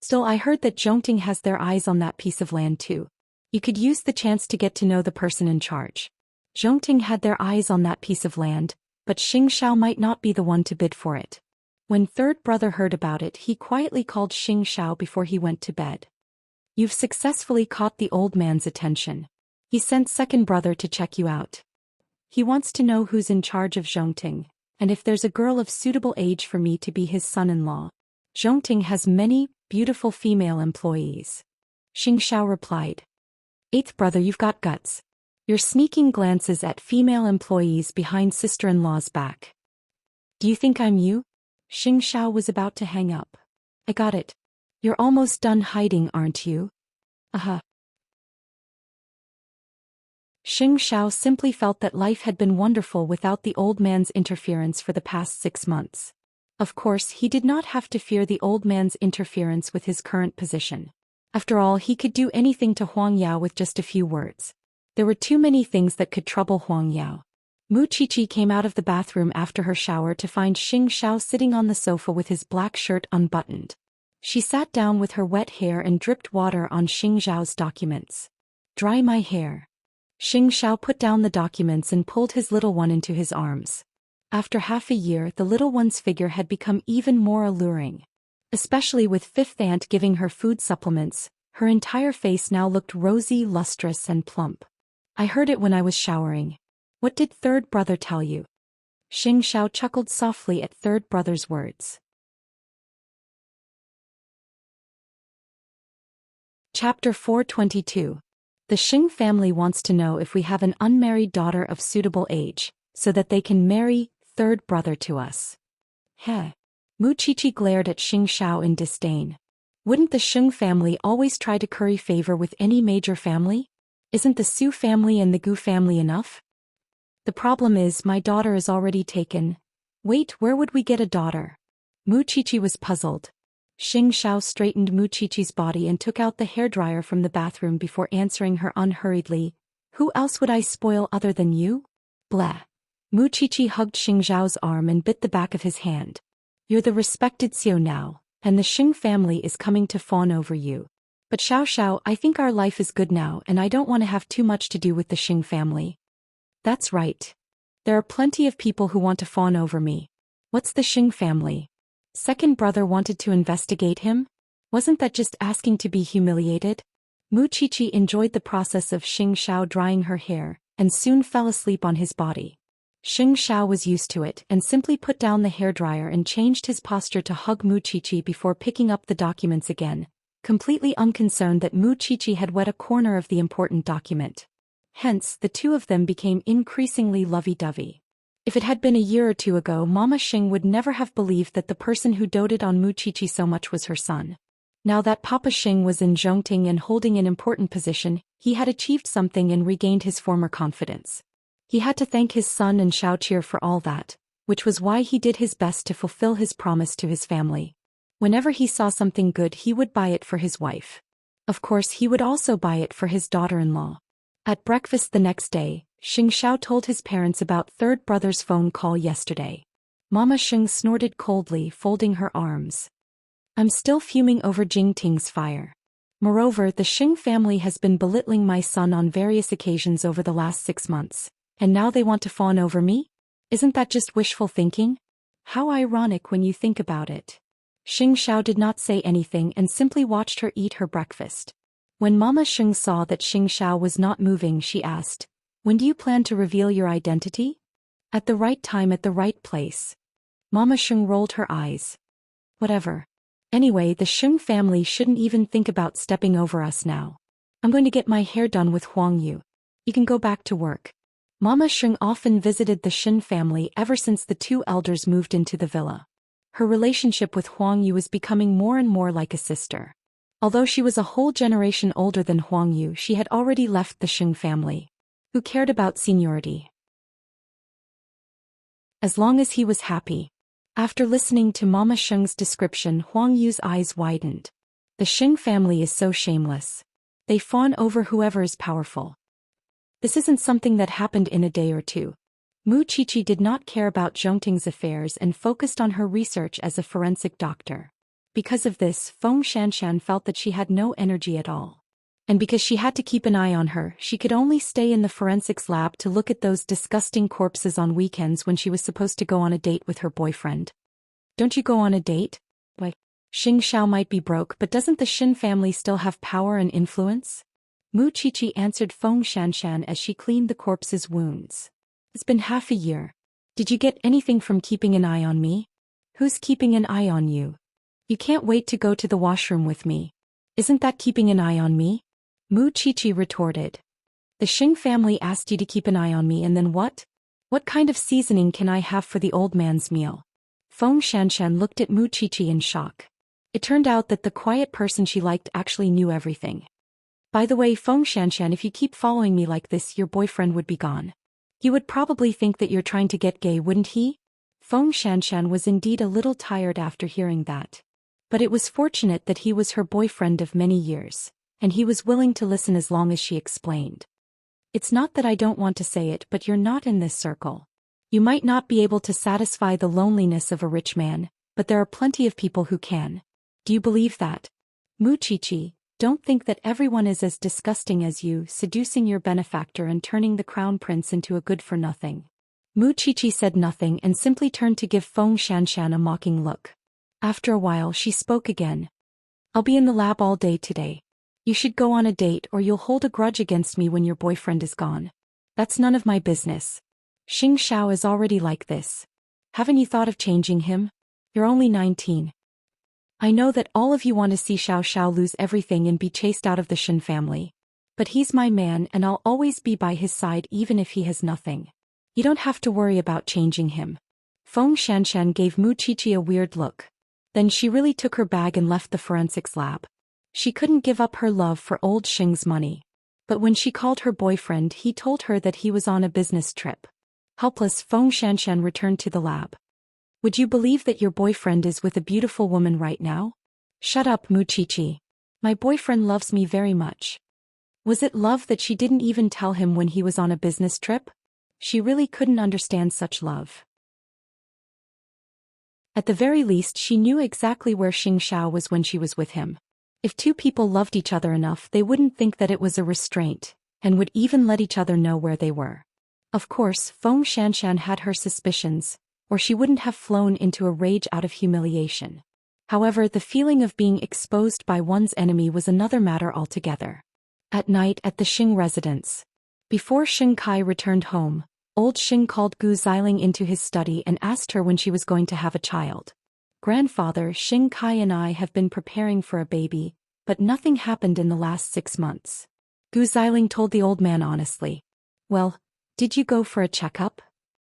Speaker 1: Still, I heard that Zhongting has their eyes on that piece of land too. You could use the chance to get to know the person in charge. Zhongting had their eyes on that piece of land, but Xing Xiao might not be the one to bid for it. When third brother heard about it, he quietly called Xing Xiao before he went to bed. You've successfully caught the old man's attention. He sent second brother to check you out. He wants to know who's in charge of Zhongting, and if there's a girl of suitable age for me to be his son-in-law. Zhongting has many beautiful female employees. Xing Xiao replied. Eighth brother, you've got guts. You're sneaking glances at female employees behind sister-in-law's back. Do you think I'm you? Xing Xiao was about to hang up. I got it. You're almost done hiding, aren't you? Uh-huh. Xianxia simply felt that life had been wonderful without the old man's interference for the past 6 months. Of course, he did not have to fear the old man's interference with his current position. After all, he could do anything to Huang Yao with just a few words. There were too many things that could trouble Huang Yao. Mu Qiqi came out of the bathroom after her shower to find Xianxia sitting on the sofa with his black shirt unbuttoned. She sat down with her wet hair and dripped water on Xianxiao's documents. Dry my hair. Xianxia put down the documents and pulled his little one into his arms. After half a year, the little one's figure had become even more alluring. Especially with fifth aunt giving her food supplements, her entire face now looked rosy, lustrous, and plump. I heard it when I was showering. What did third brother tell you? Xianxia chuckled softly at third brother's words. Chapter 422. The Xing family wants to know if we have an unmarried daughter of suitable age, so that they can marry third brother to us. Heh. Mu Qiqi glared at Xianxia in disdain. Wouldn't the Xing family always try to curry favor with any major family? Isn't the Su family and the Gu family enough? The problem is my daughter is already taken. Wait, where would we get a daughter? Mu Qiqi was puzzled. Xianxia straightened Mu Qiqi's body and took out the hairdryer from the bathroom before answering her unhurriedly. Who else would I spoil other than you? Blah. Mu Qiqi hugged Xianxiao's arm and bit the back of his hand. You're the respected Xiao now, and the Xing family is coming to fawn over you. But Xiao, I think our life is good now and I don't want to have too much to do with the Xing family. That's right. There are plenty of people who want to fawn over me. What's the Xing family? Second brother wanted to investigate him? Wasn't that just asking to be humiliated? Mu Qiqi enjoyed the process of Xianxia drying her hair, and soon fell asleep on his body. Xianxia was used to it and simply put down the hairdryer and changed his posture to hug Mu Qiqi before picking up the documents again, completely unconcerned that Mu Qiqi had wet a corner of the important document. Hence, the two of them became increasingly lovey-dovey. If it had been a year or two ago, Mama Xing would never have believed that the person who doted on Mu Qiqi so much was her son. Now that Papa Xing was in Zhongting and holding an important position, he had achieved something and regained his former confidence. He had to thank his son and Xiaoqi for all that, which was why he did his best to fulfill his promise to his family. Whenever he saw something good, he would buy it for his wife. Of course, he would also buy it for his daughter-in-law. At breakfast the next day, Xianxia told his parents about third brother's phone call yesterday. Mama Xing snorted coldly, folding her arms. I'm still fuming over Jingting's fire. Moreover, the Xing family has been belittling my son on various occasions over the last 6 months, and now they want to fawn over me? Isn't that just wishful thinking? How ironic when you think about it. Xianxia did not say anything and simply watched her eat her breakfast. When Mama Xing saw that Xianxia was not moving, she asked, when do you plan to reveal your identity? At the right time at the right place. Mama Xing rolled her eyes. Whatever. Anyway, the Xing family shouldn't even think about stepping over us now. I'm going to get my hair done with Huang Yu. You can go back to work. Mama Xing often visited the Xing family ever since the two elders moved into the villa. Her relationship with Huang Yu was becoming more and more like a sister. Although she was a whole generation older than Huang Yu, she had already left the Xing family. Who cared about seniority? As long as he was happy. After listening to Mama Xing's description, Huang Yu's eyes widened. The Xing family is so shameless. They fawn over whoever is powerful. This isn't something that happened in a day or two. Mu Qiqi did not care about Zhongting's affairs and focused on her research as a forensic doctor. Because of this, Feng Xianxian felt that she had no energy at all. And because she had to keep an eye on her, she could only stay in the forensics lab to look at those disgusting corpses on weekends when she was supposed to go on a date with her boyfriend. Don't you go on a date? Why? Xianxia might be broke, but doesn't the Xin family still have power and influence? Mu Qiqi answered Feng Xianxian as she cleaned the corpse's wounds. It's been half a year. Did you get anything from keeping an eye on me? Who's keeping an eye on you? You can't wait to go to the washroom with me. Isn't that keeping an eye on me? Mu Qiqi retorted. The Xing family asked you to keep an eye on me and then what? What kind of seasoning can I have for the old man's meal? Feng Xianxian looked at Mu Qiqi in shock. It turned out that the quiet person she liked actually knew everything. By the way, Xianxia, if you keep following me like this, your boyfriend would be gone. He would probably think that you're trying to get gay, wouldn't he? Xianxia was indeed a little tired after hearing that. But it was fortunate that he was her boyfriend of many years, and he was willing to listen as long as she explained. It's not that I don't want to say it, but you're not in this circle. You might not be able to satisfy the loneliness of a rich man, but there are plenty of people who can. Do you believe that? Muchichi, don't think that everyone is as disgusting as you, seducing your benefactor and turning the crown prince into a good-for-nothing. Muchichi said nothing and simply turned to give Xianxia a mocking look. After a while she spoke again. I'll be in the lab all day today. You should go on a date or you'll hold a grudge against me when your boyfriend is gone. That's none of my business. Xianxia is already like this. Haven't you thought of changing him? You're only 19. I know that all of you want to see Xiao lose everything and be chased out of the Shen family. But he's my man and I'll always be by his side even if he has nothing. You don't have to worry about changing him. Xianxia gave Muchichi a weird look. Then she really took her bag and left the forensics lab. She couldn't give up her love for old Xing's money. But when she called her boyfriend, he told her that he was on a business trip. Helpless, Xianxia returned to the lab. Would you believe that your boyfriend is with a beautiful woman right now? Shut up, Muchichi. My boyfriend loves me very much. Was it love that she didn't even tell him when he was on a business trip? She really couldn't understand such love. At the very least, she knew exactly where Xianxia was when she was with him. If two people loved each other enough, they wouldn't think that it was a restraint, and would even let each other know where they were. Of course, Xianxia had her suspicions, or she wouldn't have flown into a rage out of humiliation. However, the feeling of being exposed by one's enemy was another matter altogether. At night at the Xing residence. Before Xing Kai returned home, old Xing called Gu Xiling into his study and asked her when she was going to have a child. Grandfather, Xing Kai and I have been preparing for a baby, but nothing happened in the last 6 months. Gu Xiling told the old man honestly. Well, did you go for a checkup?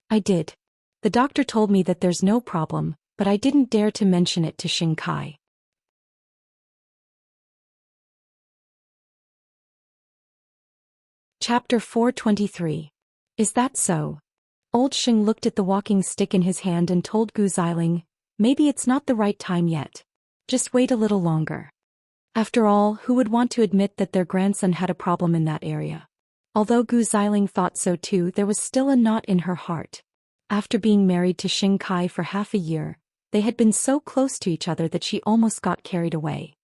Speaker 1: I did. The doctor told me that there's no problem, but I didn't dare to mention it to Xing Kai. Chapter 423. Is that so? Old Xing looked at the walking stick in his hand and told Gu Xiling, maybe it's not the right time yet. Just wait a little longer. After all, who would want to admit that their grandson had a problem in that area? Although Gu Xiling thought so too, there was still a knot in her heart. After being married to Xing Kai for half a year, they had been so close to each other that she almost got carried away.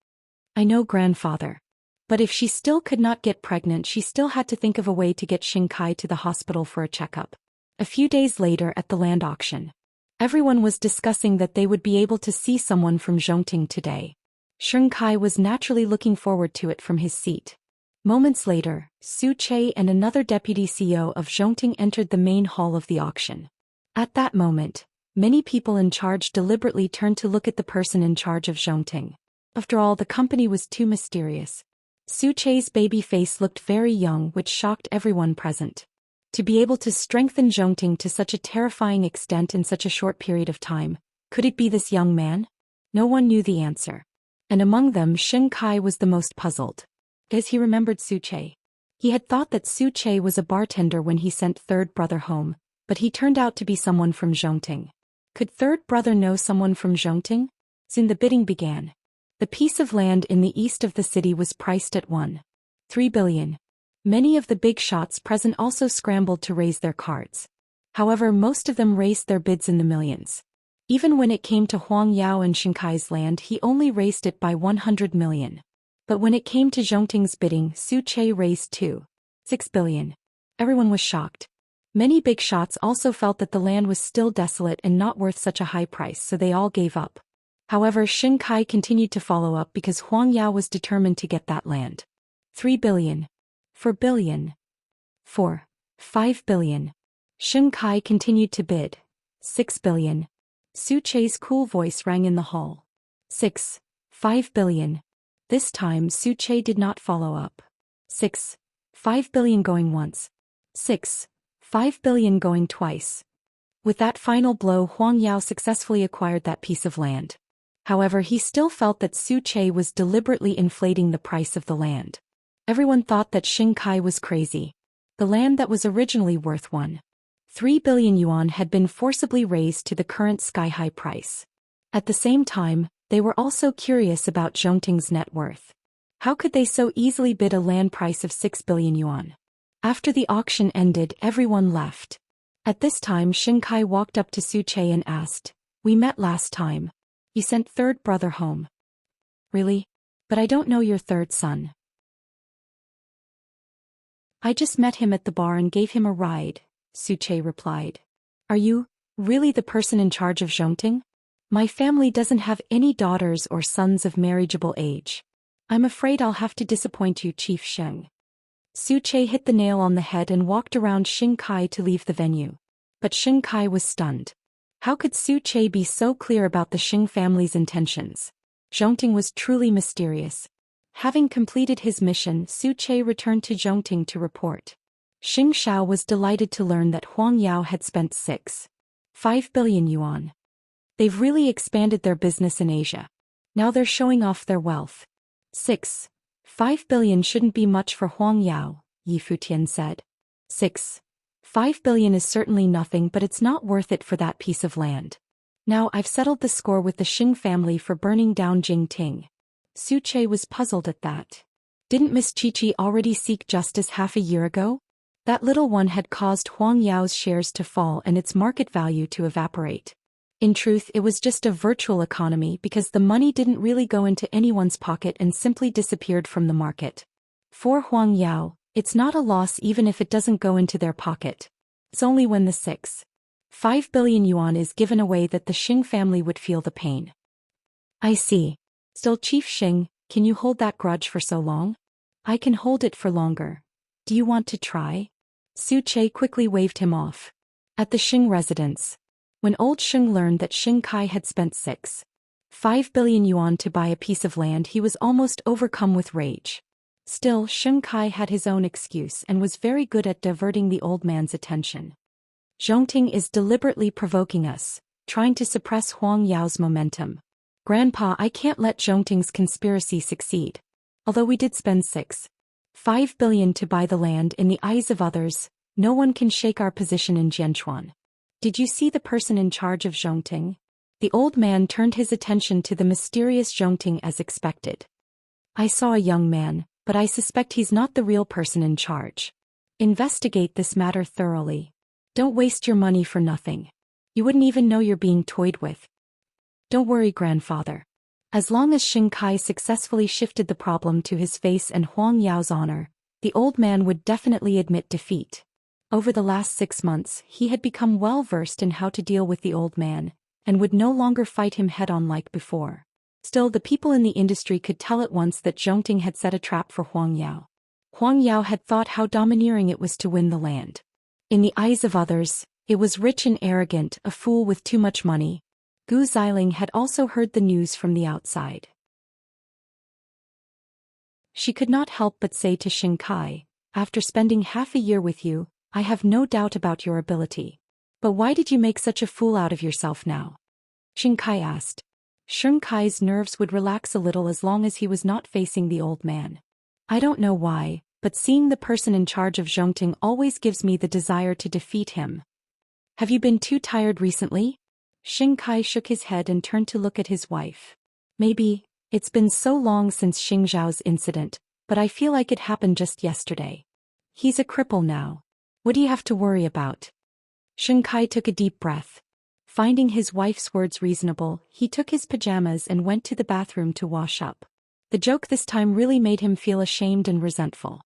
Speaker 1: I know, grandfather. But if she still could not get pregnant, she still had to think of a way to get Xing Kai to the hospital for a checkup. A few days later at the land auction, everyone was discussing that they would be able to see someone from Zhongting today. Xing Kai was naturally looking forward to it from his seat. Moments later, Su Che and another deputy CEO of Zhongting entered the main hall of the auction. At that moment, many people in charge deliberately turned to look at the person in charge of Zhongting. After all, the company was too mysterious. Su Che's baby face looked very young, which shocked everyone present. To be able to strengthen Zhongting to such a terrifying extent in such a short period of time, could it be this young man? No one knew the answer. And among them, Xing Kai was the most puzzled. As he remembered Su Che. He had thought that Su Che was a bartender when he sent third brother home, but he turned out to be someone from Zhongting. Could third brother know someone from Zhongting? Soon the bidding began. The piece of land in the east of the city was priced at 1.3 billion. Many of the big shots present also scrambled to raise their cards. However, most of them raised their bids in the millions. Even when it came to Huang Yao and Shinkai's land, he only raised it by 100 million. But when it came to Zhongting's bidding, Su Che raised 2.6 billion. Everyone was shocked. Many big shots also felt that the land was still desolate and not worth such a high price, so they all gave up. However, Xing Kai continued to follow up because Huang Yao was determined to get that land. 3 billion. 4 billion. 5 billion. Xing Kai continued to bid. 6 billion. Su Che's cool voice rang in the hall. 5 billion. This time Su Che did not follow up. 5 billion going once. 5 billion going twice. With that final blow, Huang Yao successfully acquired that piece of land. However, he still felt that Su Che was deliberately inflating the price of the land. Everyone thought that Xianxia was crazy. The land that was originally worth 1.3 billion yuan had been forcibly raised to the current sky-high price. At the same time, they were also curious about Zhongting's net worth. How could they so easily bid a land price of 6 billion yuan? After the auction ended, everyone left. At this time, Xianxia walked up to Su Che and asked, "We met last time. You sent third brother home." "Really? But I don't know your third son." "I just met him at the bar and gave him a ride," Su Che replied. "Are you really the person in charge of Zhongting? My family doesn't have any daughters or sons of marriageable age. I'm afraid I'll have to disappoint you, Chief Sheng." Su Che hit the nail on the head and walked around Xianxia to leave the venue. But Xianxia was stunned. How could Su Che be so clear about the Xing family's intentions? Zhongting was truly mysterious. Having completed his mission, Su Che returned to Zhongting to report. Xianxia was delighted to learn that Huang Yao had spent 6.5 billion yuan. They've really expanded their business in Asia. Now they're showing off their wealth. 6.5 billion shouldn't be much for Huang Yao, Yi Futian said. 6.5 billion is certainly nothing, but it's not worth it for that piece of land. Now I've settled the score with the Xing family for burning down Jingting. Su Che was puzzled at that. Didn't Miss Chi-Chi already seek justice half a year ago? That little one had caused Huang Yao's shares to fall and its market value to evaporate. In truth, it was just a virtual economy because the money didn't really go into anyone's pocket and simply disappeared from the market. For Huang Yao, it's not a loss even if it doesn't go into their pocket. It's only when the 6.5 billion yuan is given away that the Xing family would feel the pain. I see. Still, Chief Xing, can you hold that grudge for so long? I can hold it for longer. Do you want to try? Su Che quickly waved him off. At the Xing residence. When old Xing learned that Xianxia had spent 6.5 billion yuan to buy a piece of land, he was almost overcome with rage. Still, Xianxia had his own excuse and was very good at diverting the old man's attention. Zhongting is deliberately provoking us, trying to suppress Huang Yao's momentum. Grandpa, I can't let Zhongting's conspiracy succeed. Although we did spend 6.5 billion to buy the land, in the eyes of others, no one can shake our position in Jianchuan. Did you see the person in charge of Zhongting? The old man turned his attention to the mysterious Zhongting as expected. I saw a young man, but I suspect he's not the real person in charge. Investigate this matter thoroughly. Don't waste your money for nothing. You wouldn't even know you're being toyed with. Don't worry, grandfather. As long as Xianxia successfully shifted the problem to his face and Huang Yao's honor, the old man would definitely admit defeat. Over the last 6 months, he had become well versed in how to deal with the old man, and would no longer fight him head-on like before. Still, the people in the industry could tell at once that Zhongting had set a trap for Huang Yao. Huang Yao had thought how domineering it was to win the land. In the eyes of others, it was rich and arrogant, a fool with too much money. Gu Xiling had also heard the news from the outside. She could not help but say to Xianxia, after spending half a year with you, I have no doubt about your ability. But why did you make such a fool out of yourself now? Xianxia asked. Xianxia's nerves would relax a little as long as he was not facing the old man. I don't know why, but seeing the person in charge of Zhongting always gives me the desire to defeat him. Have you been too tired recently? Xianxia shook his head and turned to look at his wife. Maybe. It's been so long since Xingzhao's incident, but I feel like it happened just yesterday. He's a cripple now. What do you have to worry about? Xianxia took a deep breath. Finding his wife's words reasonable, he took his pajamas and went to the bathroom to wash up. The joke this time really made him feel ashamed and resentful.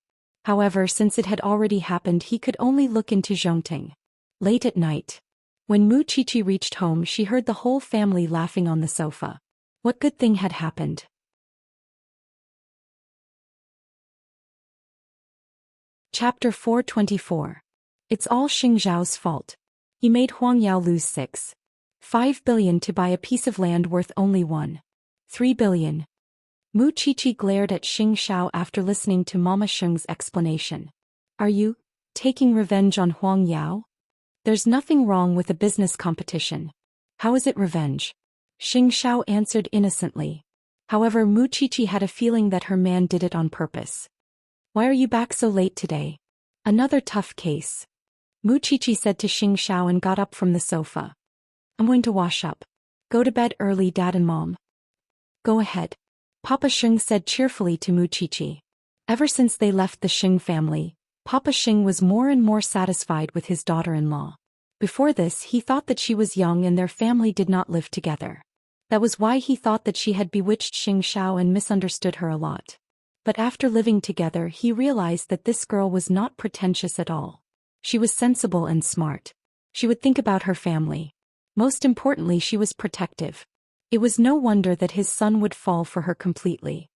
Speaker 1: However, since it had already happened, he could only look into Zhongting. Late at night. When Mu Chichi reached home, she heard the whole family laughing on the sofa. What good thing had happened? Chapter 424. It's all Xingzhao's fault. He made Huang Yao lose 6.5 billion to buy a piece of land worth only 1.3 billion. Mu Chichi glared at Xingzhao after listening to Mama Sheng's explanation. Are you taking revenge on Huang Yao? There's nothing wrong with a business competition. How is it revenge? Xianxia answered innocently. However, Wuxia had a feeling that her man did it on purpose. Why are you back so late today? Another tough case. Wuxia said to Xianxia and got up from the sofa. I'm going to wash up. Go to bed early, Dad and Mom. Go ahead. Papa Xing said cheerfully to Wuxia. Ever since they left the Xing family, Papa Xing was more and more satisfied with his daughter-in-law. Before this, he thought that she was young and their family did not live together. That was why he thought that she had bewitched Xianxia and misunderstood her a lot. But after living together, he realized that this girl was not pretentious at all. She was sensible and smart. She would think about her family. Most importantly, she was protective. It was no wonder that his son would fall for her completely.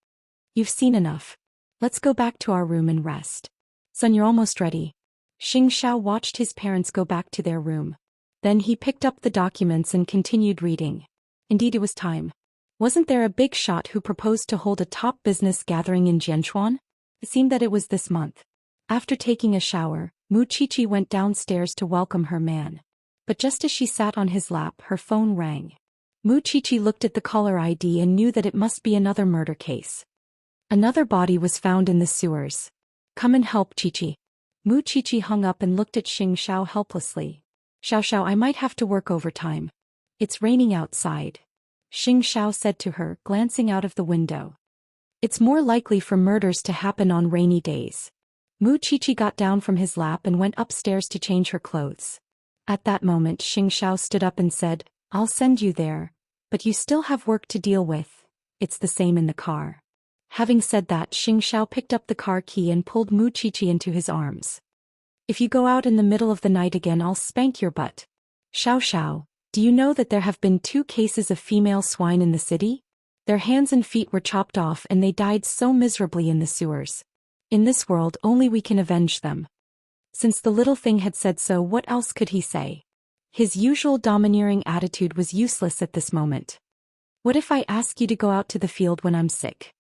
Speaker 1: You've seen enough. Let's go back to our room and rest. Son, you're almost ready. Xianxia watched his parents go back to their room. Then he picked up the documents and continued reading. Indeed, it was time. Wasn't there a big shot who proposed to hold a top business gathering in Jianchuan? It seemed that it was this month. After taking a shower, Wuxia went downstairs to welcome her man. But just as she sat on his lap, her phone rang. Wuxia looked at the caller ID and knew that it must be another murder case. Another body was found in the sewers. Come and help, Chichi. Wuxia hung up and looked at Xianxia helplessly. Xiao, I might have to work overtime. It's raining outside. Xianxia said to her, glancing out of the window. It's more likely for murders to happen on rainy days. Wuxia got down from his lap and went upstairs to change her clothes. At that moment, Xianxia stood up and said, I'll send you there, but you still have work to deal with. It's the same in the car. Having said that, Xianxia picked up the car key and pulled Wuxia into his arms. If you go out in the middle of the night again, I'll spank your butt. Xiao, do you know that there have been 2 cases of female swine in the city? Their hands and feet were chopped off and they died so miserably in the sewers. In this world, only we can avenge them. Since the little thing had said so, what else could he say? His usual domineering attitude was useless at this moment. What if I ask you to go out to the field when I'm sick?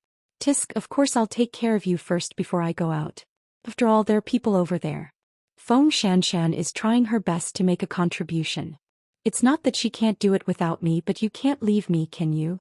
Speaker 1: Tisk, of course I'll take care of you first before I go out. After all, there are people over there. Feng Xianxian is trying her best to make a contribution. It's not that she can't do it without me, but you can't leave me, can you?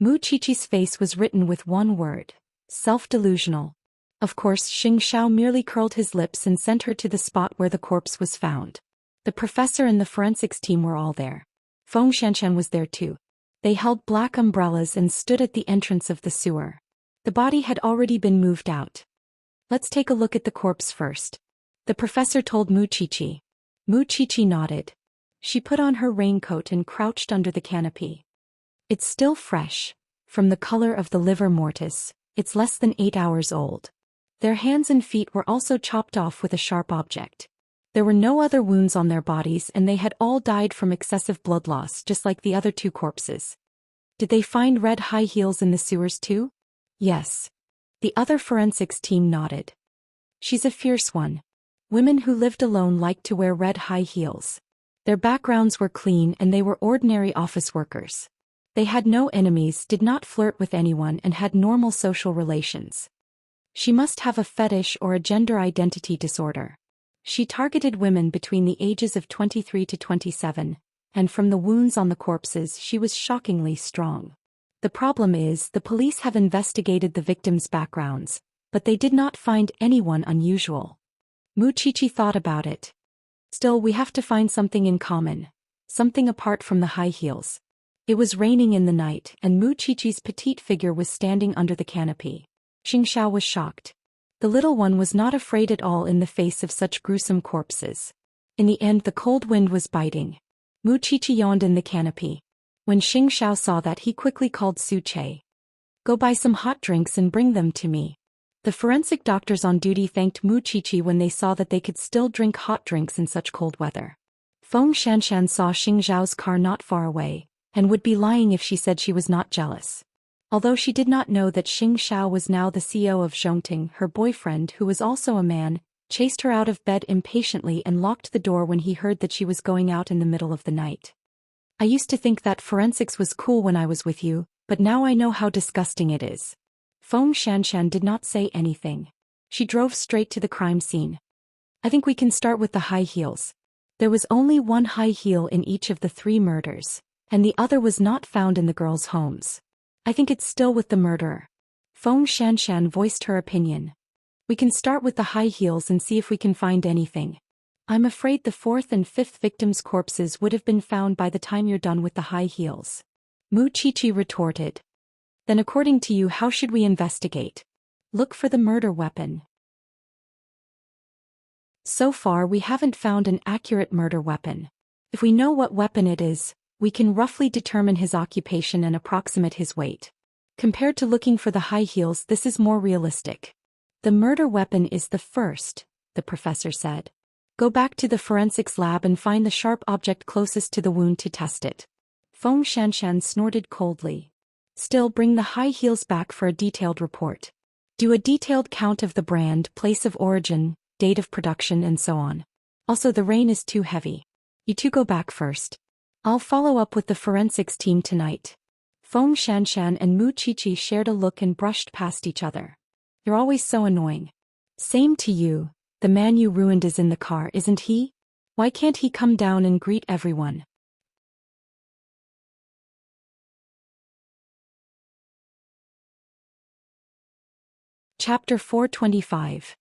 Speaker 1: Wuxia's face was written with one word. Self-delusional. Of course, Xianxia merely curled his lips and sent her to the spot where the corpse was found. The professor and the forensics team were all there. Feng Xianxian was there too. They held black umbrellas and stood at the entrance of the sewer. The body had already been moved out. Let's take a look at the corpse first. The professor told Wuxia. Wuxia nodded. She put on her raincoat and crouched under the canopy. It's still fresh. From the color of the livor mortis, it's less than 8 hours old. Their hands and feet were also chopped off with a sharp object. There were no other wounds on their bodies and they had all died from excessive blood loss, just like the other 2 corpses. Did they find red high heels in the sewers too? Yes. The other forensics team nodded. She's a fierce one. Women who lived alone liked to wear red high heels. Their backgrounds were clean and they were ordinary office workers. They had no enemies, did not flirt with anyone, and had normal social relations. She must have a fetish or a gender identity disorder. She targeted women between the ages of 23 to 27, and from the wounds on the corpses, she was shockingly strong. The problem is, the police have investigated the victims' backgrounds, but they did not find anyone unusual. Wuxia thought about it. Still, we have to find something in common. Something apart from the high heels. It was raining in the night, and Wuxia's petite figure was standing under the canopy. Xianxia was shocked. The little one was not afraid at all in the face of such gruesome corpses. In the end, the cold wind was biting. Wuxia yawned in the canopy. When Xianxia saw that, he quickly called Suche. Go buy some hot drinks and bring them to me. The forensic doctors on duty thanked Wuxia when they saw that they could still drink hot drinks in such cold weather. Feng Xianxian saw Xingzhao's car not far away, and would be lying if she said she was not jealous. Although she did not know that Xianxia was now the CEO of Zhongting, her boyfriend, who was also a man, chased her out of bed impatiently and locked the door when he heard that she was going out in the middle of the night. I used to think that forensics was cool when I was with you, but now I know how disgusting it is. Feng Xianxian did not say anything. She drove straight to the crime scene. I think we can start with the high heels. There was only one high heel in each of the 3 murders, and the other was not found in the girls' homes. I think it's still with the murderer. Feng Xianxian voiced her opinion. We can start with the high heels and see if we can find anything. I'm afraid the 4th and 5th victims' corpses would have been found by the time you're done with the high heels. Mu Qiqi retorted. Then according to you, how should we investigate? Look for the murder weapon. So far we haven't found an accurate murder weapon. If we know what weapon it is, we can roughly determine his occupation and approximate his weight. Compared to looking for the high heels, this is more realistic. The murder weapon is the first, the professor said. Go back to the forensics lab and find the sharp object closest to the wound to test it. Feng Xianxian snorted coldly. Still, bring the high heels back for a detailed report. Do a detailed count of the brand, place of origin, date of production, and so on. Also, the rain is too heavy. You two go back first. I'll follow up with the forensics team tonight. Feng Xianxian and Mu Qiqi shared a look and brushed past each other. You're always so annoying. Same to you. The man you ruined is in the car, isn't he? Why can't he come down and greet everyone? Chapter 425.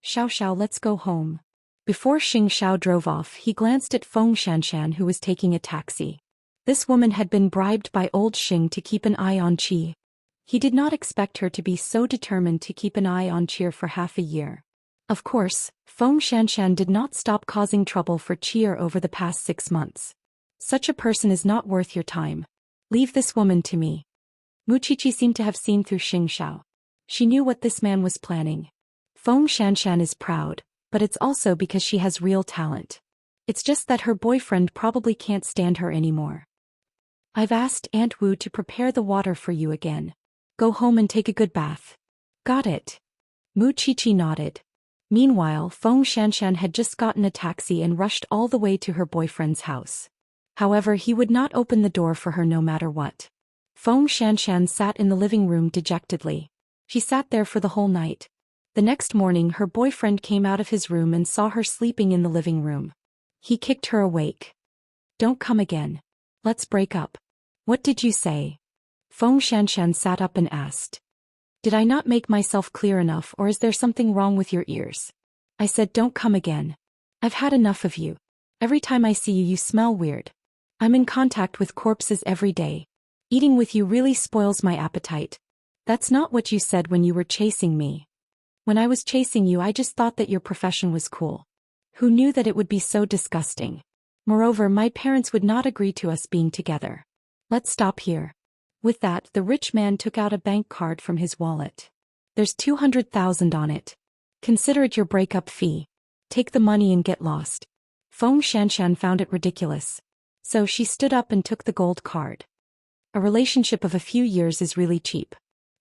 Speaker 1: Xiao, let's go home. Before Xiao drove off, he glanced at Feng Xianxian, who was taking a taxi. This woman had been bribed by old Xing to keep an eye on Qi. He did not expect her to be so determined to keep an eye on Qi for half a year. Of course, Feng Xianxian did not stop causing trouble for Qi over the past 6 months. Such a person is not worth your time. Leave this woman to me. Mu Qiqi seemed to have seen through Xiao. She knew what this man was planning. Feng Xianxian is proud, but it's also because she has real talent. It's just that her boyfriend probably can't stand her anymore. I've asked Aunt Wu to prepare the water for you again. Go home and take a good bath. Got it. Mu Qiqi nodded. Meanwhile, Feng Xianxian had just gotten a taxi and rushed all the way to her boyfriend's house. However, he would not open the door for her no matter what. Feng Xianxian sat in the living room dejectedly. She sat there for the whole night. The next morning, her boyfriend came out of his room and saw her sleeping in the living room. He kicked her awake. Don't come again. Let's break up. What did you say? Feng Xianxian sat up and asked. Did I not make myself clear enough, or is there something wrong with your ears? I said don't come again. I've had enough of you. Every time I see you, you smell weird. I'm in contact with corpses every day. Eating with you really spoils my appetite. That's not what you said when you were chasing me. When I was chasing you, I just thought that your profession was cool. Who knew that it would be so disgusting? Moreover, my parents would not agree to us being together. Let's stop here. With that, the rich man took out a bank card from his wallet. There's 200,000 on it. Consider it your breakup fee. Take the money and get lost. Feng Xianxian found it ridiculous. So she stood up and took the gold card. A relationship of a few years is really cheap.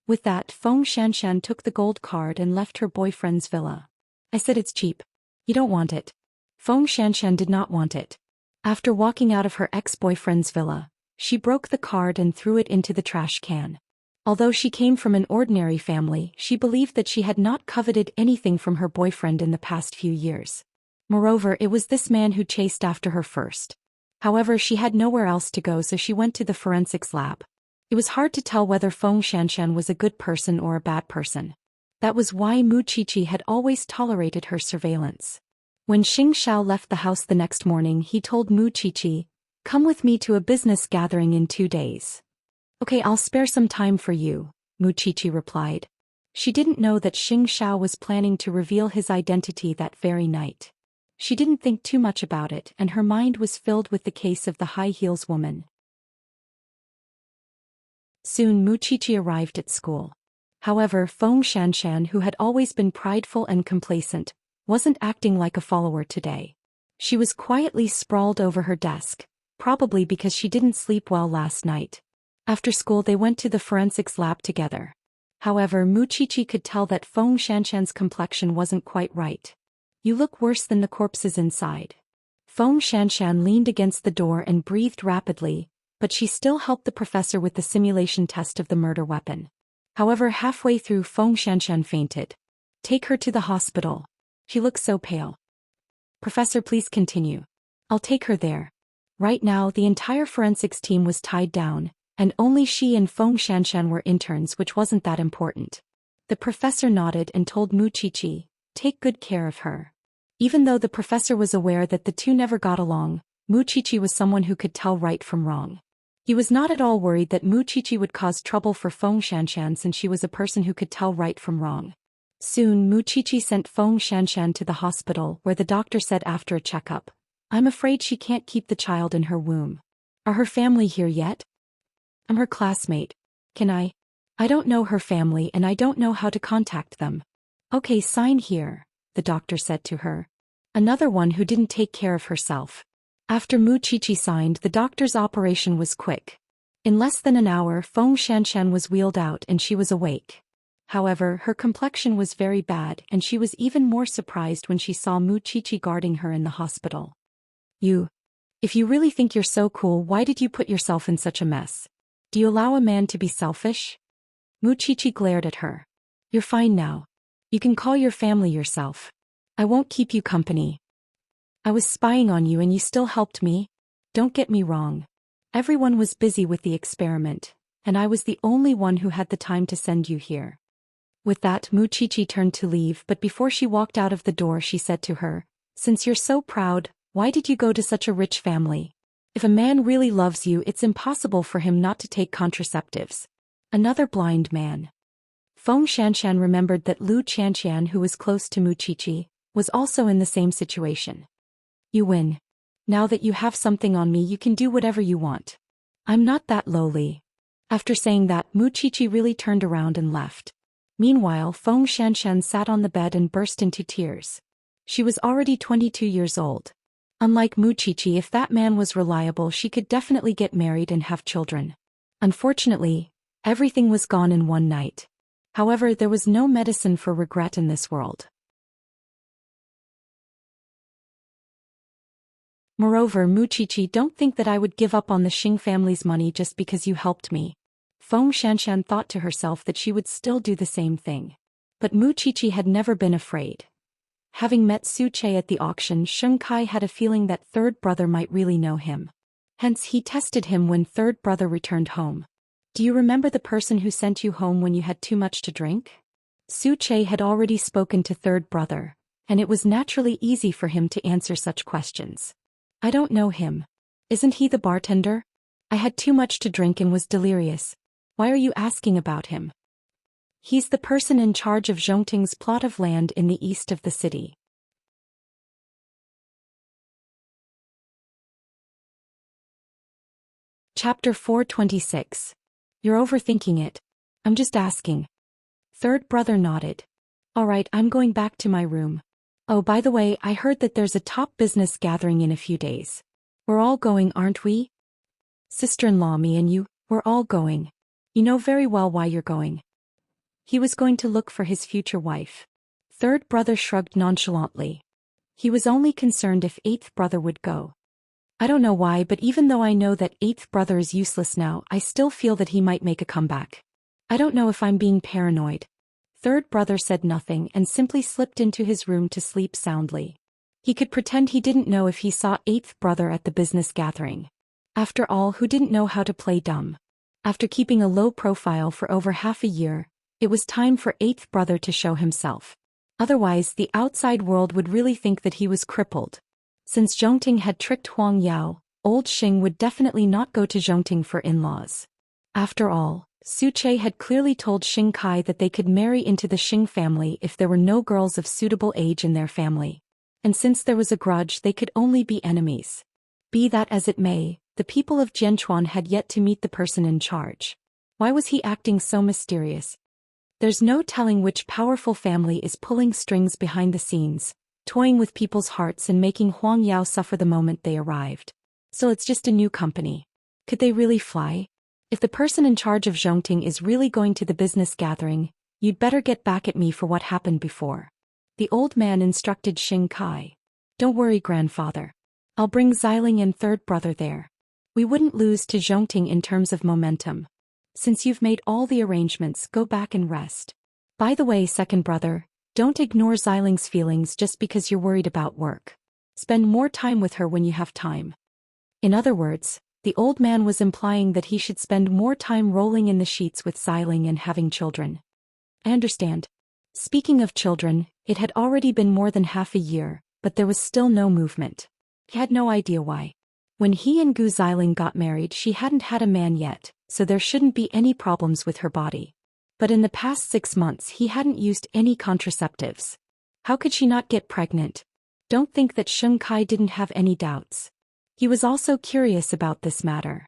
Speaker 1: With that, Feng Xianxian took the gold card and left her boyfriend's villa. I said it's cheap. You don't want it. Feng Xianxian did not want it. After walking out of her ex-boyfriend's villa, she broke the card and threw it into the trash can. Although she came from an ordinary family, she believed that she had not coveted anything from her boyfriend in the past few years. Moreover, it was this man who chased after her first. However, she had nowhere else to go, so she went to the forensics lab. It was hard to tell whether Feng Xianxian was a good person or a bad person. That was why Mu Qiqi had always tolerated her surveillance. When Xiao left the house the next morning, he told Mu Qiqi, "Come with me to a business gathering in 2 days." "Okay, I'll spare some time for you," Mu Qiqi replied. She didn't know that Xiao was planning to reveal his identity that very night. She didn't think too much about it, and her mind was filled with the case of the high heels woman. Soon Mu Qiqi arrived at school. However, Feng Xianxian, who had always been prideful and complacent, wasn't acting like a follower today. She was quietly sprawled over her desk, probably because she didn't sleep well last night. After school they went to the forensics lab together. However, Mu Qiqi could tell that Feng Xianxian's complexion wasn't quite right. "You look worse than the corpses inside." Feng Xianxian leaned against the door and breathed rapidly, but she still helped the professor with the simulation test of the murder weapon. However, halfway through, Feng Xianxian fainted. "Take her to the hospital. She looks so pale." "Professor, please continue." I'll take her there. Right now the entire forensics team was tied down, and only she and Feng Xianxian were interns, which wasn't that important. The professor nodded and told Mu Qiqi, take good care of her. Even though the professor was aware that the two never got along, Mu Qiqi was someone who could tell right from wrong. He was not at all worried that Mu Qiqi would cause trouble for Feng Xianxian since she was a person who could tell right from wrong. Soon Mu Qiqi sent Feng Xianxian to the hospital where the doctor said after a checkup, I'm afraid she can't keep the child in her womb. Are her family here yet? I'm her classmate. Can I don't know her family and I don't know how to contact them. Okay, sign here, the doctor said to her. Another one who didn't take care of herself. After Mu Qiqi signed, the doctor's operation was quick. In less than an hour, Feng Xianxian was wheeled out and she was awake. However, her complexion was very bad and she was even more surprised when she saw Mu Qiqi guarding her in the hospital. If you really think you're so cool, why did you put yourself in such a mess? Do you allow a man to be selfish? Mu Qiqi glared at her. You're fine now. You can call your family yourself. I won't keep you company. I was spying on you and you still helped me? Don't get me wrong. Everyone was busy with the experiment, and I was the only one who had the time to send you here. With that, Mu Qiqi turned to leave, but before she walked out of the door she said to her, since you're so proud, why did you go to such a rich family? If a man really loves you, it's impossible for him not to take contraceptives. Another blind man. Feng Xianxian remembered that Lu Qianxian, who was close to Mu Qiqi, was also in the same situation. You win. Now that you have something on me, you can do whatever you want. I'm not that lowly. After saying that, Mu Qiqi really turned around and left. Meanwhile, Feng Xianxian sat on the bed and burst into tears. She was already 22 years old. Unlike Mu Qiqi, if that man was reliable, she could definitely get married and have children. Unfortunately, everything was gone in one night. However, there was no medicine for regret in this world. Moreover, Mu Qiqi, don't think that I would give up on the Xing family's money just because you helped me. Feng Xianxian thought to herself that she would still do the same thing. But Mu Qiqi had never been afraid. Having met Su Che at the auction, Sheng Kai had a feeling that third brother might really know him. Hence he tested him when third brother returned home. Do you remember the person who sent you home when you had too much to drink? Su Che had already spoken to third brother, and it was naturally easy for him to answer such questions. I don't know him. Isn't he the bartender? I had too much to drink and was delirious. Why are you asking about him? He's the person in charge of Zhongting's plot of land in the east of the city. Chapter 426. You're overthinking it. I'm just asking. Third brother nodded. Alright, I'm going back to my room. Oh, by the way, I heard that there's a top business gathering in a few days. We're all going, aren't we? Sister-in-law, me and you, we're all going. You know very well why you're going. He was going to look for his future wife. Third brother shrugged nonchalantly. He was only concerned if eighth brother would go. I don't know why, but even though I know that eighth brother is useless now, I still feel that he might make a comeback. I don't know if I'm being paranoid. Third brother said nothing and simply slipped into his room to sleep soundly. He could pretend he didn't know if he saw eighth brother at the business gathering. After all, who didn't know how to play dumb? After keeping a low profile for over half a year, it was time for eighth brother to show himself. Otherwise, the outside world would really think that he was crippled. Since Zhongting had tricked Huang Yao, old Xing would definitely not go to Zhongting for in-laws. After all, Su Che had clearly told Xing Kai that they could marry into the Xing family if there were no girls of suitable age in their family. And since there was a grudge, they could only be enemies. Be that as it may, the people of Jianchuan had yet to meet the person in charge. Why was he acting so mysterious? There's no telling which powerful family is pulling strings behind the scenes, toying with people's hearts and making Huang Yao suffer the moment they arrived. So it's just a new company. Could they really fly? If the person in charge of Zhongting is really going to the business gathering, you'd better get back at me for what happened before. The old man instructed Xing Kai. Don't worry, grandfather. I'll bring Xiling and third brother there. We wouldn't lose to Zhongting in terms of momentum. Since you've made all the arrangements, go back and rest. By the way, second brother, don't ignore Xiling's feelings just because you're worried about work. Spend more time with her when you have time. In other words, the old man was implying that he should spend more time rolling in the sheets with Xiling and having children. I understand. Speaking of children, it had already been more than half a year, but there was still no movement. He had no idea why. When he and Gu Xiling got married, she hadn't had a man yet, so there shouldn't be any problems with her body. But in the past 6 months he hadn't used any contraceptives. How could she not get pregnant? Don't think that Sheng Kai didn't have any doubts. He was also curious about this matter.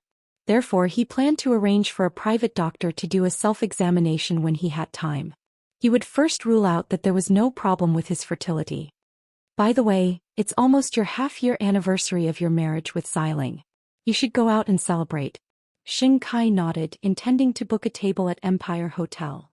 Speaker 1: Therefore he planned to arrange for a private doctor to do a self-examination when he had time. He would first rule out that there was no problem with his fertility. By the way, it's almost your half-year anniversary of your marriage with Xiling. You should go out and celebrate. Sheng Kai nodded, intending to book a table at Empire Hotel.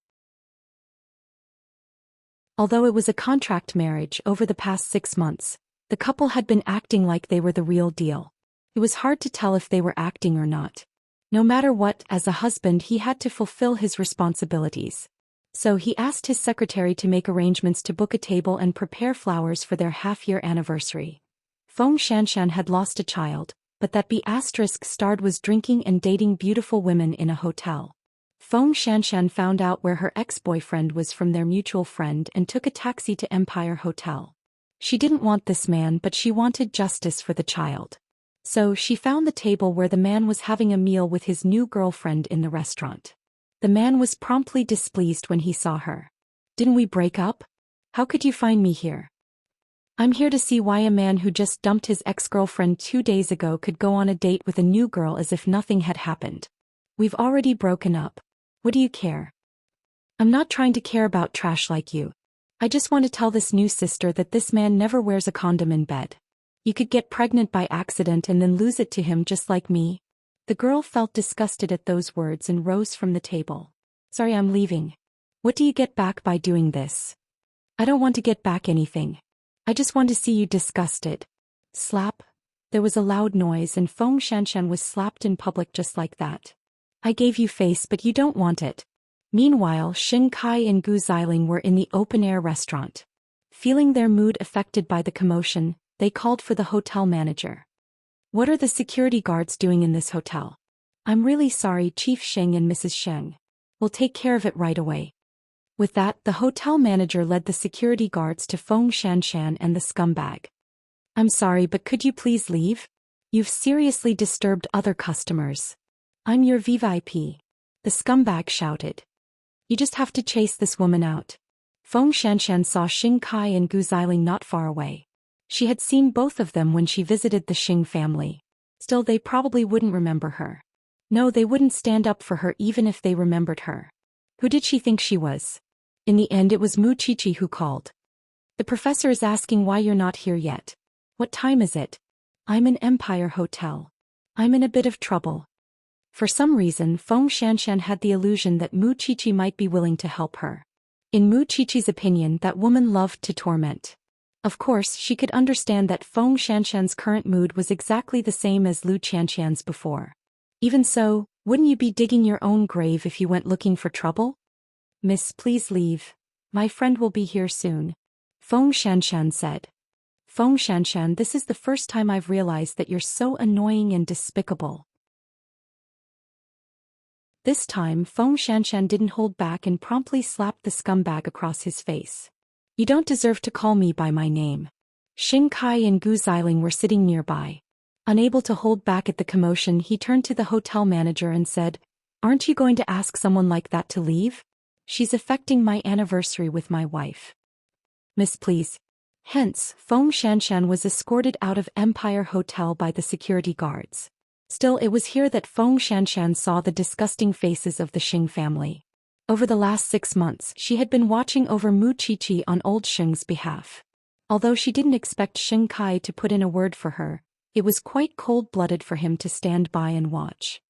Speaker 1: Although it was a contract marriage, over the past 6 months, the couple had been acting like they were the real deal. It was hard to tell if they were acting or not. No matter what, as a husband he had to fulfill his responsibilities. So he asked his secretary to make arrangements to book a table and prepare flowers for their half-year anniversary. Feng Xianxian had lost a child, but that B** starred was drinking and dating beautiful women in a hotel. Feng Xianxian found out where her ex-boyfriend was from their mutual friend and took a taxi to Empire Hotel. She didn't want this man, but she wanted justice for the child. So she found the table where the man was having a meal with his new girlfriend in the restaurant. The man was promptly displeased when he saw her. "Didn't we break up? How could you find me here?" "I'm here to see why a man who just dumped his ex-girlfriend 2 days ago could go on a date with a new girl as if nothing had happened. We've already broken up. What do you care?" "I'm not trying to care about trash like you. I just want to tell this new sister that this man never wears a condom in bed. You could get pregnant by accident and then lose it to him just like me." The girl felt disgusted at those words and rose from the table. "Sorry, I'm leaving." "What do you get back by doing this?" "I don't want to get back anything. I just want to see you disgusted." Slap. There was a loud noise and Feng Xianxian was slapped in public just like that. "I gave you face but you don't want it." Meanwhile, Sheng Kai and Gu Xiling were in the open-air restaurant. Feeling their mood affected by the commotion, they called for the hotel manager. "What are the security guards doing in this hotel?" "I'm really sorry, Chief Sheng and Mrs. Sheng. We'll take care of it right away." With that, the hotel manager led the security guards to Feng Xianxian and the scumbag. "I'm sorry, but could you please leave? You've seriously disturbed other customers." "I'm your VIP." The scumbag shouted. "You just have to chase this woman out." Feng Xianxian saw Sheng Kai and Gu Xiling not far away. She had seen both of them when she visited the Xing family. Still, they probably wouldn't remember her. No, they wouldn't stand up for her even if they remembered her. Who did she think she was? In the end, it was Mu Chichi who called. "The professor is asking why you're not here yet. What time is it?" "I'm in Empire Hotel. I'm in a bit of trouble." For some reason, Feng Xianxian had the illusion that Mu Chichi might be willing to help her. In Mu Chichi's opinion, that woman loved to torment. Of course, she could understand that Feng Xianxian's current mood was exactly the same as Lu Qianqian's before. Even so, wouldn't you be digging your own grave if you went looking for trouble? "Miss, please leave. My friend will be here soon," Feng Xianxian said. "Feng Xianxian, this is the first time I've realized that you're so annoying and despicable." This time, Feng Xianxian didn't hold back and promptly slapped the scumbag across his face. "You don't deserve to call me by my name." Sheng Kai and Gu Xiling were sitting nearby. Unable to hold back at the commotion, he turned to the hotel manager and said, "Aren't you going to ask someone like that to leave? She's affecting my anniversary with my wife." "Miss, please." Hence, Feng Xianxian was escorted out of Empire Hotel by the security guards. Still, it was here that Feng Xianxian saw the disgusting faces of the Xing family. Over the last 6 months, she had been watching over Mu Chichi on old Sheng's behalf. Although she didn't expect Sheng Kai to put in a word for her, it was quite cold-blooded for him to stand by and watch.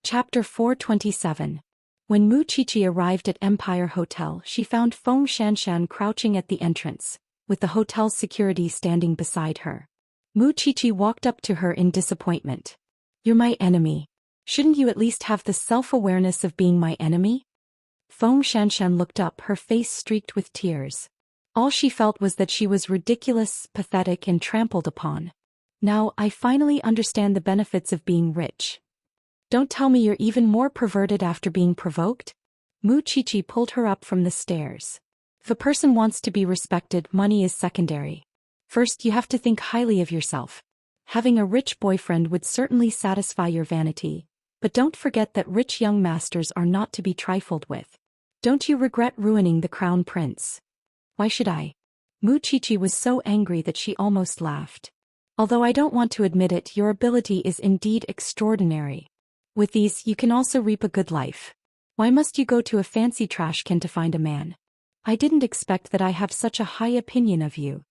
Speaker 1: Chapter 427. When Mu Chichi arrived at Empire Hotel, she found Feng Xianxian crouching at the entrance, with the hotel's security standing beside her. Mu Chichi walked up to her in disappointment. "You're my enemy. Shouldn't you at least have the self-awareness of being my enemy?" Feng Xianxian looked up, her face streaked with tears. All she felt was that she was ridiculous, pathetic, and trampled upon. Now, I finally understand the benefits of being rich. Don't tell me you're even more perverted after being provoked? Mu Qiqi pulled her up from the stairs. If a person wants to be respected, money is secondary. First, you have to think highly of yourself. Having a rich boyfriend would certainly satisfy your vanity, but don't forget that rich young masters are not to be trifled with. Don't you regret ruining the crown prince? Why should I? Mu Qiqi was so angry that she almost laughed. Although I don't want to admit it, your ability is indeed extraordinary. With these, you can also reap a good life. Why must you go to a fancy trash can to find a man? I didn't expect that I have such a high opinion of you.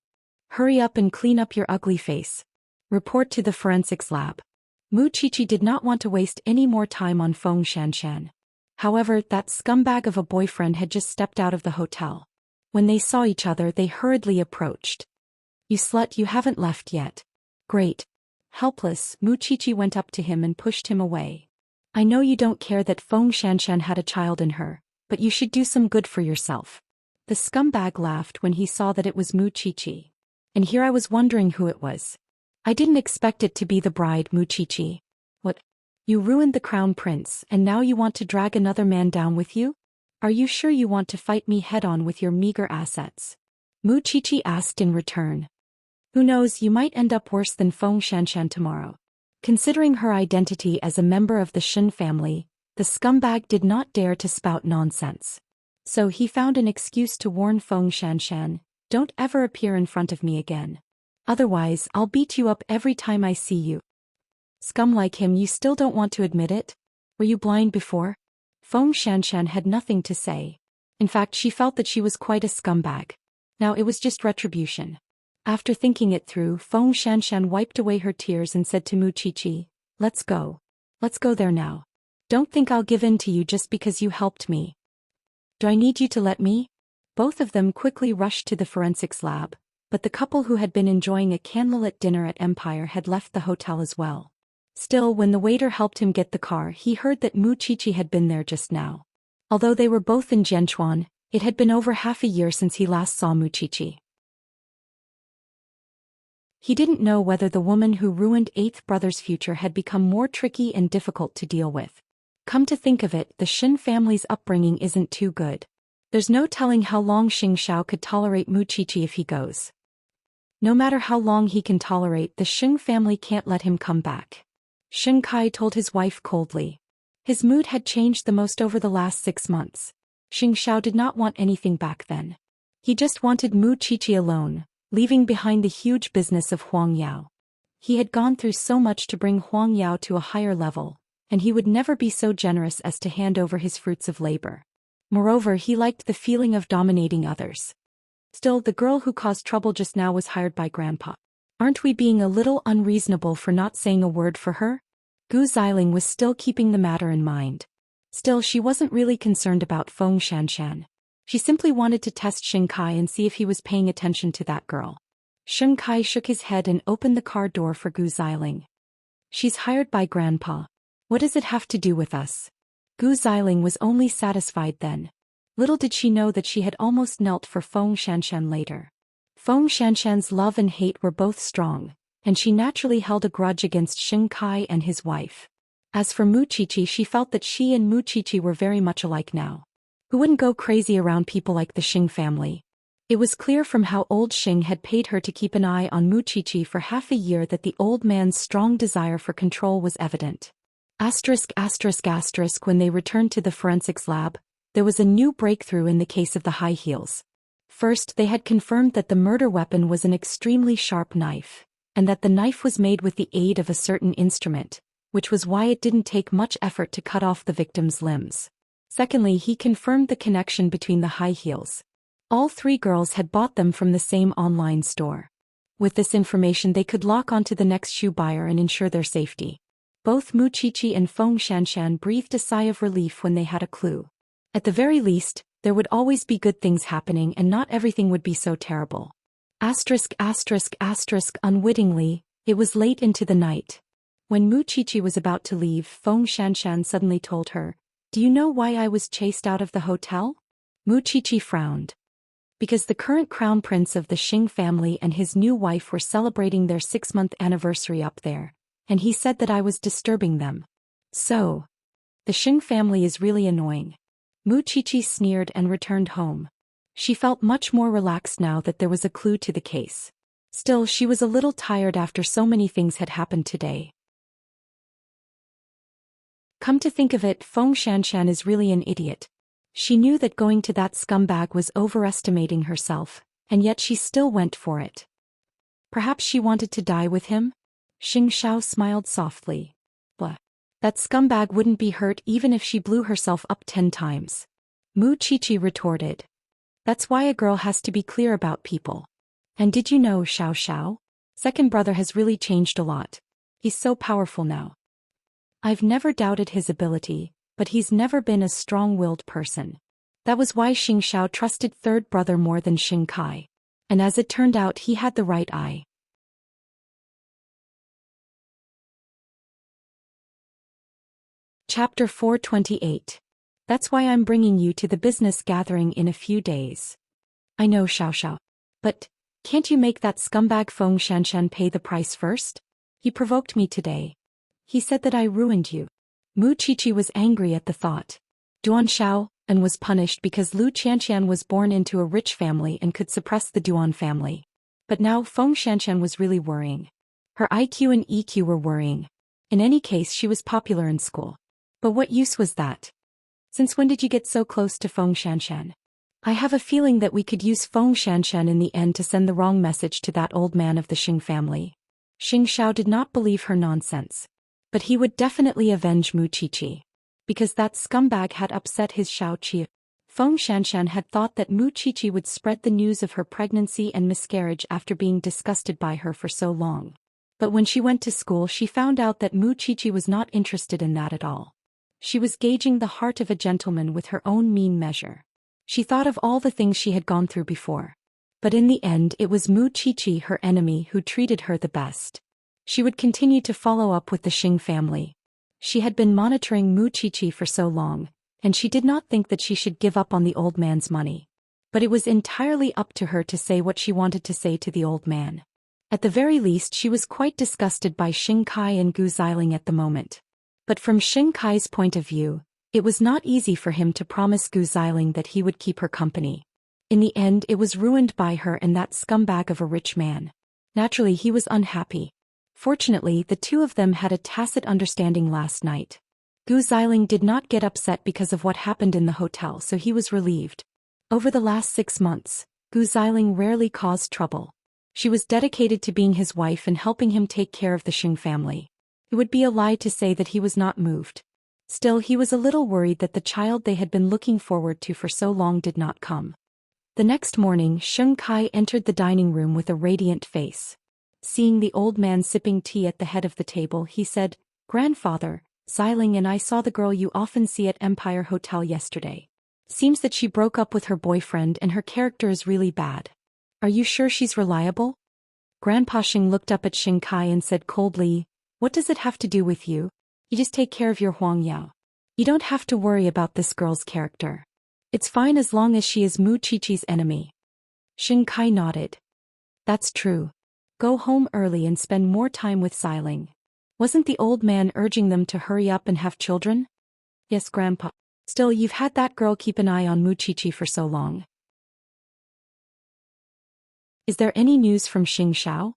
Speaker 1: Hurry up and clean up your ugly face. Report to the forensics lab. Mu Qiqi did not want to waste any more time on Feng Xianxian. However, that scumbag of a boyfriend had just stepped out of the hotel. When they saw each other, they hurriedly approached. You slut, you haven't left yet. Great. Helpless, Mu Qiqi went up to him and pushed him away. I know you don't care that Feng Xianxian had a child in her, but you should do some good for yourself. The scumbag laughed when he saw that it was Mu Qiqi. And here I was wondering who it was. I didn't expect it to be the bride, Mu Qiqi. What? You ruined the crown prince, and now you want to drag another man down with you? Are you sure you want to fight me head-on with your meager assets? Mu Qiqi asked in return. Who knows, you might end up worse than Feng Xianxian tomorrow. Considering her identity as a member of the Shen family, the scumbag did not dare to spout nonsense. So he found an excuse to warn Feng Xianxian, don't ever appear in front of me again. Otherwise, I'll beat you up every time I see you. Scum like him, you still don't want to admit it? Were you blind before? Feng Xianxian had nothing to say. In fact, she felt that she was quite a scumbag. Now it was just retribution. After thinking it through, Feng Xianxian wiped away her tears and said to Mu Qiqi, let's go. Let's go there now. Don't think I'll give in to you just because you helped me. Do I need you to let me? Both of them quickly rushed to the forensics lab, but the couple who had been enjoying a candlelit dinner at Empire had left the hotel as well. Still, when the waiter helped him get the car, he heard that Mu Qiqi had been there just now. Although they were both in Jianchuan, it had been over half a year since he last saw Mu Qiqi. He didn't know whether the woman who ruined Eighth Brother's future had become more tricky and difficult to deal with. Come to think of it, the Shen family's upbringing isn't too good. There's no telling how long Xiao could tolerate Mu Qiqi if he goes. No matter how long he can tolerate, the Shen family can't let him come back. Kai told his wife coldly. His mood had changed the most over the last 6 months. Xiao did not want anything back then. He just wanted Mu Qiqi alone, leaving behind the huge business of Huang Yao. He had gone through so much to bring Huang Yao to a higher level, and he would never be so generous as to hand over his fruits of labor. Moreover, he liked the feeling of dominating others. Still, the girl who caused trouble just now was hired by Grandpa. Aren't we being a little unreasonable for not saying a word for her? Gu Xiling was still keeping the matter in mind. Still, she wasn't really concerned about Feng Xianxian. She simply wanted to test Kai and see if he was paying attention to that girl. Kai shook his head and opened the car door for Gu Xiling. She's hired by Grandpa. What does it have to do with us? Gu Xiling was only satisfied then. Little did she know that she had almost knelt for Feng Xianxian later. Feng Xianxian's love and hate were both strong, and she naturally held a grudge against Kai and his wife. As for Mu Qiqi, she felt that she and Mu Qiqi were very much alike now. Who wouldn't go crazy around people like the Xing family? It was clear from how old Xing had paid her to keep an eye on Mu Qiqi for half a year that the old man's strong desire for control was evident. When they returned to the forensics lab, there was a new breakthrough in the case of the high heels. First, they had confirmed that the murder weapon was an extremely sharp knife, and that the knife was made with the aid of a certain instrument, which was why it didn't take much effort to cut off the victim's limbs. Secondly, he confirmed the connection between the high heels. All 3 girls had bought them from the same online store. With this information, they could lock onto the next shoe buyer and ensure their safety. Both Mu Qiqi and Feng Xianxian breathed a sigh of relief when they had a clue. At the very least, there would always be good things happening and not everything would be so terrible. Unwittingly, it was late into the night. When Mu Qiqi was about to leave, Feng Xianxian suddenly told her, Do you know why I was chased out of the hotel? Mu Qiqi frowned. Because the current crown prince of the Xing family and his new wife were celebrating their 6-month anniversary up there, and he said that I was disturbing them. So, the Xing family is really annoying. Mu Qiqi sneered and returned home. She felt much more relaxed now that there was a clue to the case. Still, she was a little tired after so many things had happened today. Come to think of it, Feng Xianxian is really an idiot. She knew that going to that scumbag was overestimating herself, and yet she still went for it. Perhaps she wanted to die with him? Xianxia smiled softly. Blah. That scumbag wouldn't be hurt even if she blew herself up 10 times. Mu Qiqi retorted. That's why a girl has to be clear about people. And did you know Xiao? Second brother has really changed a lot. He's so powerful now. I've never doubted his ability, but he's never been a strong-willed person. That was why Xiao trusted third brother more than Xing Kai. And as it turned out, he had the right eye. Chapter 428. That's why I'm bringing you to the business gathering in a few days. I know, Xiao. But, can't you make that scumbag Feng Xianxian pay the price first? He provoked me today. He said that I ruined you. Mu Qiqi was angry at the thought. Duan Xiao, and was punished because Lu Qianxian was born into a rich family and could suppress the Duan family. But now Feng Xianxian was really worrying. Her IQ and EQ were worrying. In any case, she was popular in school. But what use was that? Since when did you get so close to Feng Xianxian? I have a feeling that we could use Feng Xianxian in the end to send the wrong message to that old man of the Xing family. Xianxia did not believe her nonsense. But he would definitely avenge Mu Qiqi. Because that scumbag had upset his Xiaoqi. Feng Xianxian had thought that Mu Qiqi would spread the news of her pregnancy and miscarriage after being disgusted by her for so long. But when she went to school, she found out that Mu Qiqi was not interested in that at all. She was gauging the heart of a gentleman with her own mean measure. She thought of all the things she had gone through before. But in the end, it was Mu Qiqi, her enemy, who treated her the best. She would continue to follow up with the Xing family. She had been monitoring Mu Qiqi for so long, and she did not think that she should give up on the old man's money. But it was entirely up to her to say what she wanted to say to the old man. At the very least, she was quite disgusted by Xing Kai and Gu Xiling at the moment. But from Xing Kai's point of view, it was not easy for him to promise Gu Xiling that he would keep her company. In the end, it was ruined by her and that scumbag of a rich man. Naturally, he was unhappy. Fortunately, the two of them had a tacit understanding last night. Gu Xiling did not get upset because of what happened in the hotel, so he was relieved. Over the last 6 months, Gu Xiling rarely caused trouble. She was dedicated to being his wife and helping him take care of the Xing family. It would be a lie to say that he was not moved. Still, he was a little worried that the child they had been looking forward to for so long did not come. The next morning, Xing Kai entered the dining room with a radiant face. Seeing the old man sipping tea at the head of the table, he said, "Grandfather, Xiling and I saw the girl you often see at Empire Hotel yesterday. Seems that she broke up with her boyfriend and her character is really bad. Are you sure she's reliable?" Grandpa Xing looked up at Xing Kai and said coldly, "What does it have to do with you? You just take care of your Huang Yao. You don't have to worry about this girl's character. It's fine as long as she is Mu Qiqi's enemy." Xing Kai nodded. "That's true. Go home early and spend more time with Xiling. Wasn't the old man urging them to hurry up and have children?" "Yes, Grandpa. Still, you've had that girl keep an eye on Mu Qiqi for so long." "Is there any news from Xiao?"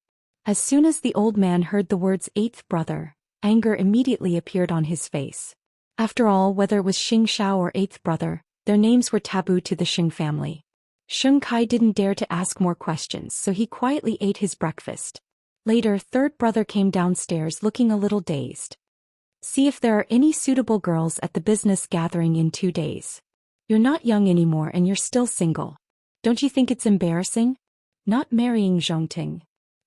Speaker 1: As soon as the old man heard the words eighth brother, anger immediately appeared on his face. After all, whether it was Xiao or eighth brother, their names were taboo to the Xing family. Xing Kai didn't dare to ask more questions, so he quietly ate his breakfast. Later, third brother came downstairs looking a little dazed. "See if there are any suitable girls at the business gathering in 2 days. You're not young anymore and you're still single. Don't you think it's embarrassing? Not marrying Zhongting?"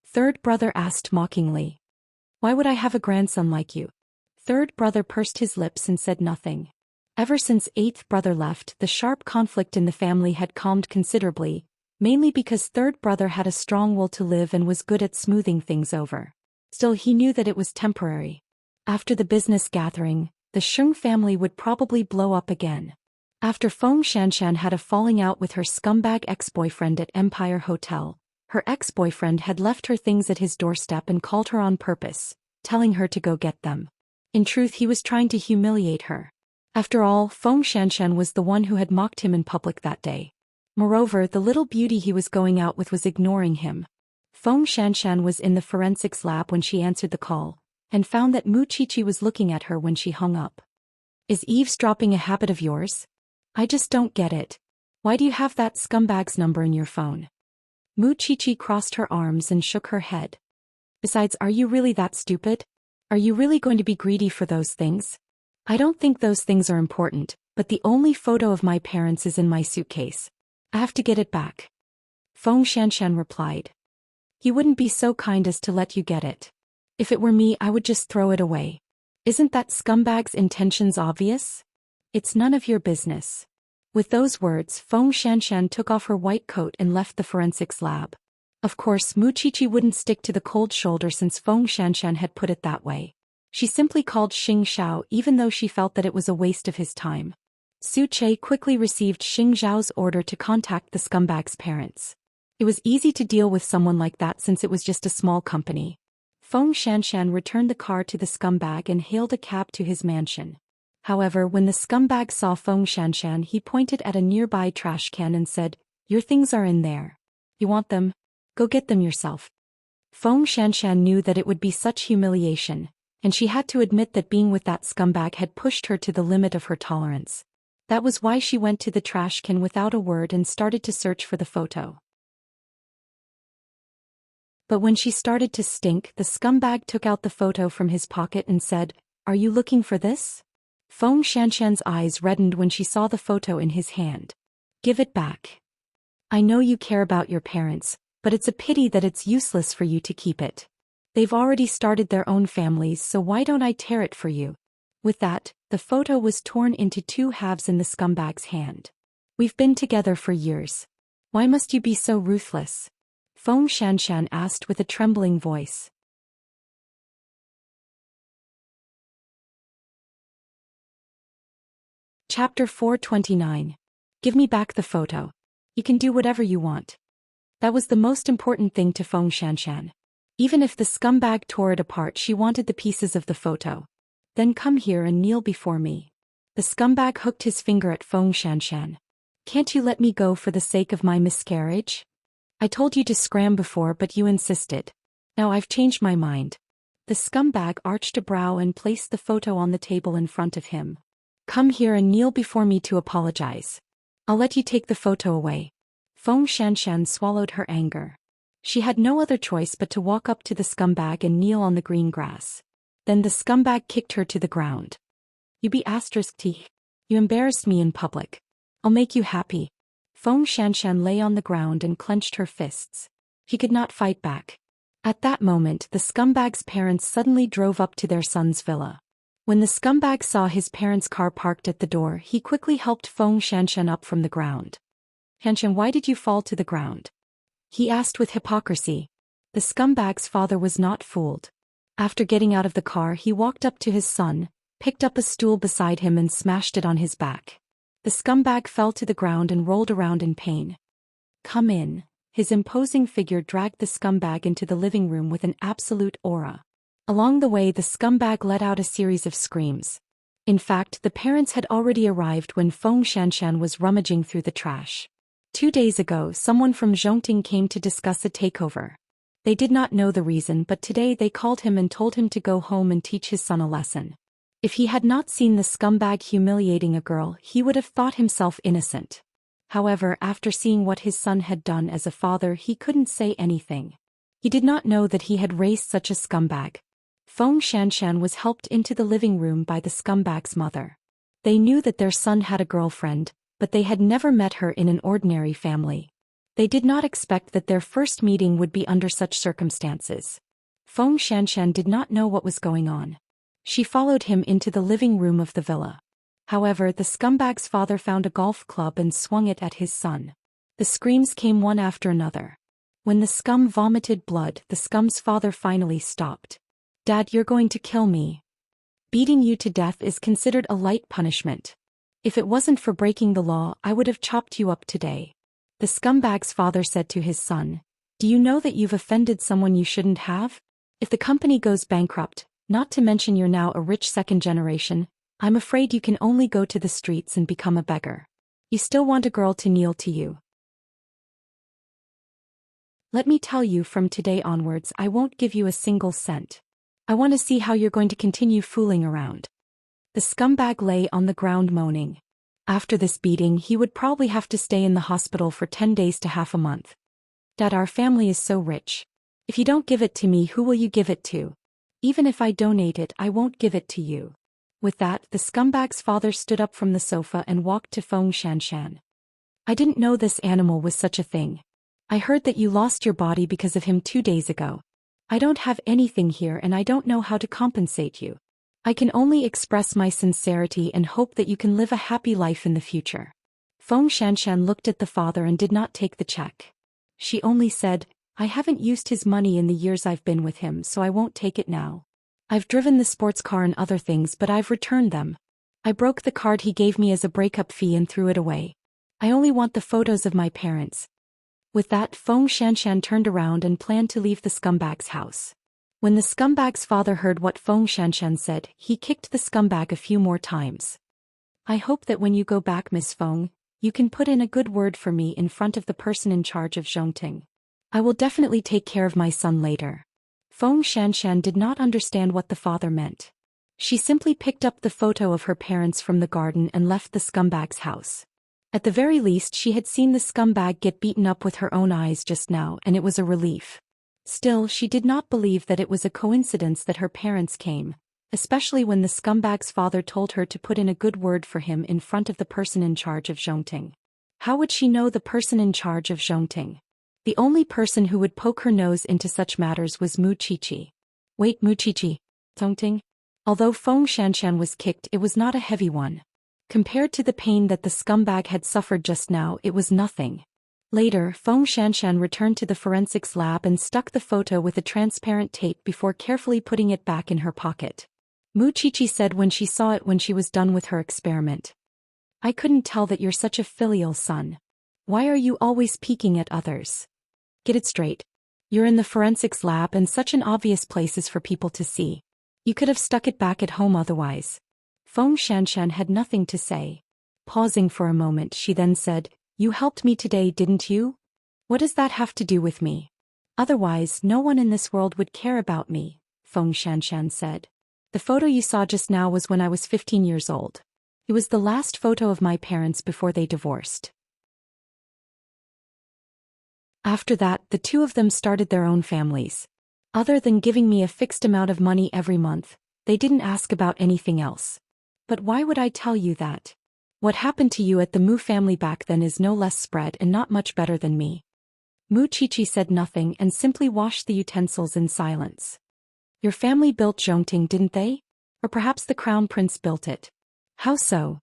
Speaker 1: Third brother asked mockingly. "Why would I have a grandson like you?" Third brother pursed his lips and said nothing. Ever since eighth brother left, the sharp conflict in the family had calmed considerably, mainly because third brother had a strong will to live and was good at smoothing things over. Still, he knew that it was temporary. After the business gathering, the Sheng family would probably blow up again. After Feng Xianxian had a falling out with her scumbag ex-boyfriend at Empire Hotel, her ex-boyfriend had left her things at his doorstep and called her on purpose, telling her to go get them. In truth, he was trying to humiliate her. After all, Feng Xianxian was the one who had mocked him in public that day. Moreover, the little beauty he was going out with was ignoring him. Feng Xianxian was in the forensics lab when she answered the call, and found that Mu Qiqi was looking at her when she hung up. "Is eavesdropping a habit of yours? I just don't get it. Why do you have that scumbag's number in your phone?" Mu Qiqi crossed her arms and shook her head. "Besides, are you really that stupid? Are you really going to be greedy for those things? I don't think those things are important, but the only photo of my parents is in my suitcase. I have to get it back." Feng Xianxian replied. "He wouldn't be so kind as to let you get it. If it were me, I would just throw it away. Isn't that scumbag's intentions obvious? It's none of your business." With those words, Feng Xianxian took off her white coat and left the forensics lab. Of course, Mu Qiqi wouldn't stick to the cold shoulder since Feng Xianxian had put it that way. She simply called Xianxia even though she felt that it was a waste of his time. Su Che quickly received Xianxiao's order to contact the scumbag's parents. It was easy to deal with someone like that since it was just a small company. Feng Xianxian returned the car to the scumbag and hailed a cab to his mansion. However, when the scumbag saw Feng Xianxian, he pointed at a nearby trash can and said, "Your things are in there. You want them? Go get them yourself." Feng Xianxian knew that it would be such humiliation, and she had to admit that being with that scumbag had pushed her to the limit of her tolerance. That was why she went to the trash can without a word and started to search for the photo. But when she started to stink, the scumbag took out the photo from his pocket and said, "Are you looking for this?" Feng Xianxian's eyes reddened when she saw the photo in his hand. "Give it back. I know you care about your parents, but it's a pity that it's useless for you to keep it. They've already started their own families, so why don't I tear it for you?" With that, the photo was torn into two halves in the scumbag's hand. "We've been together for years. Why must you be so ruthless?" Feng Xianxian asked with a trembling voice. Chapter 429. Give me back the photo. You can do whatever you want. That was the most important thing to Feng Xianxian. Even if the scumbag tore it apart, she wanted the pieces of the photo. "Then come here and kneel before me." The scumbag hooked his finger at Feng Xianxian. "Can't you let me go for the sake of my miscarriage? I told you to scram before, but you insisted. Now I've changed my mind." The scumbag arched a brow and placed the photo on the table in front of him. "Come here and kneel before me to apologize. I'll let you take the photo away." Feng Xianxian swallowed her anger. She had no other choice but to walk up to the scumbag and kneel on the green grass. Then the scumbag kicked her to the ground. "You be *T. You embarrassed me in public. I'll make you happy." Feng Xianxian lay on the ground and clenched her fists. He could not fight back. At that moment, the scumbag's parents suddenly drove up to their son's villa. When the scumbag saw his parents' car parked at the door, he quickly helped Feng Xianxian up from the ground. "Xianxian, why did you fall to the ground?" he asked with hypocrisy. The scumbag's father was not fooled. After getting out of the car, he walked up to his son, picked up a stool beside him and smashed it on his back. The scumbag fell to the ground and rolled around in pain. "Come in." His imposing figure dragged the scumbag into the living room with an absolute aura. Along the way, the scumbag let out a series of screams. In fact, the parents had already arrived when Feng Xianxian was rummaging through the trash. 2 days ago, someone from Zhongting came to discuss a takeover. They did not know the reason, but today they called him and told him to go home and teach his son a lesson. If he had not seen the scumbag humiliating a girl, he would have thought himself innocent. However, after seeing what his son had done as a father, he couldn't say anything. He did not know that he had raised such a scumbag. Feng Xianxian was helped into the living room by the scumbag's mother. They knew that their son had a girlfriend, but they had never met her in an ordinary family. They did not expect that their first meeting would be under such circumstances. Feng Xianxian did not know what was going on. She followed him into the living room of the villa. However, the scumbag's father found a golf club and swung it at his son. The screams came one after another. When the scum vomited blood, the scum's father finally stopped. "Dad, you're going to kill me." Beating you to death is considered a light punishment. If it wasn't for breaking the law, I would have chopped you up today. The scumbag's father said to his son, "Do you know that you've offended someone you shouldn't have? If the company goes bankrupt, not to mention you're now a rich second generation, I'm afraid you can only go to the streets and become a beggar. You still want a girl to kneel to you? Let me tell you, from today onwards I won't give you a single cent. I want to see how you're going to continue fooling around." The scumbag lay on the ground moaning. After this beating he would probably have to stay in the hospital for 10 days to half a month. "Dad, our family is so rich. If you don't give it to me, who will you give it to? Even if I donate it, I won't give it to you." With that, the scumbag's father stood up from the sofa and walked to Xianxia. "I didn't know this animal was such a thing. I heard that you lost your body because of him 2 days ago. I don't have anything here and I don't know how to compensate you. I can only express my sincerity and hope that you can live a happy life in the future." Xianxia looked at the father and did not take the check. She only said, "I haven't used his money in the years I've been with him, so I won't take it now. I've driven the sports car and other things, but I've returned them. I broke the card he gave me as a breakup fee and threw it away. I only want the photos of my parents." With that, Xianxia turned around and planned to leave the scumbag's house. When the scumbag's father heard what Xianxia said, he kicked the scumbag a few more times. "I hope that when you go back, Miss Feng, you can put in a good word for me in front of the person in charge of Zhongting. I will definitely take care of my son later." Xianxia did not understand what the father meant. She simply picked up the photo of her parents from the garden and left the scumbag's house. At the very least, she had seen the scumbag get beaten up with her own eyes just now, and it was a relief. Still, she did not believe that it was a coincidence that her parents came, especially when the scumbag's father told her to put in a good word for him in front of the person in charge of Zhongting. How would she know the person in charge of Zhongting? The only person who would poke her nose into such matters was Wuxia. "Wait, Wuxia. Zhongting?" Although Xianxia was kicked, it was not a heavy one. Compared to the pain that the scumbag had suffered just now, it was nothing. Later, Xianxia returned to the forensics lab and stuck the photo with a transparent tape before carefully putting it back in her pocket. Wuxia said when she saw it when she was done with her experiment, "I couldn't tell that you're such a filial son. Why are you always peeking at others? Get it straight. You're in the forensics lab and such an obvious place is for people to see. You could have stuck it back at home otherwise." Xianxia had nothing to say. Pausing for a moment, she then said, "You helped me today, didn't you? What does that have to do with me? Otherwise, no one in this world would care about me," Xianxia said. "The photo you saw just now was when I was 15 years old. It was the last photo of my parents before they divorced. After that, the two of them started their own families. Other than giving me a fixed amount of money every month, they didn't ask about anything else. But why would I tell you that? What happened to you at the Mu family back then is no less spread and not much better than me." Wuxia said nothing and simply washed the utensils in silence. "Your family built Zhongting, didn't they? Or perhaps the crown prince built it. How so?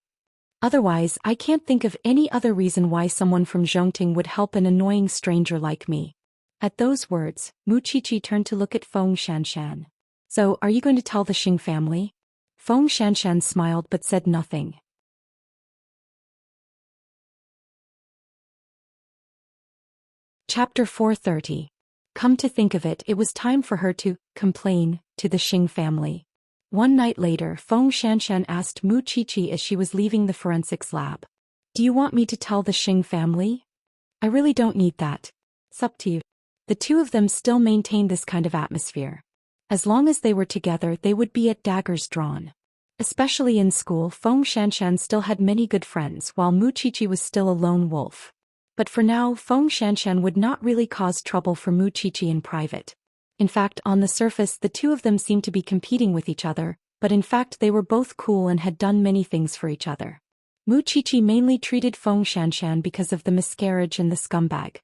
Speaker 1: Otherwise, I can't think of any other reason why someone from Zhongting would help an annoying stranger like me." At those words, Wuxia turned to look at Xianxia. "So, are you going to tell the Xing family?" Xianxia smiled but said nothing. Chapter 430. Come to think of it, it was time for her to complain to the Xing family. One night later, Xianxia asked Wuxia as she was leaving the forensics lab, "Do you want me to tell the Xing family?" "I really don't need that. It's up to you." The two of them still maintained this kind of atmosphere. As long as they were together, they would be at daggers drawn. Especially in school, Xianxia still had many good friends while Wuxia was still a lone wolf. But for now, Xianxia would not really cause trouble for Wuxia in private. In fact, on the surface the two of them seemed to be competing with each other, but in fact they were both cool and had done many things for each other. Wuxia mainly treated Xianxia because of the miscarriage and the scumbag.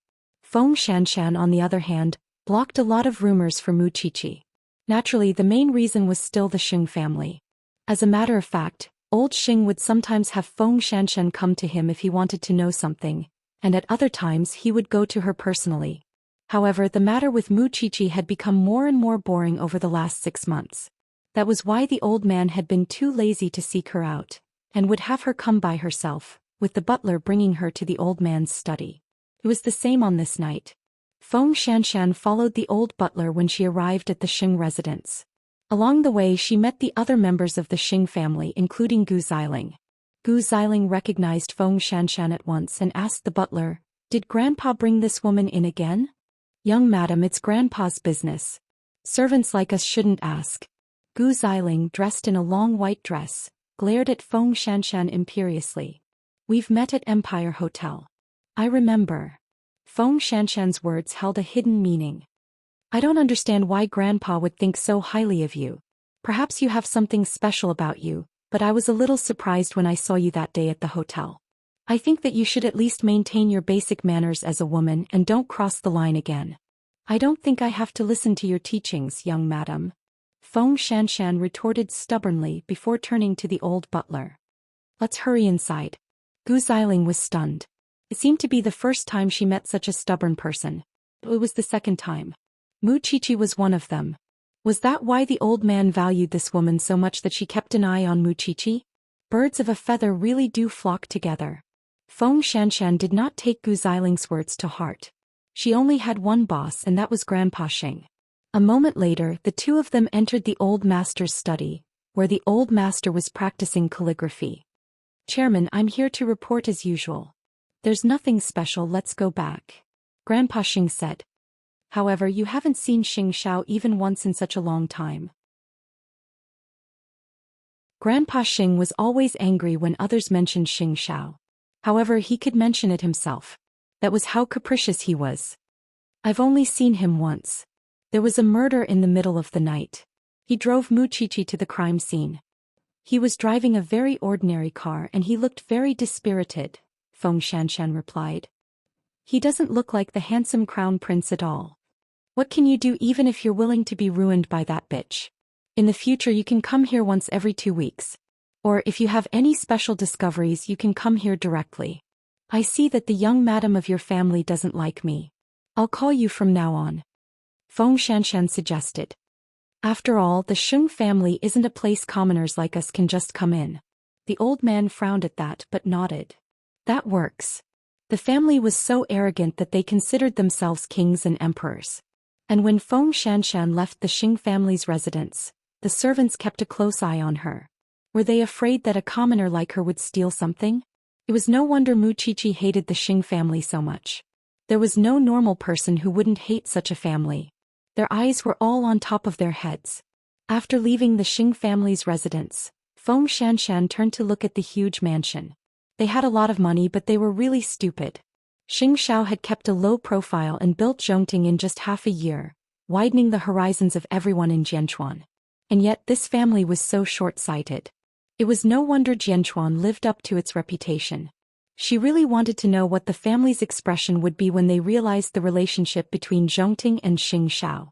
Speaker 1: Xianxia, on the other hand, blocked a lot of rumors for Wuxia. Naturally, the main reason was still the Xing family. As a matter of fact, old Xing would sometimes have Xianxia come to him if he wanted to know something, and at other times he would go to her personally. However, the matter with Wuxia had become more and more boring over the last 6 months. That was why the old man had been too lazy to seek her out, and would have her come by herself, with the butler bringing her to the old man's study. It was the same on this night. Xianxia followed the old butler when she arrived at the Xing residence. Along the way she met the other members of the Xing family including Gu Xiling. Gu Xiling recognized Xianxia at once and asked the butler, "Did Grandpa bring this woman in again?" "Young madam, it's Grandpa's business. Servants like us shouldn't ask." Gu Xiling, dressed in a long white dress, glared at Xianxia imperiously. "We've met at Empire Hotel. I remember." Xianxia's words held a hidden meaning. "I don't understand why Grandpa would think so highly of you. Perhaps you have something special about you, but I was a little surprised when I saw you that day at the hotel. I think that you should at least maintain your basic manners as a woman and don't cross the line again." "I don't think I have to listen to your teachings, young madam," Xianxia retorted stubbornly before turning to the old butler. "Let's hurry inside." Gu Xiling was stunned. It seemed to be the first time she met such a stubborn person. It was the second time. Mu Qiqi was one of them. Was that why the old man valued this woman so much that she kept an eye on Mu Qiqi? Birds of a feather really do flock together. Xianxia did not take Gu Xiling's words to heart. She only had one boss, and that was Grandpa Xing. A moment later, the two of them entered the old master's study, where the old master was practicing calligraphy. "Chairman, I'm here to report as usual." "There's nothing special, let's go back," Grandpa Xing said. "However, you haven't seen Xianxia even once in such a long time." Grandpa Xing was always angry when others mentioned Xianxia. However, he could mention it himself. That was how capricious he was. "I've only seen him once. There was a murder in the middle of the night. He drove Mu Qiqi to the crime scene. He was driving a very ordinary car and he looked very dispirited," Xianxia replied. "He doesn't look like the handsome crown prince at all. What can you do even if you're willing to be ruined by that bitch? In the future you can come here once every 2 weeks. Or if you have any special discoveries you can come here directly. I see that the young madam of your family doesn't like me. I'll call you from now on," Xianxia suggested. "After all, the Xing family isn't a place commoners like us can just come in." The old man frowned at that but nodded. "That works." The family was so arrogant that they considered themselves kings and emperors. And when Xianxia left the Xing family's residence, the servants kept a close eye on her. Were they afraid that a commoner like her would steal something? It was no wonder Mu Qiqi hated the Xing family so much. There was no normal person who wouldn't hate such a family. Their eyes were all on top of their heads. After leaving the Xing family's residence, Xianxia turned to look at the huge mansion. They had a lot of money but they were really stupid. Xianxia had kept a low profile and built Zhongting in just half a year, widening the horizons of everyone in Jianchuan. And yet this family was so short-sighted. It was no wonder Jianchuan lived up to its reputation. She really wanted to know what the family's expression would be when they realized the relationship between Zhongting and Xianxia.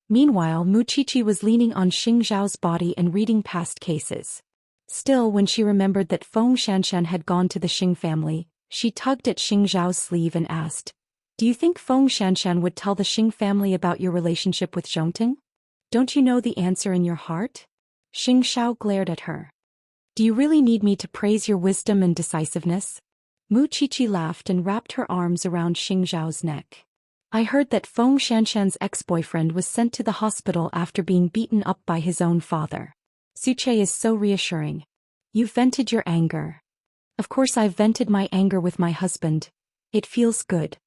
Speaker 1: Meanwhile, Mu Qiqi was leaning on Xianxia's body and reading past cases. Still, when she remembered that Xianxia had gone to the Xing family, she tugged at Xianxia's sleeve and asked, "Do you think Xianxia would tell the Xing family about your relationship with Zhongting? Don't you know the answer in your heart?" Xianxia glared at her. "Do you really need me to praise your wisdom and decisiveness?" Mu Qiqi laughed and wrapped her arms around Xianxia's neck. "I heard that Xianxia's ex-boyfriend was sent to the hospital after being beaten up by his own father. Suche is so reassuring. You've vented your anger." "Of course I've vented my anger with my husband. It feels good."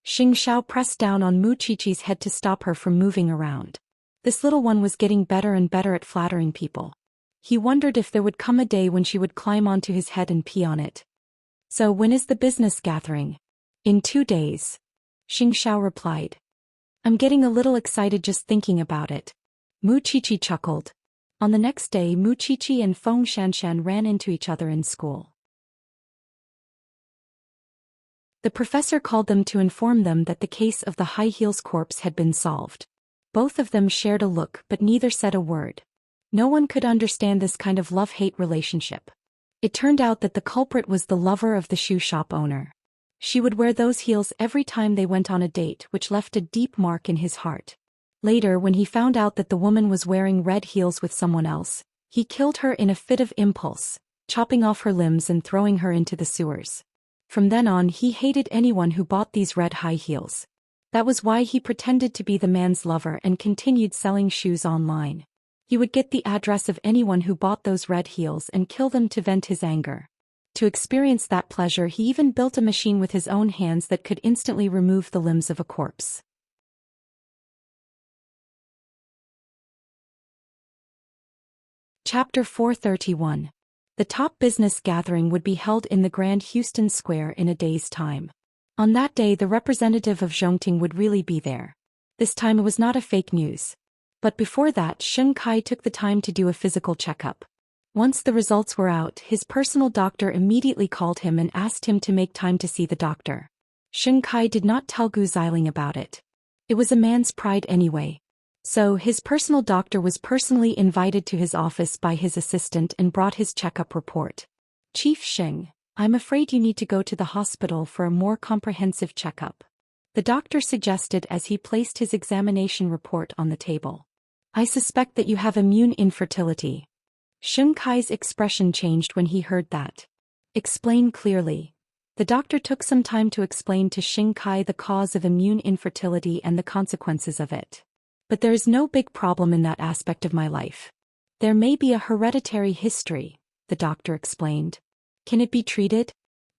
Speaker 1: Xianxia pressed down on Mu Qiqi's head to stop her from moving around. This little one was getting better and better at flattering people. He wondered if there would come a day when she would climb onto his head and pee on it. "So when is the business gathering?" "In 2 days," Xianxia replied. "I'm getting a little excited just thinking about it." Mu Qiqi chuckled. On the next day, Mu Qiqi and Xianxia ran into each other in school. The professor called them to inform them that the case of the high heels corpse had been solved. Both of them shared a look but neither said a word. No one could understand this kind of love-hate relationship. It turned out that the culprit was the lover of the shoe shop owner. She would wear those heels every time they went on a date, which left a deep mark in his heart. Later, when he found out that the woman was wearing red heels with someone else, he killed her in a fit of impulse, chopping off her limbs and throwing her into the sewers. From then on, he hated anyone who bought these red high heels. That was why he pretended to be the man's lover and continued selling shoes online. He would get the address of anyone who bought those red heels and kill them to vent his anger. To experience that pleasure, he even built a machine with his own hands that could instantly remove the limbs of a corpse. Chapter 431. The top business gathering would be held in the Grand Houston Square in a day's time. On that day, the representative of Zhongting would really be there. This time it was not a fake news. But before that, Xianxia took the time to do a physical checkup. Once the results were out, his personal doctor immediately called him and asked him to make time to see the doctor. Xianxia did not tell Zhou Xian about it. It was a man's pride anyway. So, his personal doctor was personally invited to his office by his assistant and brought his checkup report. "Chief Xing, I'm afraid you need to go to the hospital for a more comprehensive checkup," the doctor suggested as he placed his examination report on the table. "I suspect that you have immune infertility." Xianxia's expression changed when he heard that. "Explain clearly." The doctor took some time to explain to Xianxia the cause of immune infertility and the consequences of it. "But there is no big problem in that aspect of my life. There may be a hereditary history," the doctor explained. "Can it be treated?"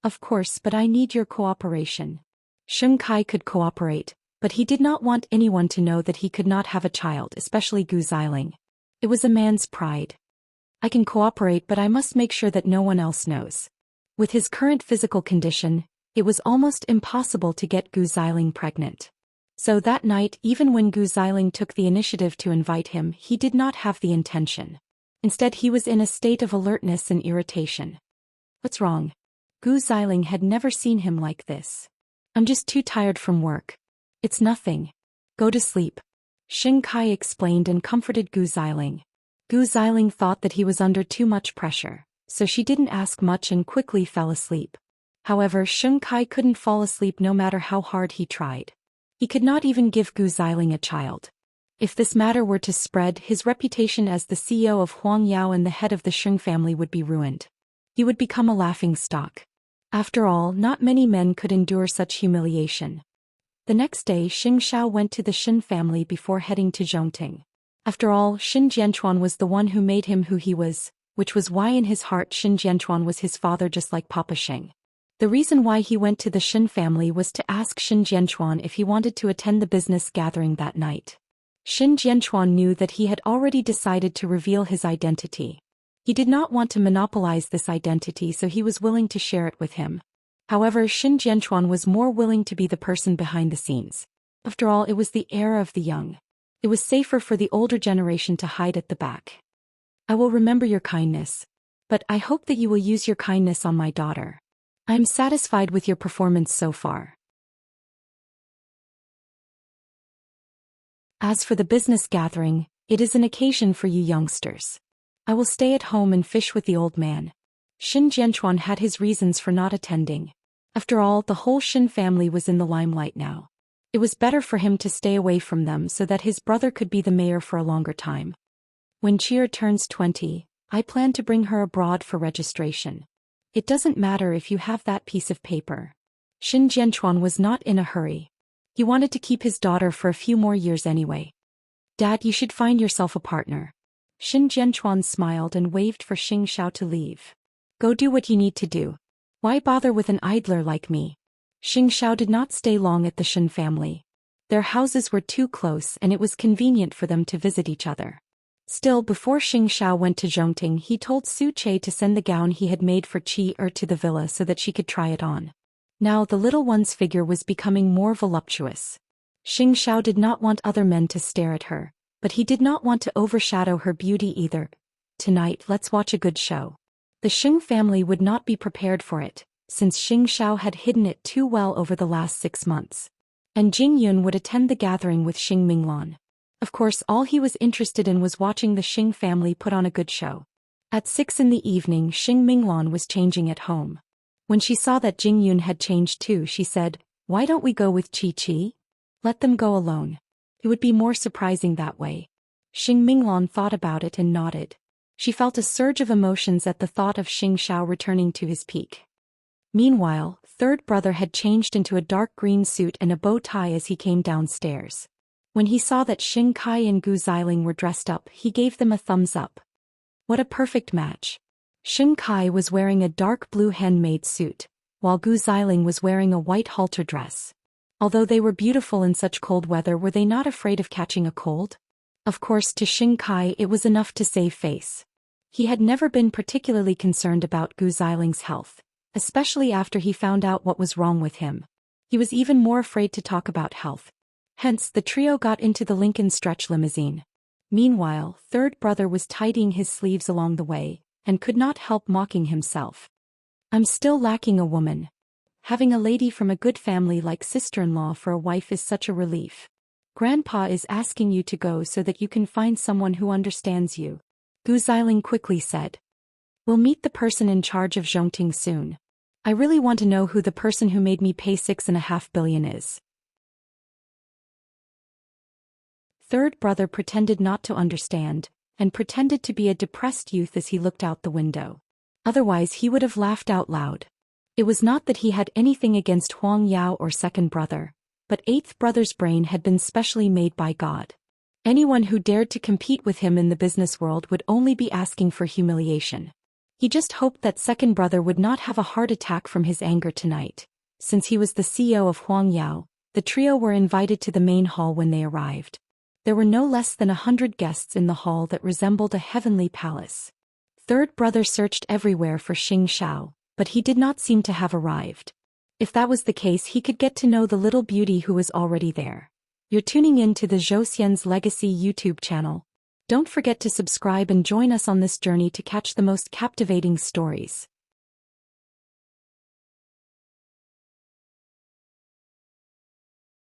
Speaker 1: "Of course, but I need your cooperation." Xianxia could cooperate, but he did not want anyone to know that he could not have a child, especially Zhou Xian. It was a man's pride. "I can cooperate, but I must make sure that no one else knows." With his current physical condition, it was almost impossible to get Zhou Xian pregnant. So that night, even when Zhou Xian took the initiative to invite him, he did not have the intention. Instead, he was in a state of alertness and irritation. "What's wrong?" Zhou Xian had never seen him like this. "I'm just too tired from work." "It's nothing. Go to sleep," Xianxia explained and comforted Zhou Xian. Zhou Xian thought that he was under too much pressure, so she didn't ask much and quickly fell asleep. However, Xianxia couldn't fall asleep no matter how hard he tried. He could not even give Zhou Xian a child. If this matter were to spread, his reputation as the CEO of Huang Yao and the head of the Sheng family would be ruined. He would become a laughing stock. After all, not many men could endure such humiliation. The next day, Xianxia went to the Shen family before heading to Zhongting. After all, Shen Jianchuan was the one who made him who he was, which was why in his heart Shen Jianchuan was his father just like Papa Sheng. The reason why he went to the Shen family was to ask Shen Jianchuan if he wanted to attend the business gathering that night. Shen Jianchuan knew that he had already decided to reveal his identity. He did not want to monopolize this identity, so he was willing to share it with him. However, Shen Jianchuan was more willing to be the person behind the scenes. After all, it was the era of the young. It was safer for the older generation to hide at the back. "I will remember your kindness. But I hope that you will use your kindness on my daughter. I am satisfied with your performance so far." As for the business gathering, it is an occasion for you youngsters. I will stay at home and fish with the old man. Shen Jianchuan had his reasons for not attending. After all, the whole Shen family was in the limelight now. It was better for him to stay away from them so that his brother could be the mayor for a longer time. "When Cheer turns 20, I plan to bring her abroad for registration. It doesn't matter if you have that piece of paper." Shen Jianchuan was not in a hurry. He wanted to keep his daughter for a few more years anyway. "Dad, you should find yourself a partner." Shen Jianchuan smiled and waved for Xianxia to leave. "Go do what you need to do. Why bother with an idler like me?" Xianxia did not stay long at the Shen family. Their houses were too close and it was convenient for them to visit each other. Still, before Xianxia went to Zhongting, he told Su Che to send the gown he had made for Qi to the villa so that she could try it on. Now the little one's figure was becoming more voluptuous. Xianxia did not want other men to stare at her, but he did not want to overshadow her beauty either. "Tonight, let's watch a good show." The Sheng family would not be prepared for it, since Xianxia had hidden it too well over the last 6 months. And Jing Yun would attend the gathering with Xing Minglan. Of course, all he was interested in was watching the Xing family put on a good show. At 6 in the evening, Xing Minglan was changing at home. When she saw that Jing Yun had changed too, she said, "Why don't we go with Chi Chi? Let them go alone." It would be more surprising that way. Xing Minglan thought about it and nodded. She felt a surge of emotions at the thought of Xianxia returning to his peak. Meanwhile, third brother had changed into a dark green suit and a bow tie as he came downstairs. When he saw that Xing Kai and Gu Xiling were dressed up, he gave them a thumbs up. What a perfect match. Xing Kai was wearing a dark blue handmade suit, while Gu Xiling was wearing a white halter dress. Although they were beautiful in such cold weather, were they not afraid of catching a cold? Of course, to Xing Kai it was enough to save face. He had never been particularly concerned about Gu Xiling's health, especially after he found out what was wrong with him. He was even more afraid to talk about health. Hence, the trio got into the Lincoln stretch limousine. Meanwhile, third brother was tidying his sleeves along the way, and could not help mocking himself. I'm still lacking a woman. Having a lady from a good family like sister-in-law for a wife is such a relief. Grandpa is asking you to go so that you can find someone who understands you. Gu Xiling quickly said. We'll meet the person in charge of Zhongting soon. I really want to know who the person who made me pay 6.5 billion is. Third brother pretended not to understand, and pretended to be a depressed youth as he looked out the window. Otherwise he would have laughed out loud. It was not that he had anything against Huang Yao or second brother, but eighth brother's brain had been specially made by God. Anyone who dared to compete with him in the business world would only be asking for humiliation. He just hoped that second brother would not have a heart attack from his anger tonight. Since he was the CEO of Huang Yao, the trio were invited to the main hall when they arrived. There were no less than 100 guests in the hall that resembled a heavenly palace. Third brother searched everywhere for Xianxia, but he did not seem to have arrived. If that was the case, he could get to know the little beauty who was already there. You're tuning in to the Zhou Xian's Legacy YouTube channel. Don't forget to subscribe and join us on this journey to catch the most captivating stories.